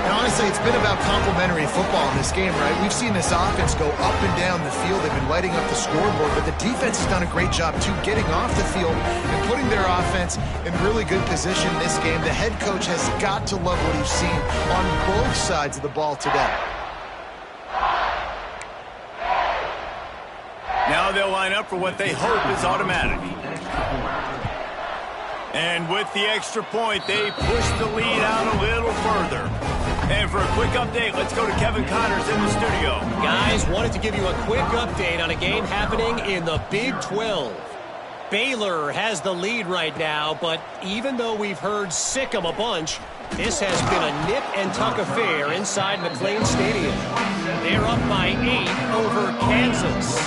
And honestly, it's been about complementary football in this game, right? We've seen this offense go up and down the field. They've been lighting up the scoreboard, but the defense has done a great job, too, getting off the field and putting their offense in really good position this game. The head coach has got to love what he's seen on both sides of the ball today. Now they'll line up for what they hope is automatic. And with the extra point, they push the lead out a little further. And for a quick update, let's go to Kevin Connors in the studio. Guys, wanted to give you a quick update on a game happening in the Big 12. Baylor has the lead right now, but even though we've heard sick 'em a bunch, this has been a nip-and-tuck affair inside McLean Stadium. They're up by 8 over Kansas.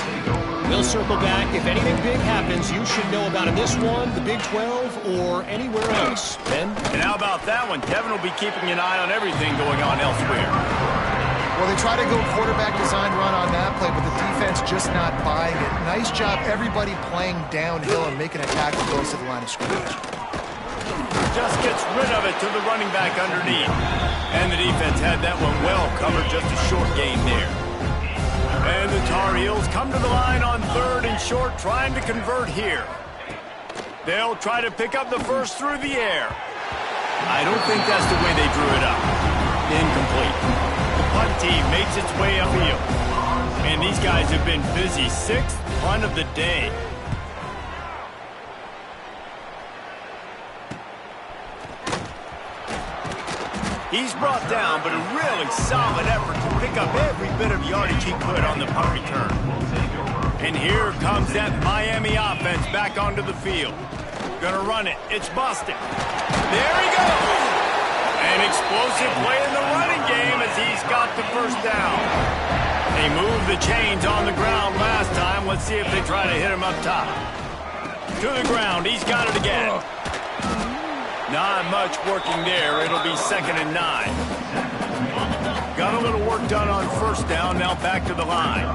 We'll circle back. If anything big happens, you should know about in this one, the Big 12, or anywhere else. Ben? And how about that one? Kevin will be keeping an eye on everything going on elsewhere. Well, they try to go quarterback design run on that play, but the defense just not buying it. Nice job, everybody playing downhill and making a tackle goes to the line of scrimmage. Just gets rid of it to the running back underneath. And the defense had that one well covered, just a short gain there. And the Tar Heels come to the line on 3rd and short, trying to convert here. They'll try to pick up the first through the air. I don't think that's the way they drew it up. Incomplete. The punt team makes its way upfield. And these guys have been busy. 6th punt of the day. He's brought down, but a really solid effort to pick up every bit of yardage he could on the punt return. And here comes that Miami offense back onto the field. Gonna run it. It's busted. There he goes. An explosive play in the running game as he's got the first down. They moved the chains on the ground last time. Let's see if they try to hit him up top. To the ground. He's got it again. Not much working there. It'll be 2nd and 9. Got a little work done on 1st down. Now back to the line.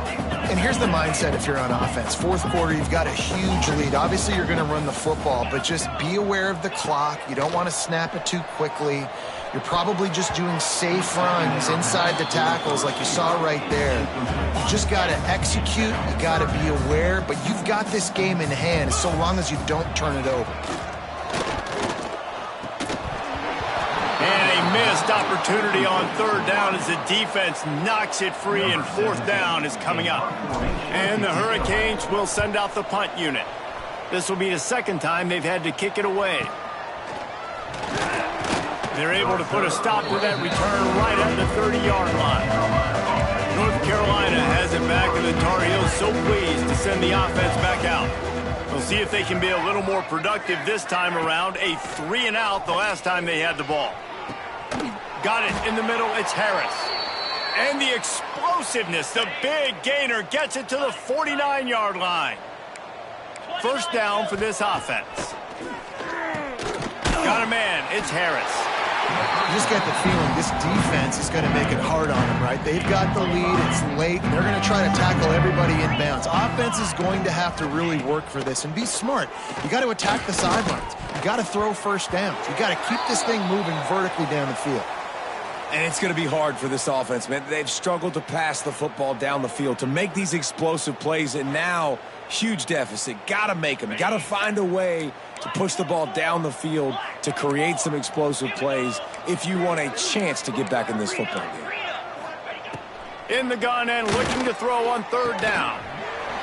And here's the mindset if you're on offense. 4th quarter, you've got a huge lead. Obviously, you're going to run the football, but just be aware of the clock. You don't want to snap it too quickly. You're probably just doing safe runs inside the tackles like you saw right there. You just got to execute. You got to be aware, but you've got this game in hand so long as you don't turn it over. Missed opportunity on 3rd down as the defense knocks it free, and 4th down is coming up. And the Hurricanes will send out the punt unit. This will be the 2nd time they've had to kick it away. They're able to put a stop to that return right at the 30-yard line. North Carolina has it back, and the Tar Heels so pleased to send the offense back out. We'll see if they can be a little more productive this time around. A 3-and-out the last time they had the ball. Got it in the middle. It's Harris. And the explosiveness, the big gainer, gets it to the 49-yard line. 1st down for this offense. Got a man. It's Harris. You just get the feeling this defense is going to make it hard on them, right? They've got the lead. It's late. And they're going to try to tackle everybody inbounds. Offense is going to have to really work for this and be smart. You got to attack the sidelines. You got to throw first downs. You got to keep this thing moving vertically down the field. And it's going to be hard for this offense, man. They've struggled to pass the football down the field, to make these explosive plays, and now huge deficit. Got to make them. Got to find a way to push the ball down the field to create some explosive plays if you want a chance to get back in this football game. In the gun and looking to throw on third down.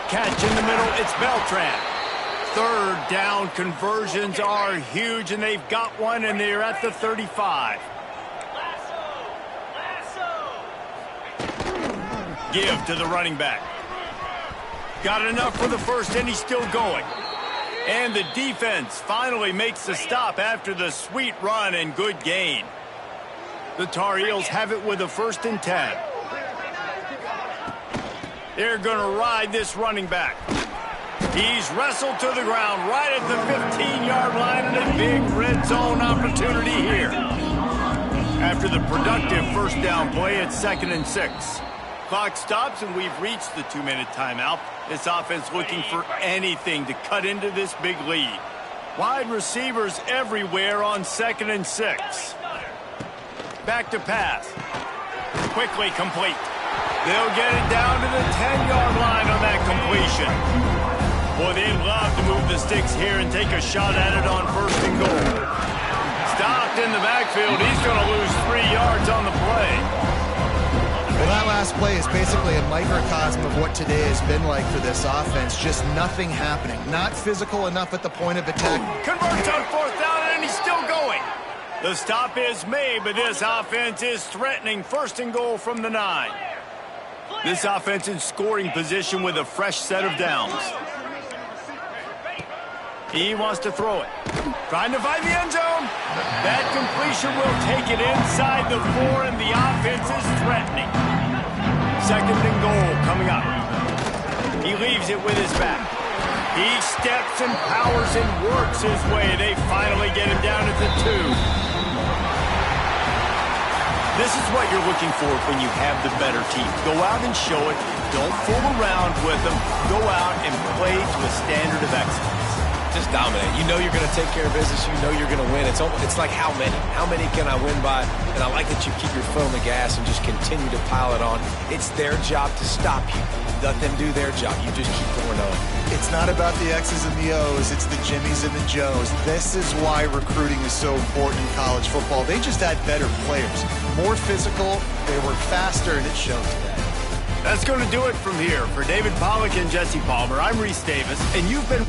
Catch in the middle. It's Beltran. Third down conversions are huge, and they've got one, and they're at the 35. Give to the running back. Got enough for the first, and he's still going. And the defense finally makes the stop after the sweet run and good gain. The Tar Heels have it with a 1st and 10. They're going to ride this running back. He's wrestled to the ground right at the 15-yard line, and a big red zone opportunity here. After the productive first down play, it's 2nd and 6. Clock stops, and we've reached the 2-minute timeout. This offense looking for anything to cut into this big lead. Wide receivers everywhere on 2nd and 6. Back to pass. Quickly complete. They'll get it down to the 10-yard line on that completion. Boy, they'd love to move the sticks here and take a shot at it on 1st and goal. Stopped in the backfield. He's going to lose 3 yards on the play. Well, that last play is basically a microcosm of what today has been like for this offense. Just nothing happening. Not physical enough at the point of attack. Converts on 4th down, and he's still going. The stop is made, but this offense is threatening 1st and goal from the 9. This offense in scoring position with a fresh set of downs. He wants to throw it. Trying to find the end zone. That completion will take it inside the 4, and the offense is threatening. 2nd and goal coming up. He leaves it with his back. He steps and powers and works his way. They finally get him down at the 2. This is what you're looking for when you have the better team. Go out and show it. Don't fool around with them. Go out and play to a standard of excellence. Just dominate. You know you're going to take care of business. You know you're going to win. It's like how many? How many can I win by? And I like that you keep your foot on the gas and just continue to pile it on. It's their job to stop you. Let them do their job. You just keep going on. It's not about the X's and the O's. It's the Jimmies and the Joes. This is why recruiting is so important in college football. They just had better players. More physical. They were faster, and it showed today. That's going to do it from here. For David Pollack and Jesse Palmer, I'm Reese Davis, and you've been...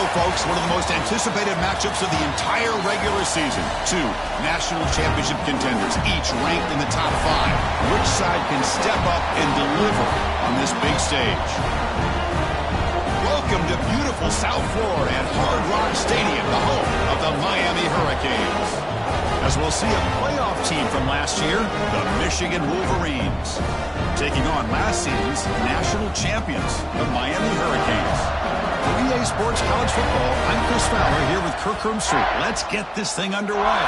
go, folks. One of the most anticipated matchups of the entire regular season. Two national championship contenders, each ranked in the top 5. Which side can step up and deliver on this big stage? Welcome to beautiful South Florida at Hard Rock Stadium, the home of the Miami Hurricanes. As we'll see a playoff team from last year, the Michigan Wolverines, taking on last season's national champions, the Miami Hurricanes. For EA Sports College Football, I'm Chris Fowler here with Kirk Herbstreit. Let's get this thing underway.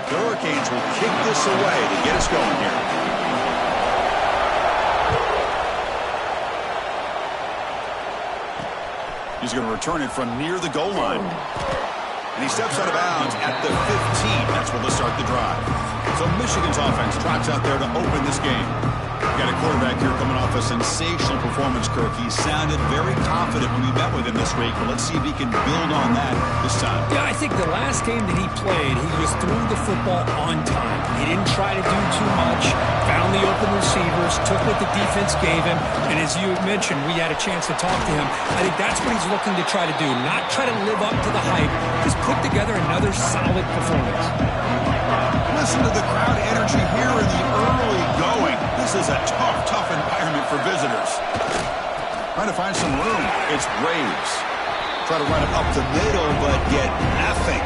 The Hurricanes will kick this away to get us going here. He's going to return it from near the goal line. And he steps out of bounds at the 15. That's where they'll start the drive. So Michigan's offense trots out there to open this game. We've got a quarterback here coming off a sensational performance, Kirk. He sounded very confident when we met with him this week. But let's see if he can build on that this time. Yeah, I think the last game that he played, he just threw the football on time. He didn't try to do too much, found the open receivers, took what the defense gave him, and as you mentioned, we had a chance to talk to him. I think that's what he's looking to try to do, not try to live up to the hype, just put together another solid performance. Listen to the crowd energy here in the early going. This is a tough environment for visitors. Trying to find some room. It's Braves. Try to run it up the middle, but get nothing.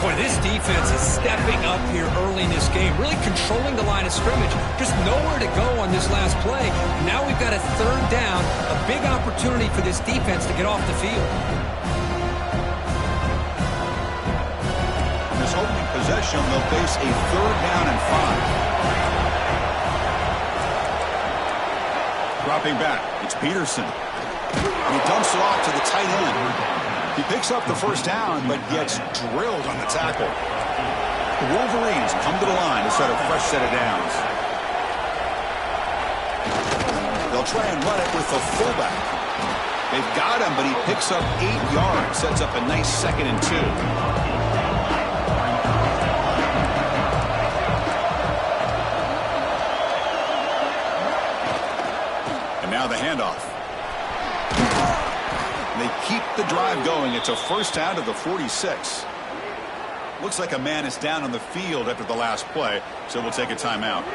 Boy, this defense is stepping up here early in this game, really controlling the line of scrimmage. Just nowhere to go on this last play. Now we've got a third down, a big opportunity for this defense to get off the field. In this opening possession, they'll face a 3rd down and 5. Dropping back, it's Peterson. And he dumps it off to the tight end. He picks up the first down, but gets drilled on the tackle. The Wolverines come to the line to set a fresh set of downs. They'll try and run it with the fullback. They've got him, but he picks up 8 yards, sets up a nice 2nd and 2. Now the handoff. They keep the drive going. It's a first down to the 46. Looks like a man is down on the field after the last play, so we'll take a timeout.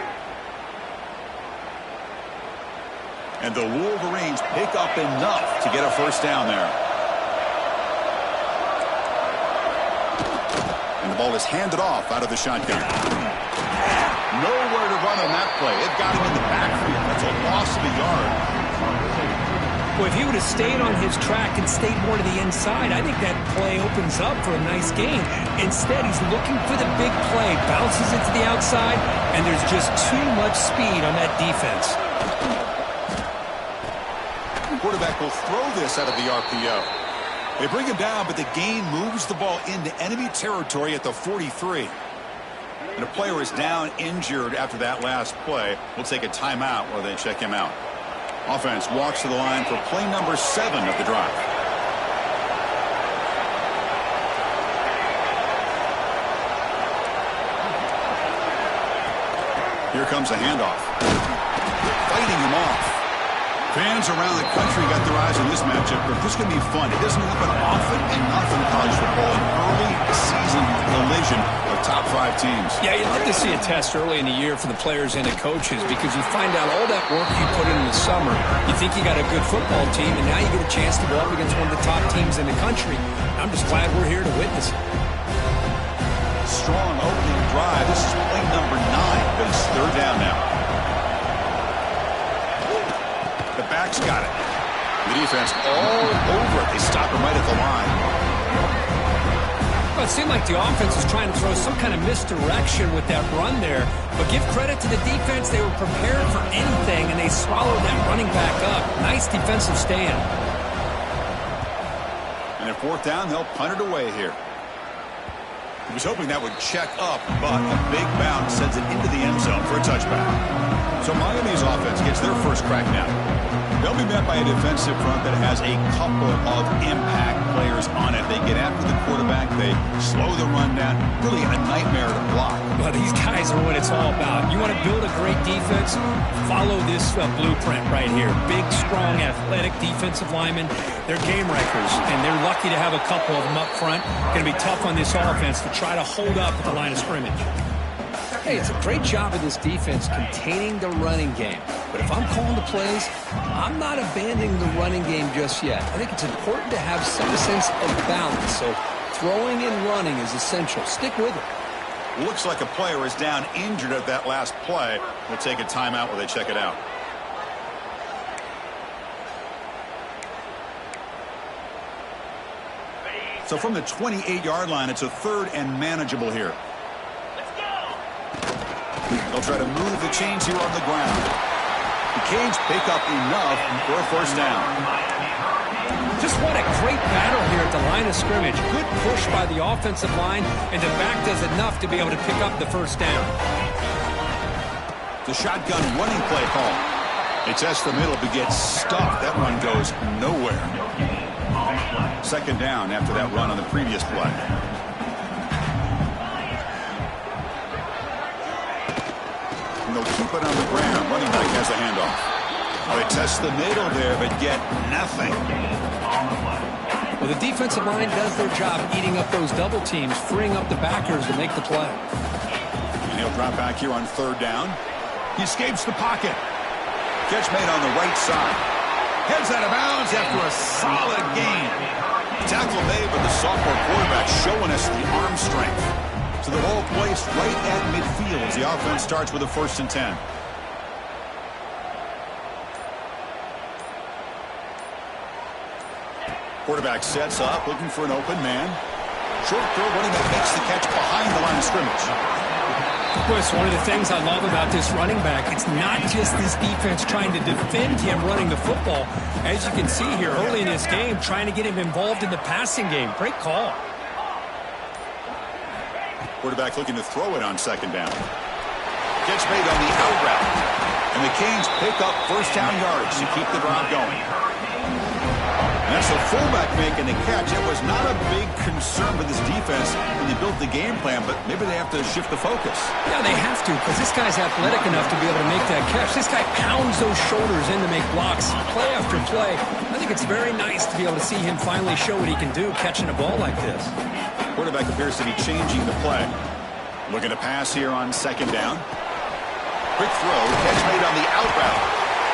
And the Wolverines pick up enough to get a first down there. And the ball is handed off out of the shotgun. Nowhere to run on that play. It got him in the backfield. That's a loss of a yard. Well, if he would have stayed on his track and stayed more to the inside, I think that play opens up for a nice gain. Instead, he's looking for the big play, bounces it to the outside, and there's just too much speed on that defense. The quarterback will throw this out of the RPO. They bring him down, but the gain moves the ball into enemy territory at the 43. And a player is down injured after that last play. We'll take a timeout while they check him out. Offense walks to the line for play number 7 of the drive. Here comes a handoff. Fighting him off. Fans around the country got their eyes on this matchup, but this is going to be fun. It doesn't happen often enough in college football. An early season collision of top 5 teams. Yeah, you'd love to see a test early in the year for the players and the coaches because you find out all that work you put in the summer. You think you got a good football team, and now you get a chance to go up against one of the top teams in the country. I'm just glad we're here to witness it. Strong opening drive. This is play number 9, but it's 3rd down now. The back's got it. The defense all over it. They stop him right at the line. Well, it seemed like the offense was trying to throw some kind of misdirection with that run there. But give credit to the defense. They were prepared for anything, and they swallowed that running back up. Nice defensive stand. And at 4th down, they'll punt it away here. He was hoping that would check up, but a big bounce sends it into the end zone for a touchback. So Miami's offense gets their first crack now. They'll be met by a defensive front that has a couple of impact players on it. They get after the quarterback. They slow the run down. Really a nightmare to block. Well, these guys are what it's all about. You want to build a great defense? Follow this blueprint right here. Big, strong, athletic defensive linemen. They're game wreckers, and they're lucky to have a couple of them up front. Going to be tough on this offense to try to hold up at the line of scrimmage. Hey, it's a great job of this defense containing the running game. But if I'm calling the plays, I'm not abandoning the running game just yet. I think it's important to have some sense of balance. So throwing and running is essential. Stick with it. Looks like a player is down injured at that last play. We'll take a timeout while they check it out. So from the 28-yard line, it's a 3rd and manageable here. They'll try to move the chains here on the ground. The Canes pick up enough for a first down. Just what a great battle here at the line of scrimmage. Good push by the offensive line, and the back does enough to be able to pick up the first down. The shotgun running play call. They test the middle but get stuffed. That run goes nowhere. 2nd down after that run on the previous play. And they'll keep it on the ground. Running back has the handoff. Oh, they test the middle there but get nothing. Well, the defensive line does their job eating up those double teams, freeing up the backers to make the play. And he'll drop back here on 3rd down. He escapes the pocket. Catch made on the right side. Heads out of bounds after a solid gain. Tackle made, but the sophomore quarterback showing us the arm strength. So the ball placed right at midfield as the offense starts with a 1st and 10. Quarterback sets up, looking for an open man. Short throw, running back makes the catch behind the line of scrimmage. Well, it's one of the things I love about this running back. It's not just this defense trying to defend him running the football. As you can see here early in this game, trying to get him involved in the passing game. Great call. Quarterback looking to throw it on 2nd down. Catch made on the out route. And the Canes pick up first down yardage to keep the drive going. And that's the fullback making the catch. It was not a big concern for this defense when they built the game plan, but maybe they have to shift the focus. Yeah, they have to, because this guy's athletic enough to be able to make that catch. This guy pounds those shoulders in to make blocks play after play. I think it's very nice to be able to see him finally show what he can do catching a ball like this. Quarterback appears to be changing the play. Looking to pass here on 2nd down. Quick throw, catch made on the out route.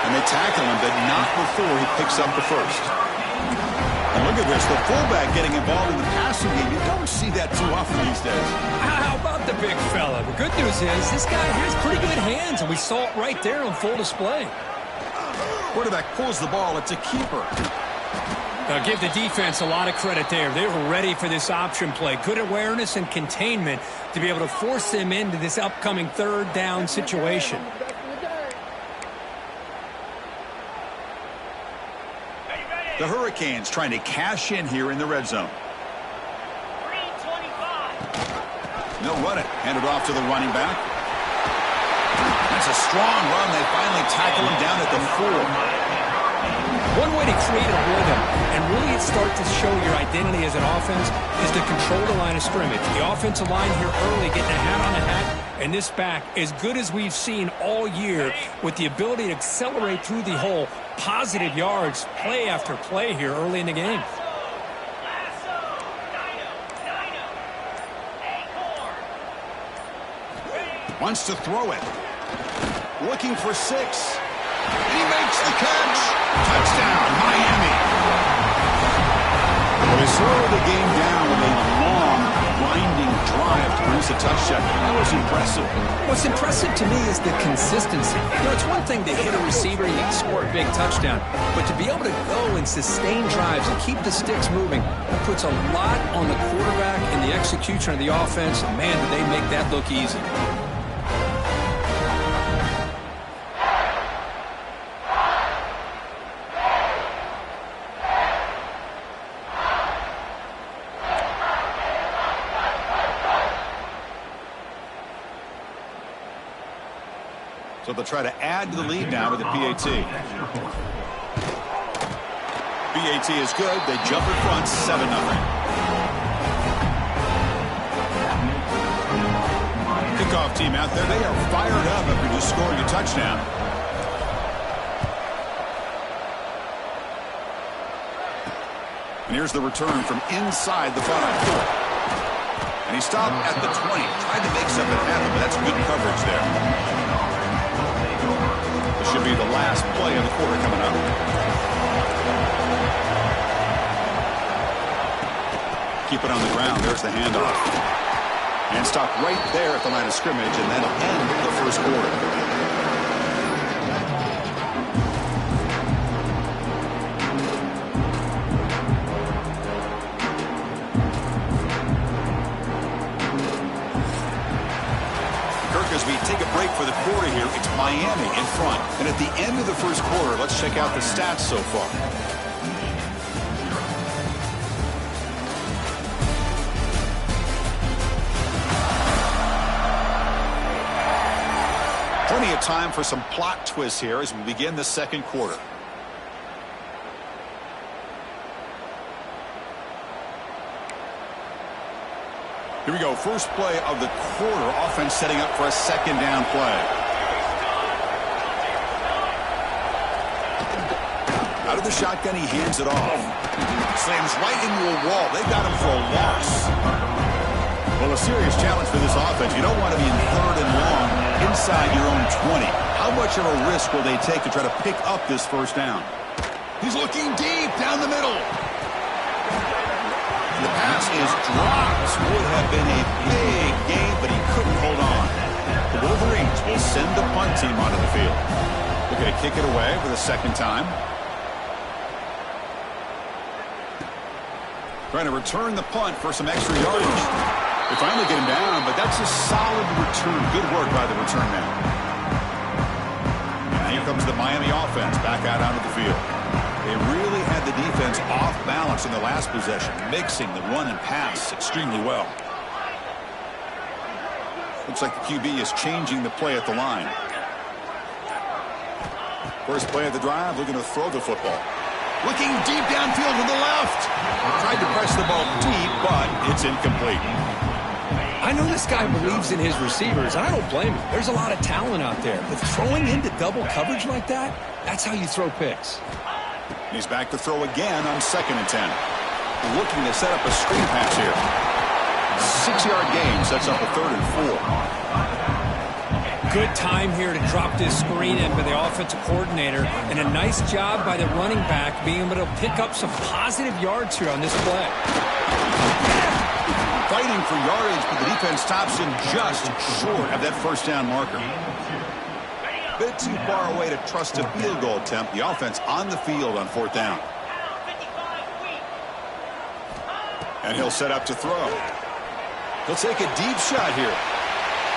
And they tackle him, but not before he picks up the first. And look at this, the fullback getting involved in the passing game. You don't see that too often these days. How about the big fella? The good news is this guy has pretty good hands, and we saw it right there on full display. Quarterback pulls the ball. It's a keeper. Now give the defense a lot of credit there. They were ready for this option play. Good awareness and containment to be able to force them into this upcoming 3rd down situation. The Hurricanes trying to cash in here in the red zone. They'll run it. Hand it off to the running back. That's a strong run. They finally tackle him down at the 4. One way to create a rhythm and really start to show your identity as an offense is to control the line of scrimmage. The offensive line here early getting a hat on a hat, and this back, as good as we've seen all year, with the ability to accelerate through the hole, positive yards, play after play here early in the game. Wants to throw it. Looking for 6. He makes the catch. Touchdown, Miami. Well, they slowed the game down with a long, grinding drive to produce a touchdown. That was impressive. What's impressive to me is the consistency. You know, it's one thing to hit a receiver and you can score a big touchdown, but to be able to go and sustain drives and keep the sticks moving, that puts a lot on the quarterback and the execution of the offense. And man, did they make that look easy. So they'll try to add to the lead now with the PAT. PAT is good. They jump in front 7-0. Kickoff team out there. They are fired up after just scoring a touchdown. And here's the return from inside the 5. And he stopped at the 20. Tried to make something happen, but that's good coverage there. This should be the last play of the quarter coming up. Keep it on the ground. There's the handoff. And stop right there at the line of scrimmage, and that'll end the first quarter. As we take a break for the quarter here, it's Miami in front. And at the end of the first quarter, let's check out the stats so far. Plenty of time for some plot twists here as we begin the second quarter. Here we go, first play of the quarter. Offense setting up for a second down play. Out of the shotgun, he hands it off. Slams right into a wall. They got him for a loss. Well, a serious challenge for this offense. You don't want to be in 3rd and long inside your own 20. How much of a risk will they take to try to pick up this first down? He's looking deep down the middle. The pass is dropped. Would have been a big game, but he couldn't hold on. The Wolverines will send the punt team onto the field. They're going to kick it away for the second time. Trying to return the punt for some extra yardage. They finally get him down, but that's a solid return. Good work by the return man. And here comes the Miami offense back out onto the field. They really had the defense off balance in the last possession, mixing the run and pass extremely well. Looks like the QB is changing the play at the line. First play of the drive, looking to throw the football. Looking deep downfield to the left. Tried to press the ball deep, but it's incomplete. I know this guy believes in his receivers, and I don't blame him. There's a lot of talent out there, but throwing into double coverage like that, that's how you throw picks. He's back to throw again on 2nd and 10. Looking to set up a screen pass here. 6-yard gain sets up a 3rd and 4. Good time here to drop this screen in by the offensive coordinator, and a nice job by the running back being able to pick up some positive yards here on this play. Fighting for yardage, but the defense stops him just short of that first down marker. Bit too far away to trust a field goal attempt. The offense on the field on 4th down. And he'll set up to throw. He'll take a deep shot here.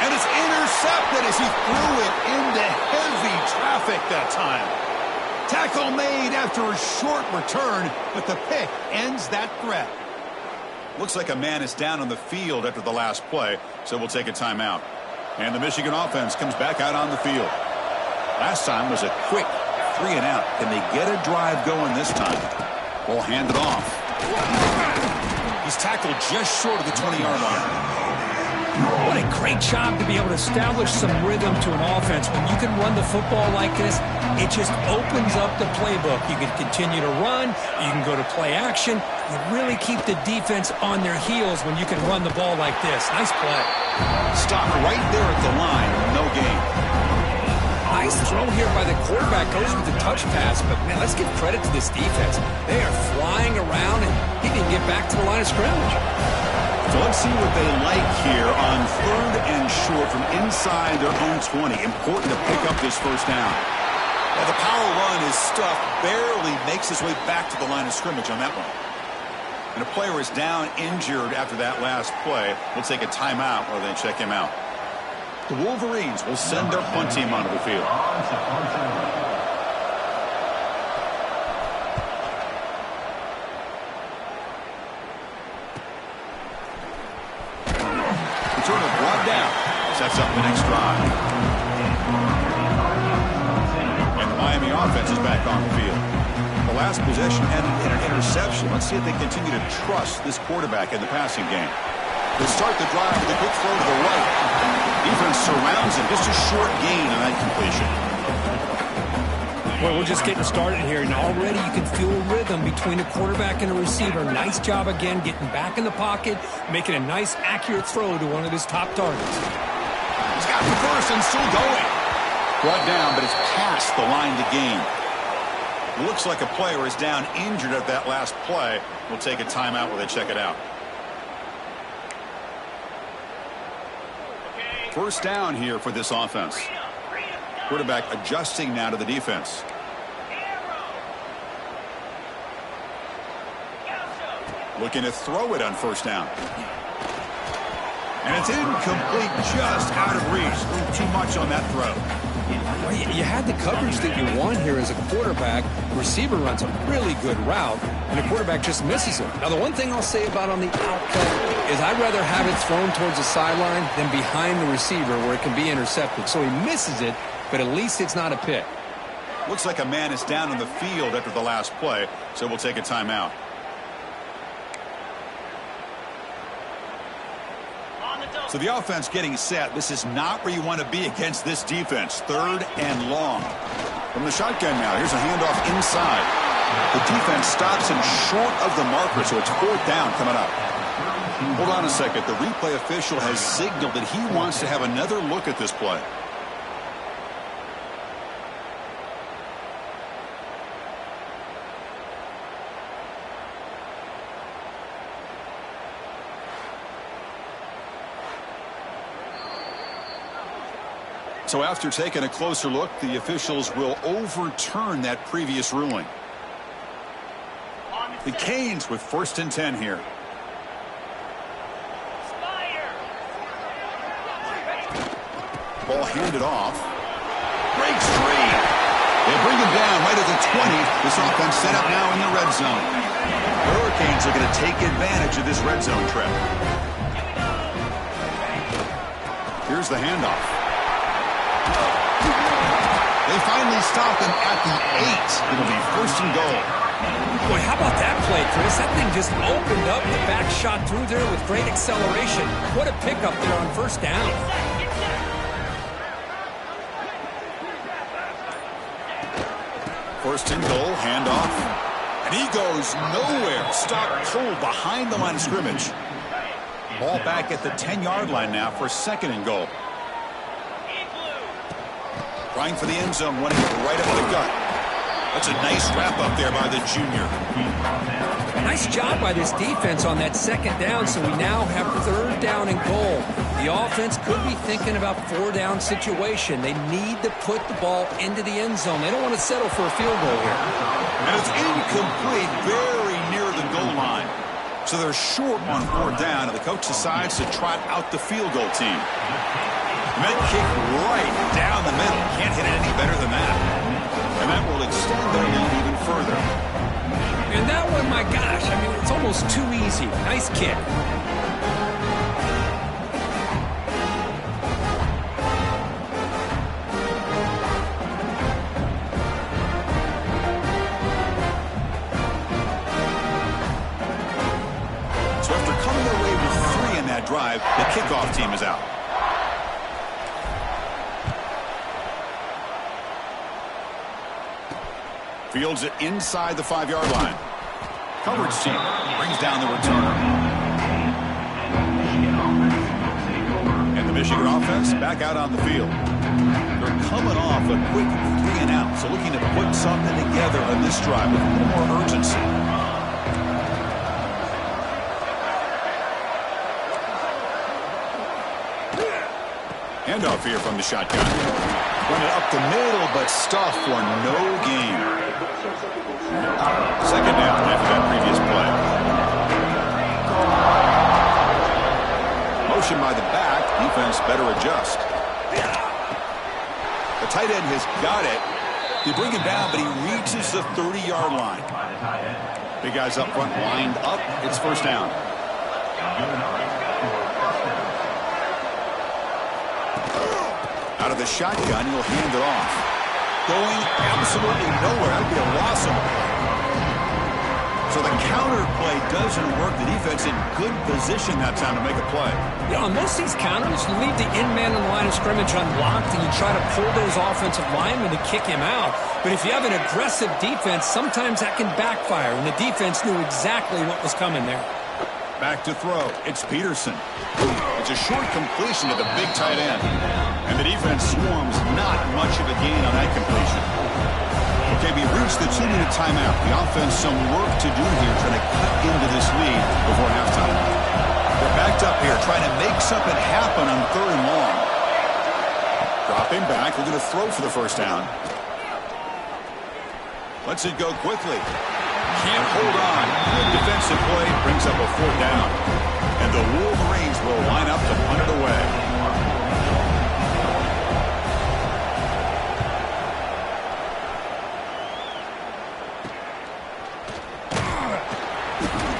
And it's intercepted as he threw it into heavy traffic that time. Tackle made after a short return, but the pick ends that threat. Looks like a man is down on the field after the last play, so we'll take a timeout. And the Michigan offense comes back out on the field. Last time was a quick 3 and out. Can they get a drive going this time? We'll hand it off. He's tackled just short of the 20-yard line. What a great job to be able to establish some rhythm to an offense. When you can run the football like this, it just opens up the playbook. You can continue to run. You can go to play action. You really keep the defense on their heels when you can run the ball like this. Nice play. Stop right there at the line. No gain. Nice throw here by the quarterback. Goes with the touch pass. But, man, let's give credit to this defense. They are flying around, and he didn't get back to the line of scrimmage. So let's see what they like here on 3rd and short from inside their own 20. Important to pick up this first down. Well, the power run is stuffed. Barely makes his way back to the line of scrimmage on that one. And a player is down injured after that last play. We'll take a timeout while they check him out. The Wolverines will send their punt team onto the field. Returner brought down. Sets up the next drive. And the Miami offense is back on the field. The last possession ended in an interception. Let's see if they continue to trust this quarterback in the passing game. They start the drive with a quick throw to the right. Defense surrounds him. Just a short gain on that completion. Well, we're just getting started here, and already you can feel a rhythm between the quarterback and the receiver. Nice job again getting back in the pocket, making a nice, accurate throw to one of his top targets. He's got the first and still going. Brought down, but it's past the line to gain. Looks like a player is down injured at that last play. We'll take a timeout while they check it out. First down here for this offense. Quarterback adjusting now to the defense. Looking to throw it on first down. And it's incomplete, just out of reach. Too much on that throw. Well, you had the coverage that you want here as a quarterback. The receiver runs a really good route, and the quarterback just misses it. Now, the one thing I'll say about on the outcut is I'd rather have it thrown towards the sideline than behind the receiver where it can be intercepted. So he misses it, but at least it's not a pick. Looks like a man is down on the field after the last play, so we'll take a timeout. So the offense getting set. This is not where you want to be against this defense. Third and long. From the shotgun now, here's a handoff inside. The defense stops him short of the marker, so it's fourth down coming up. Hold on a second. The replay official has signaled that he wants to have another look at this play. So after taking a closer look, the officials will overturn that previous ruling. The Canes with 1st and 10 here. Ball handed off. Breaks free. They bring him down right at the 20. This offense set up now in the red zone. The Hurricanes are going to take advantage of this red zone trip. Here's the handoff. They finally stop him at the 8. It'll be 1st and goal. Boy, how about that play, Chris? That thing just opened up. The back shot through there with great acceleration. What a pickup there on first down. First and goal, handoff. And he goes nowhere. Stop cold behind the line of scrimmage. Ball back at the 10-yard line now for 2nd and goal. Trying for the end zone, running it right up the gut. That's a nice wrap up there by the junior. Nice job by this defense on that 2nd down, so we now have 3rd down and goal. The offense could be thinking about 4-down situation. They need to put the ball into the end zone. They don't want to settle for a field goal here. And it's incomplete, very near the goal line. So they're short on 4th down, and the coach decides to trot out the field goal team. Met kick right down the middle. Can't hit it any better than that. And that will extend their lead even further. And that one, my gosh, I mean, it's almost too easy. Nice kick. So after coming away with 3 in that drive, the kickoff team is out. Fields it inside the 5-yard line. Coverage team brings down the returner. And the Michigan offense back out on the field. They're coming off a quick 3-and-out, so looking to put something together on this drive with a little more urgency. Handoff here from the shotgun. Run it up the middle, but stuffed for no gain. 2nd down after that previous play. Motion by the back. Defense better adjust. The tight end has got it. They bring him down, but he reaches the 30-yard line. Big guys up front lined up. It's 1st down. Out of the shotgun, he'll hand it off. Going absolutely nowhere. That would be a loss of it. So the counter play doesn't work. The defense in good position that time to make a play. You know, on most of these counters, you leave the in-man in the line of scrimmage unlocked and you try to pull those offensive linemen to kick him out. But if you have an aggressive defense, sometimes that can backfire, and the defense knew exactly what was coming there. Back to throw. It's Peterson. It's a short completion to the big tight end. And the defense swarms, not much of a gain on that completion. Okay, we reached the 2-minute timeout. The offense some work to do here trying to cut into this lead before halftime. They're backed up here trying to make something happen on 3rd and long. Dropping back, looking to throw for the first down. Lets it go quickly. Can't hold on. Good defensive play brings up a 4th down. And the Wolverines will line up to punt it away.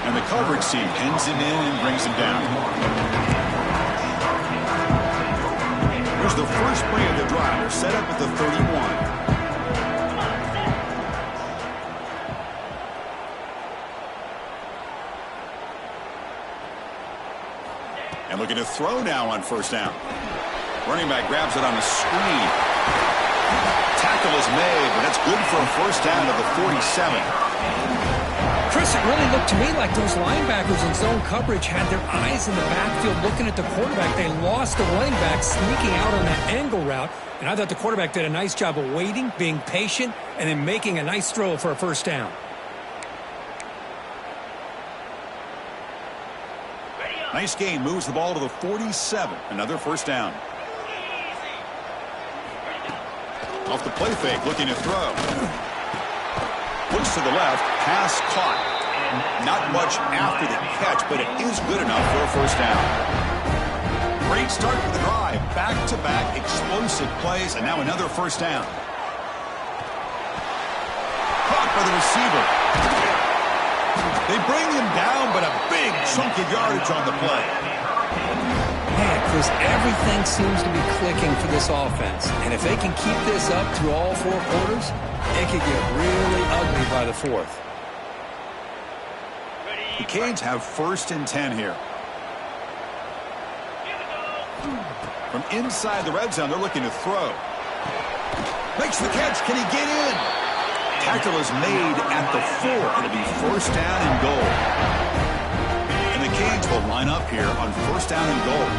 And the coverage team pins him in and brings him down. Here's the first play of the drive. They're set up at the 31. And looking to throw now on 1st down. Running back grabs it on the screen. Tackle is made, but that's good for a 1st down to the 47. Chris, it really looked to me like those linebackers in zone coverage had their eyes in the backfield looking at the quarterback. They lost the running back sneaking out on that angle route. And I thought the quarterback did a nice job of waiting, being patient, and then making a nice throw for a 1st down. Nice gain, moves the ball to the 47. Another 1st down. Off the play fake, looking to throw. Push to the left, pass caught. Not much after the catch, but it is good enough for a 1st down. Great start for the drive. Back-to-back explosive plays, and now another 1st down. Caught by the receiver. They bring him down, but a big chunk of yardage on the play. Man, Chris, everything seems to be clicking for this offense. And if they can keep this up through all 4 quarters, it could get really ugly by the 4th. The Canes have 1st and 10 here. From inside the red zone, they're looking to throw. Makes the catch. Can he get in? Tackle is made at the 4. It'll be 1st down and goal. And the Canes will line up here on 1st down and goal.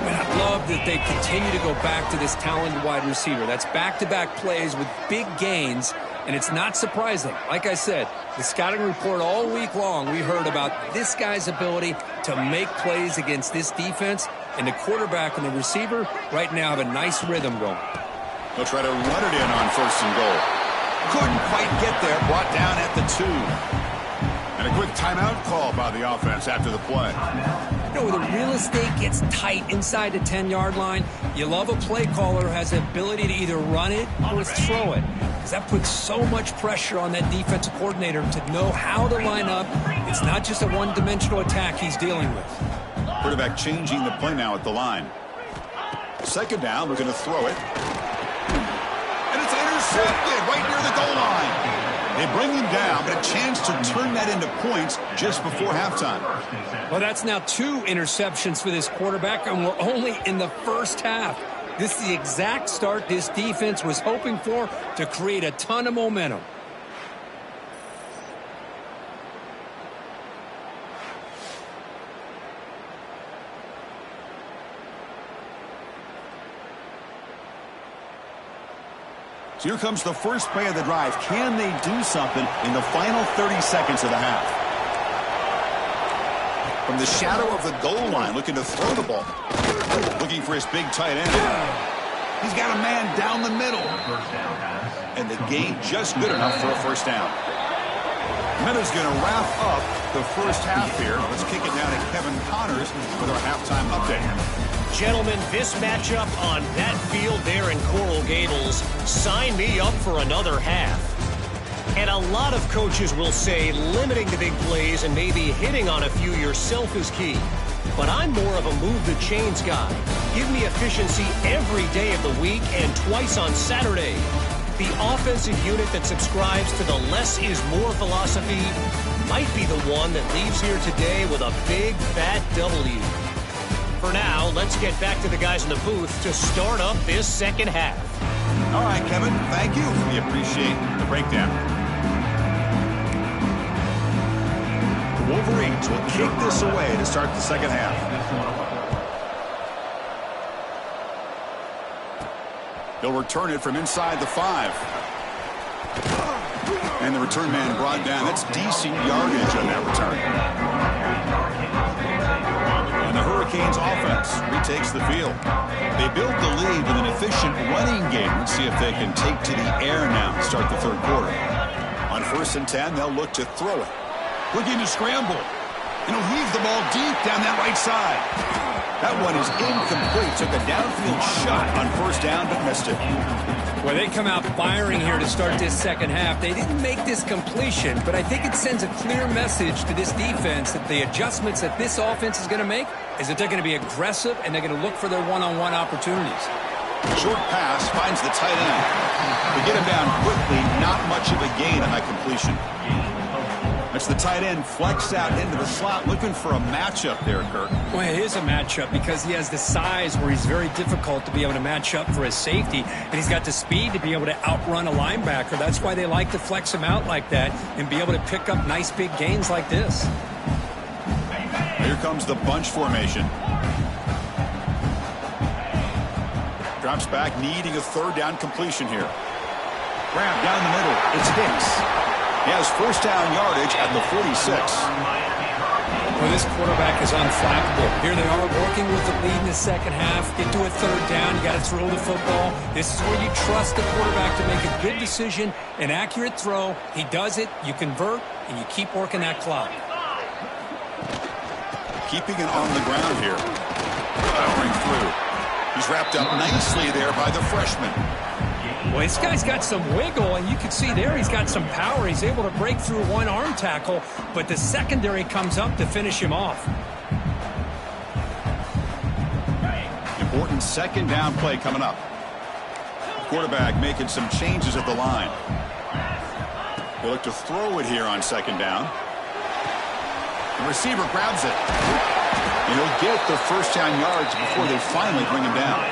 And I love that they continue to go back to this talented wide receiver. That's back-to-back plays with big gains, and it's not surprising. Like I said, the scouting report all week long, we heard about this guy's ability to make plays against this defense, and the quarterback and the receiver right now have a nice rhythm going. They'll try to run it in on 1st and goal. Couldn't quite get there, brought down at the 2. And a quick timeout call by the offense after the play. You know, when the real estate gets tight inside the 10-yard line, you love a play caller who has the ability to either run it or throw it. Because that puts so much pressure on that defensive coordinator to know how to line up. It's not just a one-dimensional attack he's dealing with. Quarterback changing the play now at the line. 2nd down, looking to throw it. And it's intercepted right near the goal line. They bring him down, but a chance to turn that into points just before halftime. Well, that's now 2 interceptions for this quarterback, and we're only in the 1st half. This is the exact start this defense was hoping for to create a ton of momentum. So here comes the first play of the drive. Can they do something in the final 30 seconds of the half? From the shadow of the goal line, looking to throw the ball. Looking for his big tight end. He's got a man down the middle. And the gain just good enough for a 1st down. Meadows going to wrap up the 1st half here. Let's kick it down to Kevin Connors with our halftime update. Gentlemen, this matchup on that field there in Coral Gables, sign me up for another half. And a lot of coaches will say limiting the big plays and maybe hitting on a few yourself is key. But I'm more of a move the chains guy. Give me efficiency every day of the week and twice on Saturday. The offensive unit that subscribes to the less is more philosophy might be the one that leaves here today with a big, fat W. For now, let's get back to the guys in the booth to start up this second half. All right, Kevin, thank you. We appreciate the breakdown. The Wolverines will kick this away to start the second half. They'll return it from inside the 5. And the return man brought down. That's decent yardage on that return. And the Hurricanes offense retakes the field. They built the lead with an efficient running game. Let's see if they can take to the air now to start the third quarter. On 1st and 10, they'll look to throw it. Looking to scramble. And he'll heave the ball deep down that right side. That one is incomplete. Took a downfield shot on 1st down, but missed it. Well, they come out firing here to start this second half. They didn't make this completion, but I think it sends a clear message to this defense that the adjustments that this offense is going to make is that they're going to be aggressive and they're going to look for their one-on-one opportunities. Short pass finds the tight end. They get him down quickly. Not much of a gain on that completion. It's the tight end flex out into the slot, looking for a matchup there, Kirk. Well, it is a matchup because he has the size where he's very difficult to be able to match up for his safety, and he's got the speed to be able to outrun a linebacker. That's why they like to flex him out like that and be able to pick up nice big gains like this. Here comes the bunch formation. Drops back, needing a 3rd down completion here. Grab down the middle. It's Hicks. He has 1st down yardage at the 46. Well, this quarterback is unflappable. Here they are working with the lead in the second half. Get to a 3rd down. You got to throw the football. This is where you trust the quarterback to make a good decision, an accurate throw. He does it, you convert, and you keep working that clock. Keeping it on the ground here. Powering through. He's wrapped up nicely there by the freshman. Well, this guy's got some wiggle, and you can see there he's got some power. He's able to break through one arm tackle, but the secondary comes up to finish him off. Important 2nd down play coming up. Quarterback making some changes at the line. They look to throw it here on 2nd down. The receiver grabs it. And he'll get the 1st down yards before they finally bring him down.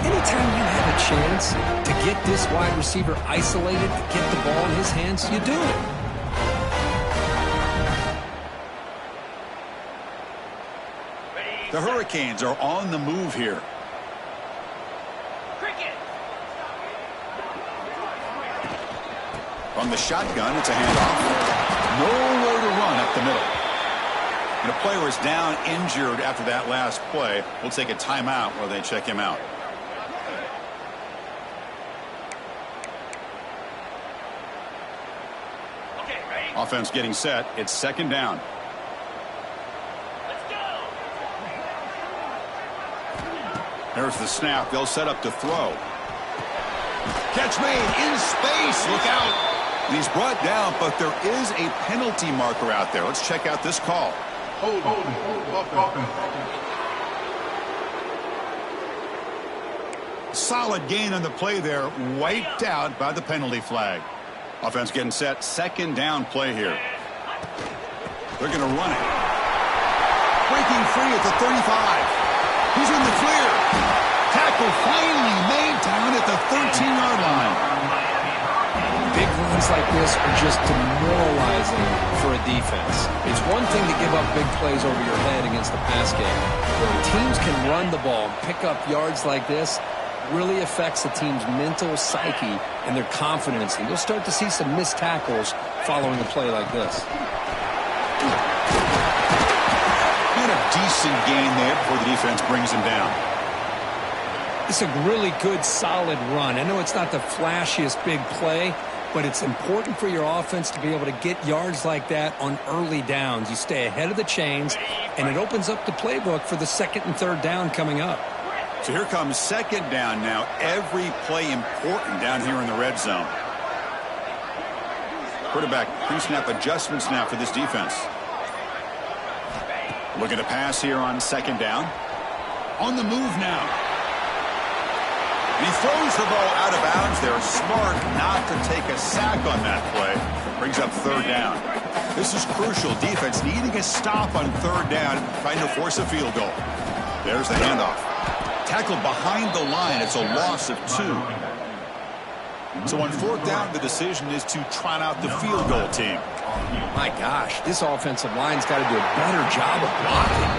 Anytime you have a chance to get this wide receiver isolated and get the ball in his hands, you do it. The Hurricanes are on the move here. From the shotgun, it's a handoff. Nowhere to run up the middle. And a player is down injured after that last play. We'll take a timeout while they check him out. Offense getting set. It's 2nd down. Let's go. There's the snap. They'll set up to throw. Catch made in space. Look out. And he's brought down, but there is a penalty marker out there. Let's check out this call. Hold. Solid gain on the play there. Wiped out by the penalty flag. Offense getting set. 2nd down play here. They're going to run it. Breaking free at the 35. He's in the clear. Tackle finally made down at the 13-yard line. Big runs like this are just demoralizing for a defense. It's one thing to give up big plays over your head against the pass game. When teams can run the ball and pick up yards like this, really affects the team's mental psyche and their confidence. And you'll start to see some missed tackles following a play like this. And a decent gain there before the defense brings him down. It's a really good, solid run. I know it's not the flashiest big play, but it's important for your offense to be able to get yards like that on early downs. You stay ahead of the chains, and it opens up the playbook for the 2nd and 3rd down coming up. So here comes 2nd down now. Every play important down here in the red zone. Quarterback pre-snap adjustments now for this defense. Looking to pass here on 2nd down. On the move now. And he throws the ball out of bounds there. Smart not to take a sack on that play. Brings up 3rd down. This is crucial. Defense needing a stop on third down, trying to force a field goal. There's the handoff. Tackled behind the line. It's a loss of 2. So on fourth down, the decision is to trot out the field goal team. My gosh, this offensive line's got to do a better job of blocking.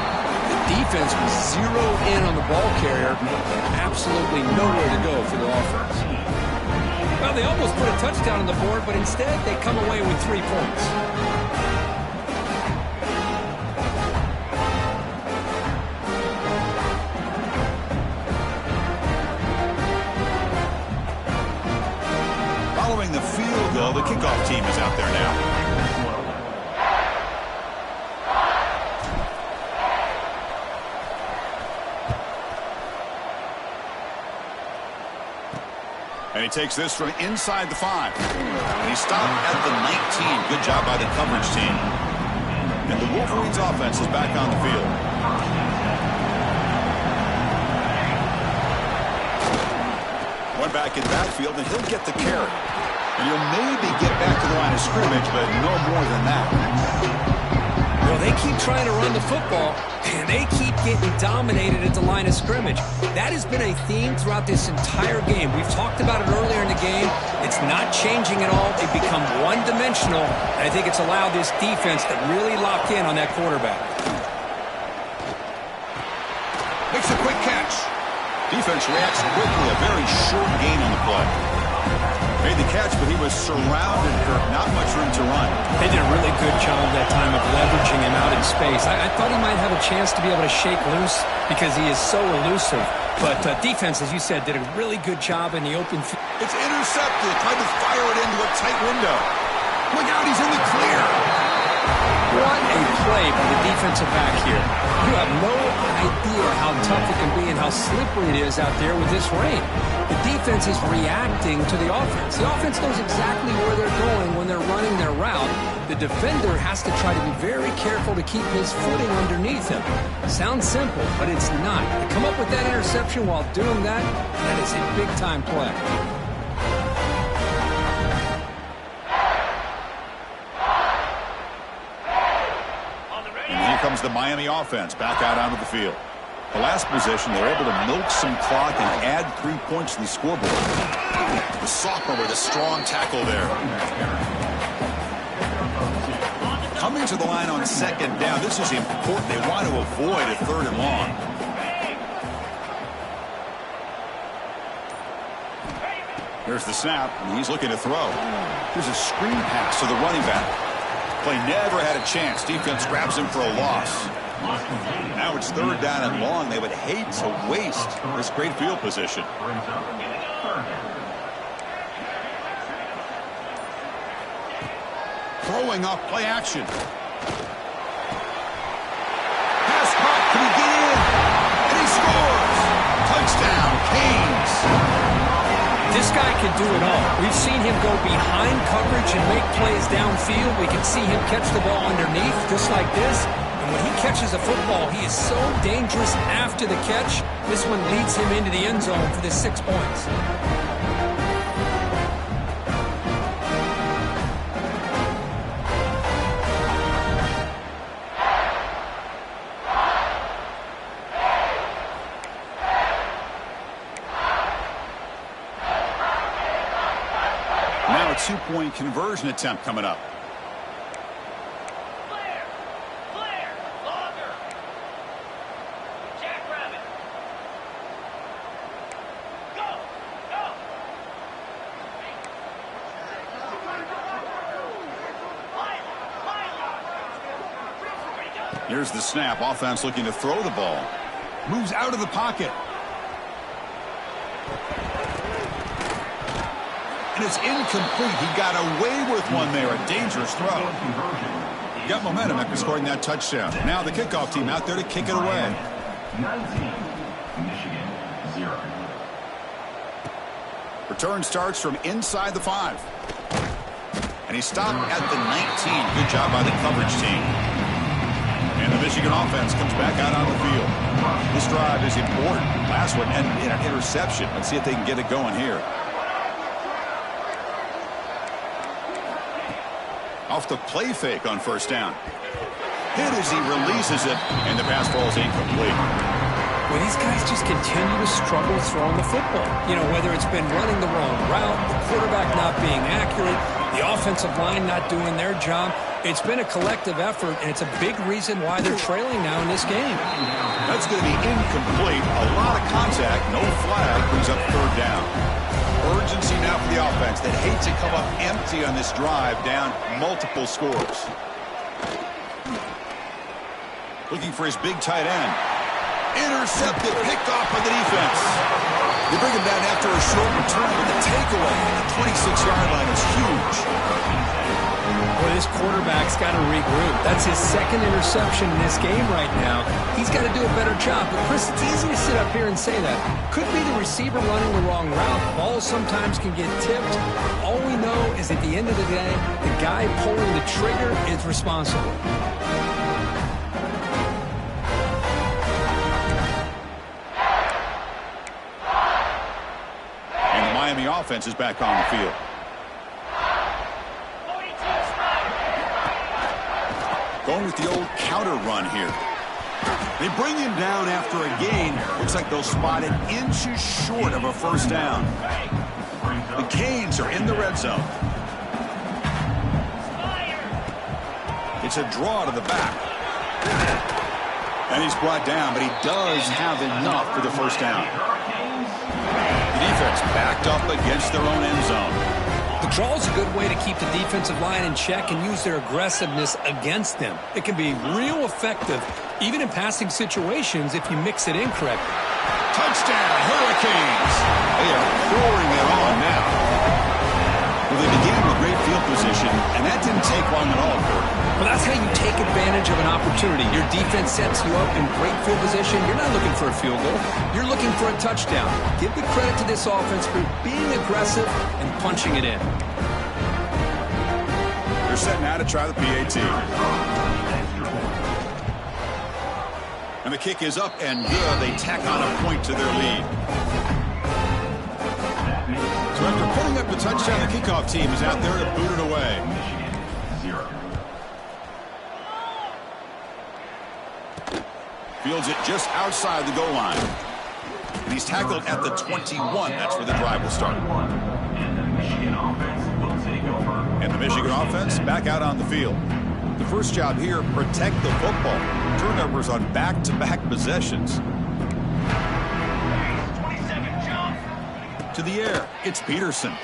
The defense was zeroed in on the ball carrier and absolutely nowhere to go for the offense. Well, they almost put a touchdown on the board, but instead they come away with 3 points. Following the field goal, the kickoff team is out there now. And he takes this from inside the 5. And he stopped at the 19. Good job by the coverage team. And the Wolverines offense is back on the field. One back in the backfield, and he'll get the carry. And he'll maybe get back to the line of scrimmage, but no more than that. Well, they keep trying to run the football, and they keep getting dominated at the line of scrimmage. That has been a theme throughout this entire game. We've talked about it earlier in the game. It's not changing at all. They've become one-dimensional, and I think it's allowed this defense to really lock in on that quarterback. Makes a quick catch. Defense reacts quickly. A very short gain on the play. Made the catch, but he was surrounded, Kirk. Not much room to run. They did a really good job that time of leveraging him out in space. I thought he might have a chance to be able to shake loose because he is so elusive. But defense, as you said, did a really good job in the open field. It's intercepted. Tried to fire it into a tight window. Look out, he's in the clear. What a play by the defensive back here. You have no idea how tough it can be and how slippery it is out there with this rain. The defense is reacting to the offense. The offense knows exactly where they're going when they're running their route. The defender has to try to be very careful to keep his footing underneath him. Sounds simple, but it's not. To come up with that interception while doing that, that is a big-time play. Comes the Miami offense back out onto the field. The last possession, they're able to milk some clock and add 3 points to the scoreboard. The sophomore with a strong tackle there. Coming to the line on second down. This is important. They want to avoid a 3rd and long. There's the snap, and he's looking to throw. There's a screen pass to the running back. Play never had a chance. Defense grabs him for a loss. Now it's 3rd down and long. They would hate to waste this great field position. Throwing off play action. Pass caught. Can he get in? And he scores. Touchdown, Canes. This guy can do it all. We've seen him go behind coverage and make plays downfield. We can see him catch the ball underneath, just like this. And when he catches a football, he is so dangerous after the catch. This one leads him into the end zone for the 6 points. Now a 2-point conversion attempt coming up. Clear, longer. Jackrabbit. Go. Here's the snap. Offense looking to throw the ball. Moves out of the pocket. And it's incomplete. He got away with one there. A dangerous throw. Got momentum after scoring that touchdown. Now the kickoff team out there to kick it away. 19, Michigan 0. Return starts from inside the 5. And he stopped at the 19. Good job by the coverage team. And the Michigan offense comes back out on the field. This drive is important. Last one ended in an interception. Let's see if they can get it going here. Off the play fake on first down. Hit as he releases it, and the pass falls incomplete. Well, these guys just continue to struggle throwing the football. You know, whether it's been running the wrong route, the quarterback not being accurate, the offensive line not doing their job. It's been a collective effort, and it's a big reason why they're trailing now in this game. That's going to be incomplete. A lot of contact, no flag, brings up third down. Urgency now for the offense that hates to come up empty on this drive, down multiple scores. Looking for his big tight end. Intercepted, picked off by the defense. They bring him down after a short return, but the takeaway at the 26-yard line is huge. Boy, this quarterback's got to regroup. That's his second interception in this game right now. He's got to do a better job. But, Chris, it's easy to sit up here and say that. Could be the receiver running the wrong route. Balls sometimes can get tipped. All we know is at the end of the day, the guy pulling the trigger is responsible. Miami offense is back on the field. Going with the old counter run here. They bring him down after a gain. Looks like they'll spot it inches short of a first down. The Canes are in the red zone. It's a draw to the back. And he's brought down, but he does have enough for the first down. Defense backed up against their own end zone. The draw is a good way to keep the defensive line in check and use their aggressiveness against them. It can be real effective, even in passing situations, if you mix it in correctly. Touchdown, Hurricanes! They are pouring it on now. Well, they began with great field position, and that didn't take long at all, Kurt. Well, that's how you take advantage of an opportunity. Your defense sets you up in great field position. You're not looking for a field goal. You're looking for a touchdown. Give the credit to this offense for being aggressive and punching it in. They're setting out to try the PAT. And the kick is up and good. They tack on a point to their lead. So after pulling up the touchdown, the kickoff team is out there to boot it away. Fields it just outside the goal line. And he's tackled at the 21. That's where the drive will start. And the Michigan offense back out on the field. The first job here, protect the football. Turnovers on back-to-back possessions. 27 jump. To the air, it's Peterson.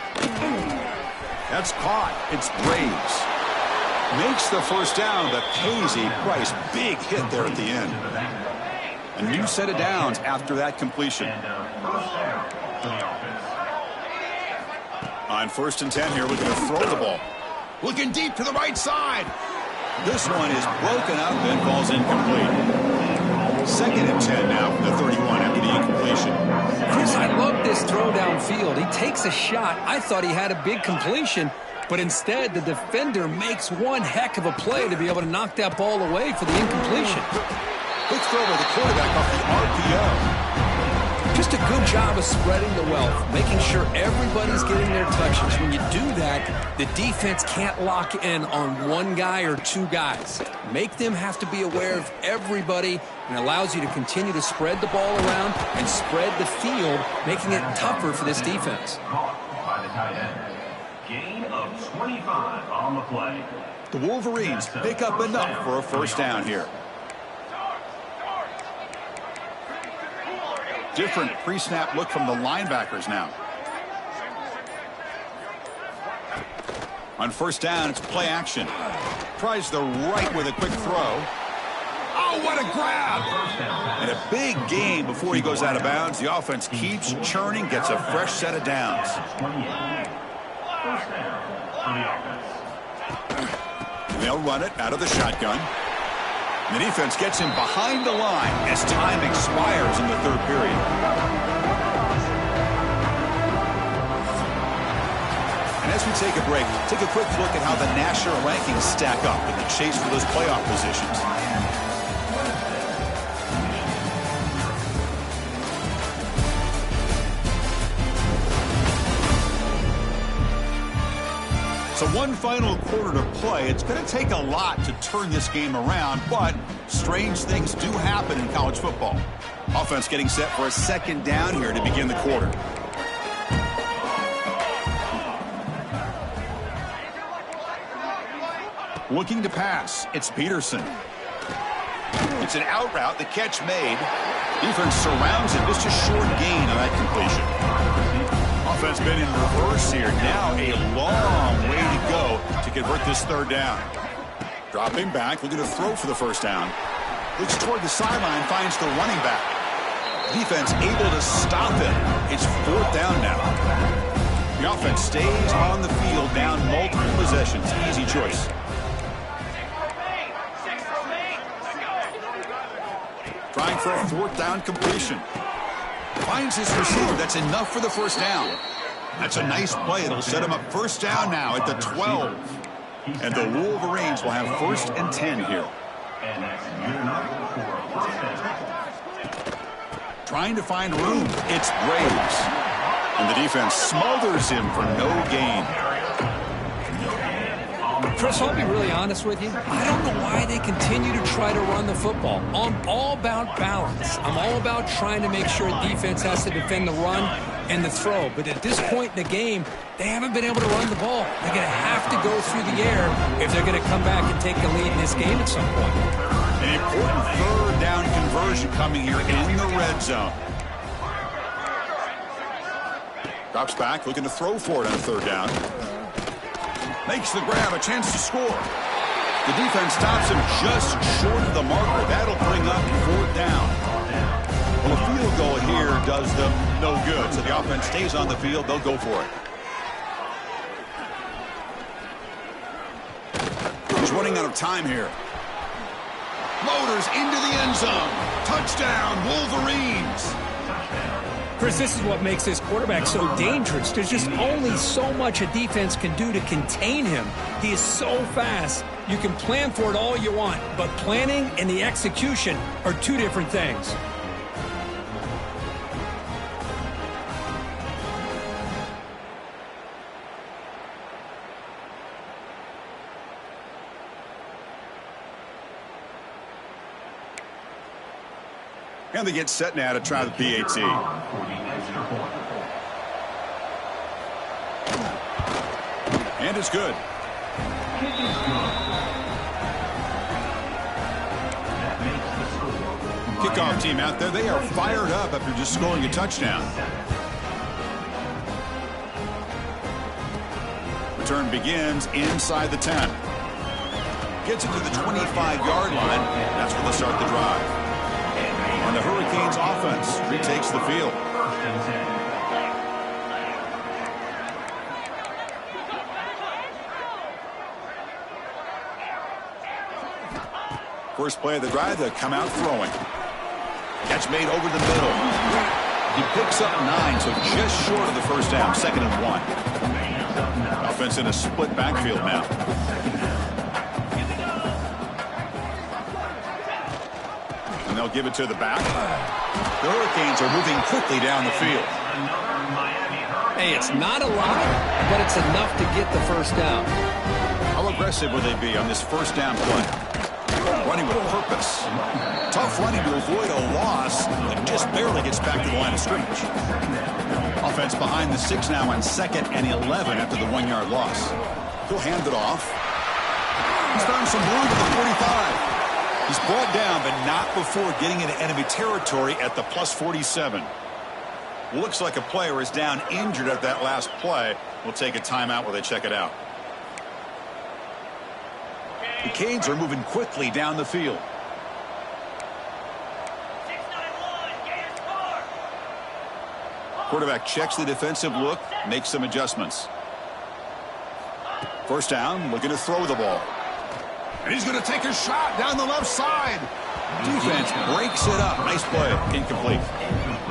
That's caught. It's Braves. Makes the first down, but pays a price. Big hit there at the end. A new set of downs after that completion. On 1st and 10 here, looking to throw the ball. Looking deep to the right side. This one is broken up and falls incomplete. 2nd and 10 now from the 31 after the incompletion. Chris, I love this throw downfield. He takes a shot. I thought he had a big completion, but instead the defender makes one heck of a play to be able to knock that ball away for the incompletion. Quick throw by the quarterback off the RPO. Just a good job of spreading the wealth, making sure everybody's getting their touches. When you do that, the defense can't lock in on one guy or two guys. Make them have to be aware of everybody, and allows you to continue to spread the ball around and spread the field, making it tougher for this defense. Gain of 25 on the play. The Wolverines pick up enough for a first down here. Different pre-snap look from the linebackers now. On 1st down, it's play action. Tries the right with a quick throw. Oh, what a grab! And a big gain before he goes out of bounds. The offense keeps churning, gets a fresh set of downs. They'll run it out of the shotgun. The defense gets him behind the line as time expires in the 3rd period. And as we take a break, take a quick look at how the national rankings stack up in the chase for those playoff positions. So one final quarter to play. It's going to take a lot to turn this game around, but strange things do happen in college football. Offense getting set for a second down here to begin the quarter. Looking to pass. It's Peterson. It's an out route. The catch made. Defense surrounds it. Just a short gain on that completion. Offense been in reverse here. Now a long way to go to convert this third down. Dropping back. Looking to throw for the first down. Looks toward the sideline. Finds the running back. Defense able to stop it. It's fourth down now. The offense stays on the field down multiple possessions. Easy choice. Trying for a fourth down completion. Finds his receiver. That's enough for the first down. That's a nice play. It'll set him up first down now at the 12. And the Wolverines will have first and 10 here. Trying to find room. It's Braves. And the defense smothers him for no gain. Chris, I'll be really honest with you. I don't know why they continue to try to run the football. I'm all about balance. I'm all about trying to make sure defense has to defend the run and the throw. But at this point in the game, they haven't been able to run the ball. They're going to have to go through the air if they're going to come back and take the lead in this game at some point. An important third down conversion coming here in the red zone. Drops back, looking to throw for it on third down. Makes the grab, a chance to score. The defense stops him just short of the marker. That'll bring up fourth down. Well, a field goal here does them no good, so the offense stays on the field. They'll go for it. He's running out of time here. Motors into the end zone. Touchdown, Wolverines. Chris, this is what makes this quarterback so dangerous. There's just only so much a defense can do to contain him. He is so fast. You can plan for it all you want, but planning and the execution are two different things. And they get set now to try the PAT. And it's good. Kickoff team out there. They are fired up after just scoring a touchdown. Return begins inside the 10. Gets it to the 25-yard line. That's where they'll start the drive. And the Hurricanes offense retakes the field. First play of the drive, they come out throwing. Catch made over the middle. He picks up 9, so just short of the first down, 2nd and 1. Offense in a split backfield now. They'll give it to the back. The Hurricanes are moving quickly down the field. Hey, it's not a lot, but it's enough to get the first down. How aggressive will they be on this first down play? Running with purpose. Tough running to avoid a loss, and just barely gets back to the line of scrimmage. Offense behind the 6 now on 2nd and 11 after the 1-yard loss. He'll hand it off. He's found some room at the 45. He's brought down, but not before getting into enemy territory at the +47. Looks like a player is down injured at that last play. We'll take a timeout while they check it out. The Canes are moving quickly down the field. 6-9-1, Gators score. Quarterback checks the defensive look, makes some adjustments. First down, looking to throw the ball. And he's going to take a shot down the left side. Defense breaks it up. Nice play. Incomplete.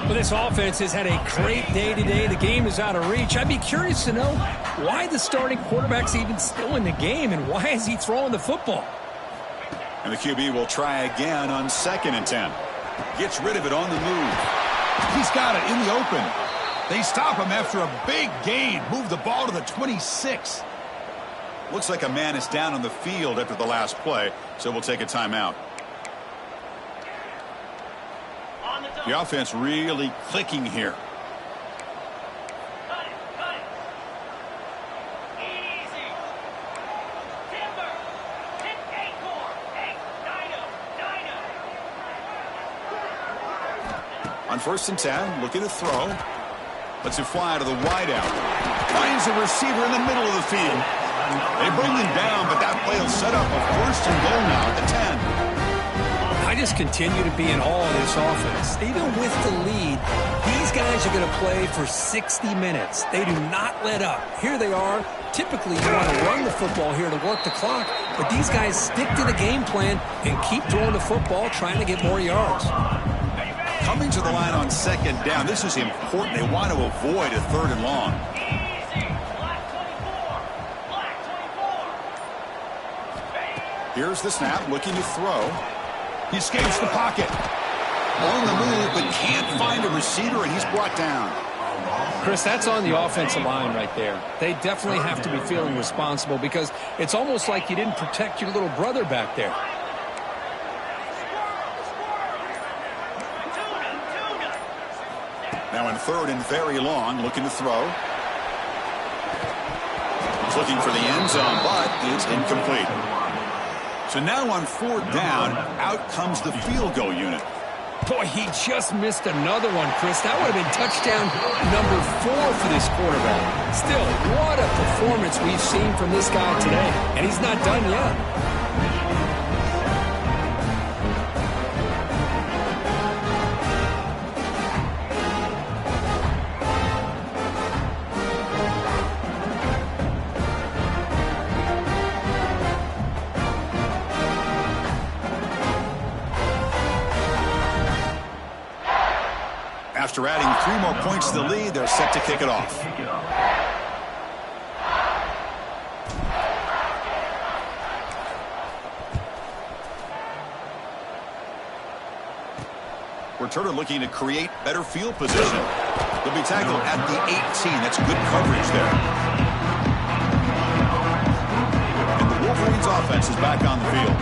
Well, this offense has had a great day today. The game is out of reach. I'd be curious to know why the starting quarterback's even still in the game and why is he throwing the football? And the QB will try again on 2nd and 10. Gets rid of it on the move. He's got it in the open. They stop him after a big gain. Move the ball to the 26. Looks like a man is down on the field after the last play, so we'll take a timeout. The offense really clicking here. Cut it. Easy. Timber. Hit 8-4. On 1st and 10, looking to throw. Lets it fly to the wideout. Finds a receiver in the middle of the field. They bring him down, but that play will set up a 1st and goal now at the 10. I just continue to be in awe of this offense. Even with the lead, these guys are going to play for 60 minutes. They do not let up. Here they are. Typically, you want to run the football here to work the clock, but these guys stick to the game plan and keep throwing the football, trying to get more yards. Coming to the line on 2nd down, this is important. They want to avoid a 3rd and long. Here's the snap, looking to throw. He escapes the pocket. On the move, but can't find a receiver, and he's brought down. Chris, that's on the offensive line right there. They definitely have to be feeling responsible because it's almost like you didn't protect your little brother back there. Now in 3rd and very long, looking to throw. He's looking for the end zone, but it's incomplete. So now on 4th down, out comes the field goal unit. Boy, he just missed another one, Chris. That would have been touchdown number 4 for this quarterback. Still, what a performance we've seen from this guy today. And he's not done yet. After adding 3 more points to the lead, they're set to kick it off. Returner looking to create better field position. They'll be tackled at the 18. That's good coverage there. And the Wolverines offense is back on the field.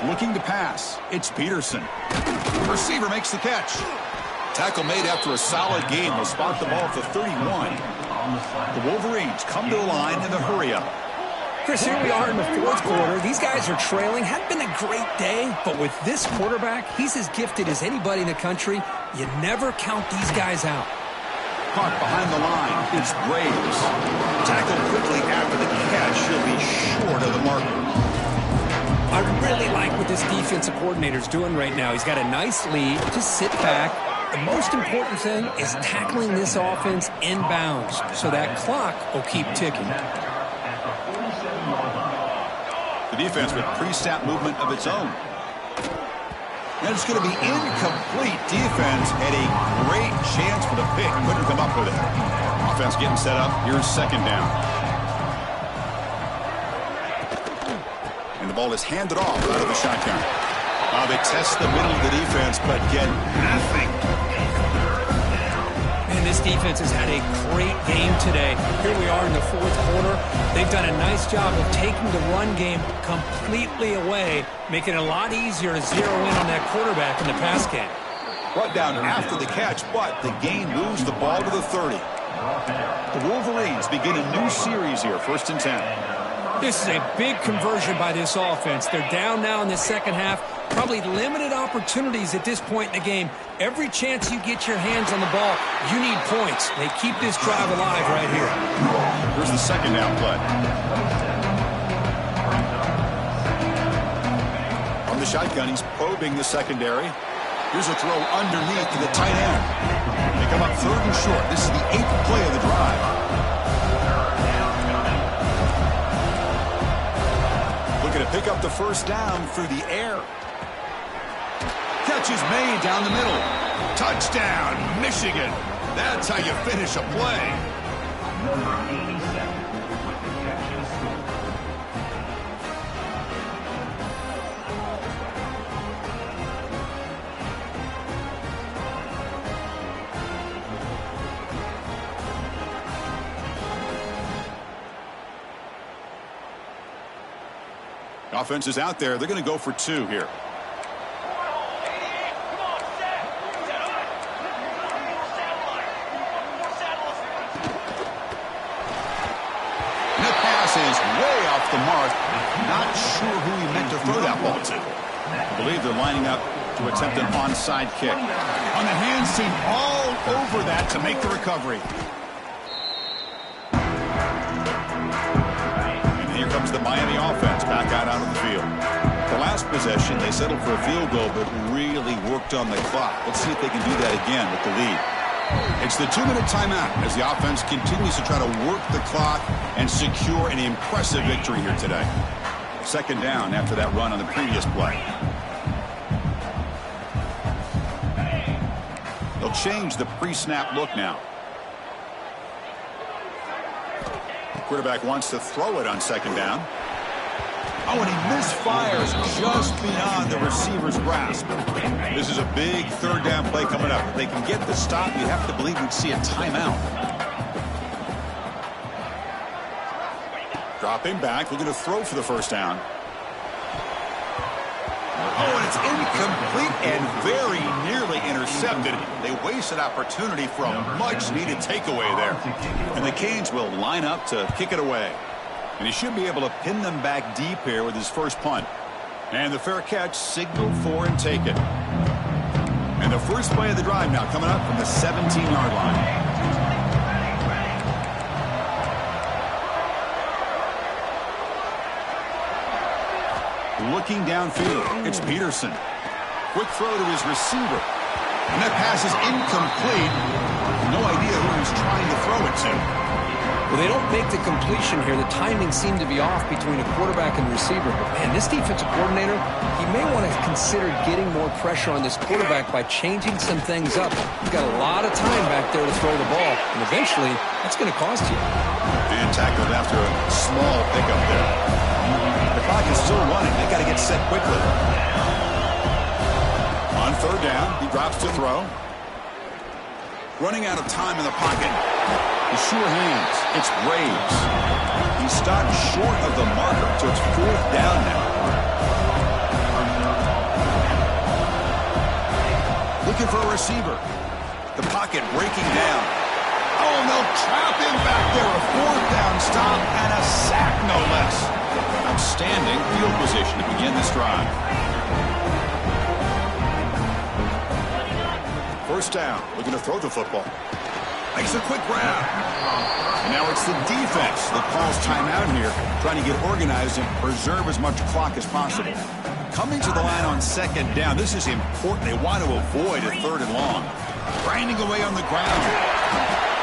Looking to pass. It's Peterson. Receiver makes the catch. Tackle made after a solid game. They'll spot the ball at the 31. The Wolverines come to the line in the hurry-up. Chris, here we are in the 4th quarter. These guys are trailing. Hadn't been a great day, but with this quarterback, he's as gifted as anybody in the country. You never count these guys out. Caught behind the line. It's Graves. Tackled quickly after the catch. He'll be short of the marker. I really like what this defensive coordinator's doing right now. He's got a nice lead. Just sit back. The most important thing is tackling this offense inbounds so that clock will keep ticking. The defense with pre-snap movement of its own. And it's going to be incomplete. Defense had a great chance for the pick. Couldn't come up with it. Offense getting set up. Here's 2nd down. And the ball is handed off out of the shotgun. They test the middle of the defense, but get nothing. Man, this defense has had a great game today. Here we are in the 4th quarter. They've done a nice job of taking the run game completely away, making it a lot easier to zero in on that quarterback in the pass game. Brought down after the catch, but the game moves the ball to the 30. The Wolverines begin a new series here, 1st and 10. This is a big conversion by this offense. They're down now in the 2nd half. Probably limited opportunities at this point in the game. Every chance you get your hands on the ball, you need points. They keep this drive alive right here. Here's the 2nd down play. From the shotgun, he's probing the secondary. Here's a throw underneath to the tight end. They come up 3rd and short. This is the 8th play of the drive. Looking to pick up the 1st down through the air. Catch is made down the middle. Touchdown, Michigan. That's how you finish a play. Number 87 with the catch and score. Offense is out there. They're going to go for 2 here. And the pass is way off the mark. Not sure who he meant to throw that ball to. I believe they're lining up to attempt an onside kick. On the hands team all over that to make the recovery. And here comes the Miami offense back out onto the field. The last possession, they settled for a field goal, but really worked on the clock. Let's see if they can do that again with the lead. It's the 2-minute timeout as the offense continues to try to work the clock and secure an impressive victory here today. 2nd down after that run on the previous play. They'll change the pre-snap look now. The quarterback wants to throw it on 2nd down. Oh, and he misfires just beyond the receiver's grasp. This is a big 3rd down play coming up. If they can get the stop, you have to believe we'd see a timeout. Dropping back, looking to throw for the 1st down. Oh, and it's incomplete and very nearly intercepted. They wasted opportunity for a much-needed takeaway there. And the Canes will line up to kick it away. And he should be able to pin them back deep here with his first punt. And the fair catch signaled for and taken. And the first play of the drive now coming up from the 17-yard line. Looking downfield, it's Peterson. Quick throw to his receiver. And that pass is incomplete. No idea who he's trying to throw it to. Well, they don't make the completion here. The timing seemed to be off between a quarterback and receiver. But, man, this defensive coordinator, he may want to consider getting more pressure on this quarterback by changing some things up. He's got a lot of time back there to throw the ball. And eventually, that's going to cost you. And tackled after a small pickup there. The clock is still running. They got to get set quickly. On 3rd down, he drops to throw. Running out of time in the pocket. The sure hands. It's Graves. He stopped short of the marker, so it's 4th down now. Looking for a receiver. The pocket breaking down. Oh, and they'll trap him back there. A 4th down stop and a sack, no less. Outstanding field position to begin this drive. 1st down. Looking to throw the football. Makes a quick grab. And now it's the defense that calls timeout here, trying to get organized and preserve as much clock as possible. Coming to the line on 2nd down, this is important. They want to avoid a 3rd and long. Grinding away on the ground.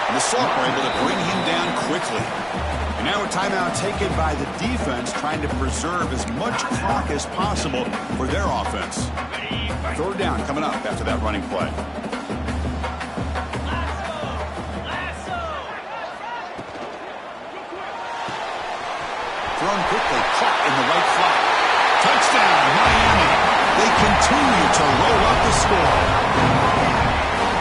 And the Salk were able to bring him down quickly. And now a timeout taken by the defense, trying to preserve as much clock as possible for their offense. 3rd down coming up after that running play. Thrown quickly, caught in the right flat. Touchdown, Miami. They continue to roll up the score.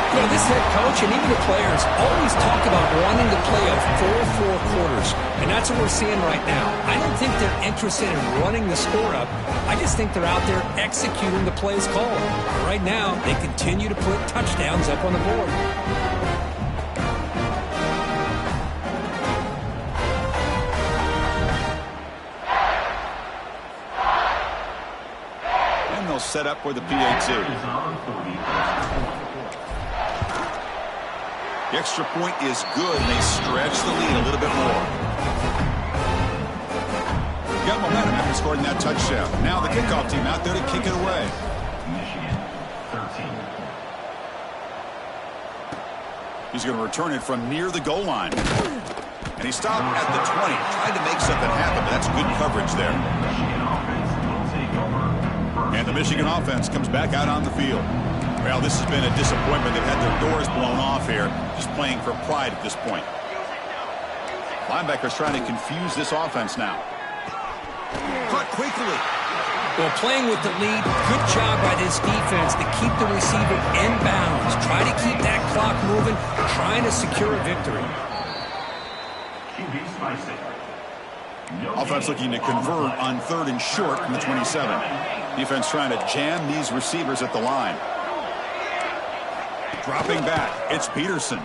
You know, this head coach and even the players always talk about wanting to play a 4-4 quarters, and that's what we're seeing right now. I don't think they're interested in running the score up. I just think they're out there executing the plays called. Right now, they continue to put touchdowns up on the board. Set up for the PAT. The extra point is good, and they stretch the lead a little bit more. Got momentum after scoring that touchdown. Now the kickoff team out there to kick it away. Michigan, 13. He's going to return it from near the goal line. And he stopped at the 20. Tried to make something happen, but that's good coverage there. And the Michigan offense comes back out on the field. Well, this has been a disappointment. They've had their doors blown off here, just playing for pride at this point. Linebackers trying to confuse this offense now. Caught quickly. Well, playing with the lead, good job by this defense to keep the receiver in bounds. Try to keep that clock moving, trying to secure a victory. QB spicy. Offense looking to convert on 3rd and short from the 27. Defense trying to jam these receivers at the line. Dropping back, it's Peterson.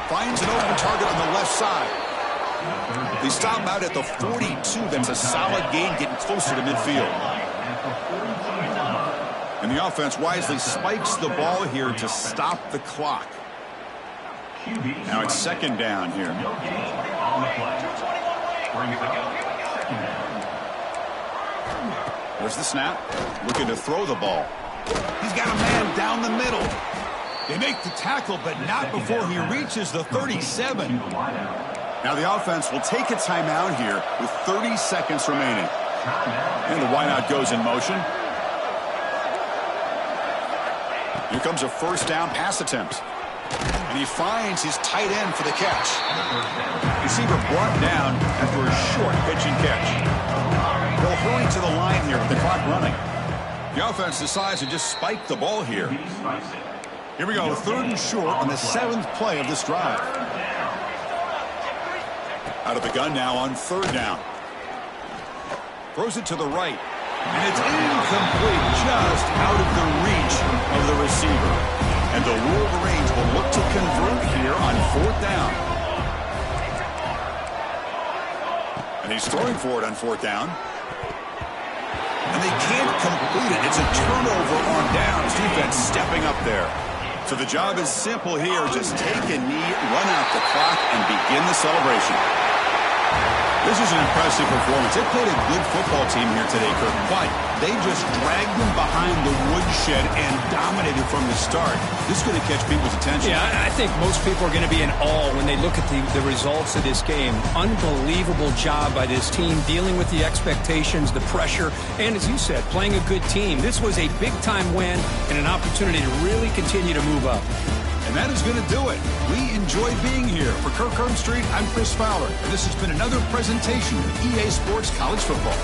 Finds an open target on the left side. They stop out at the 42. That's a solid gain, getting closer to midfield. And the offense wisely spikes the ball here to stop the clock. Now it's 2nd down here. There's the snap. Looking to throw the ball. He's got a man down the middle. They make the tackle, but not before he reaches the 37. Now the offense will take a timeout here with 30 seconds remaining. And the wideout goes in motion. Here comes a 1st down pass attempt. And he finds his tight end for the catch. Receiver brought down after a short pitch and catch. They'll hurry to the line here with the clock running. The offense decides to just spike the ball here. Here we go, 3rd and short on the 7th play of this drive. Out of the gun now on 3rd down. Throws it to the right. And it's incomplete, just out of the reach of the receiver. And the Wolverines will look to convert here on 4th down. And he's throwing for it on 4th down. And they can't complete it. It's a turnover on downs. Defense stepping up there. So the job is simple here. Just take a knee, run out the clock, and begin the celebration. This is an impressive performance. They played a good football team here today, Kirk, but they just dragged them behind the woodshed and dominated from the start. This is going to catch people's attention. Yeah, I think most people are going to be in awe when they look at the results of this game. Unbelievable job by this team, dealing with the expectations, the pressure, and as you said, playing a good team. This was a big-time win and an opportunity to really continue to move up. And that is going to do it. We enjoyed being here. For Kirk Herbstreit, I'm Chris Fowler. And this has been another presentation of EA Sports College Football.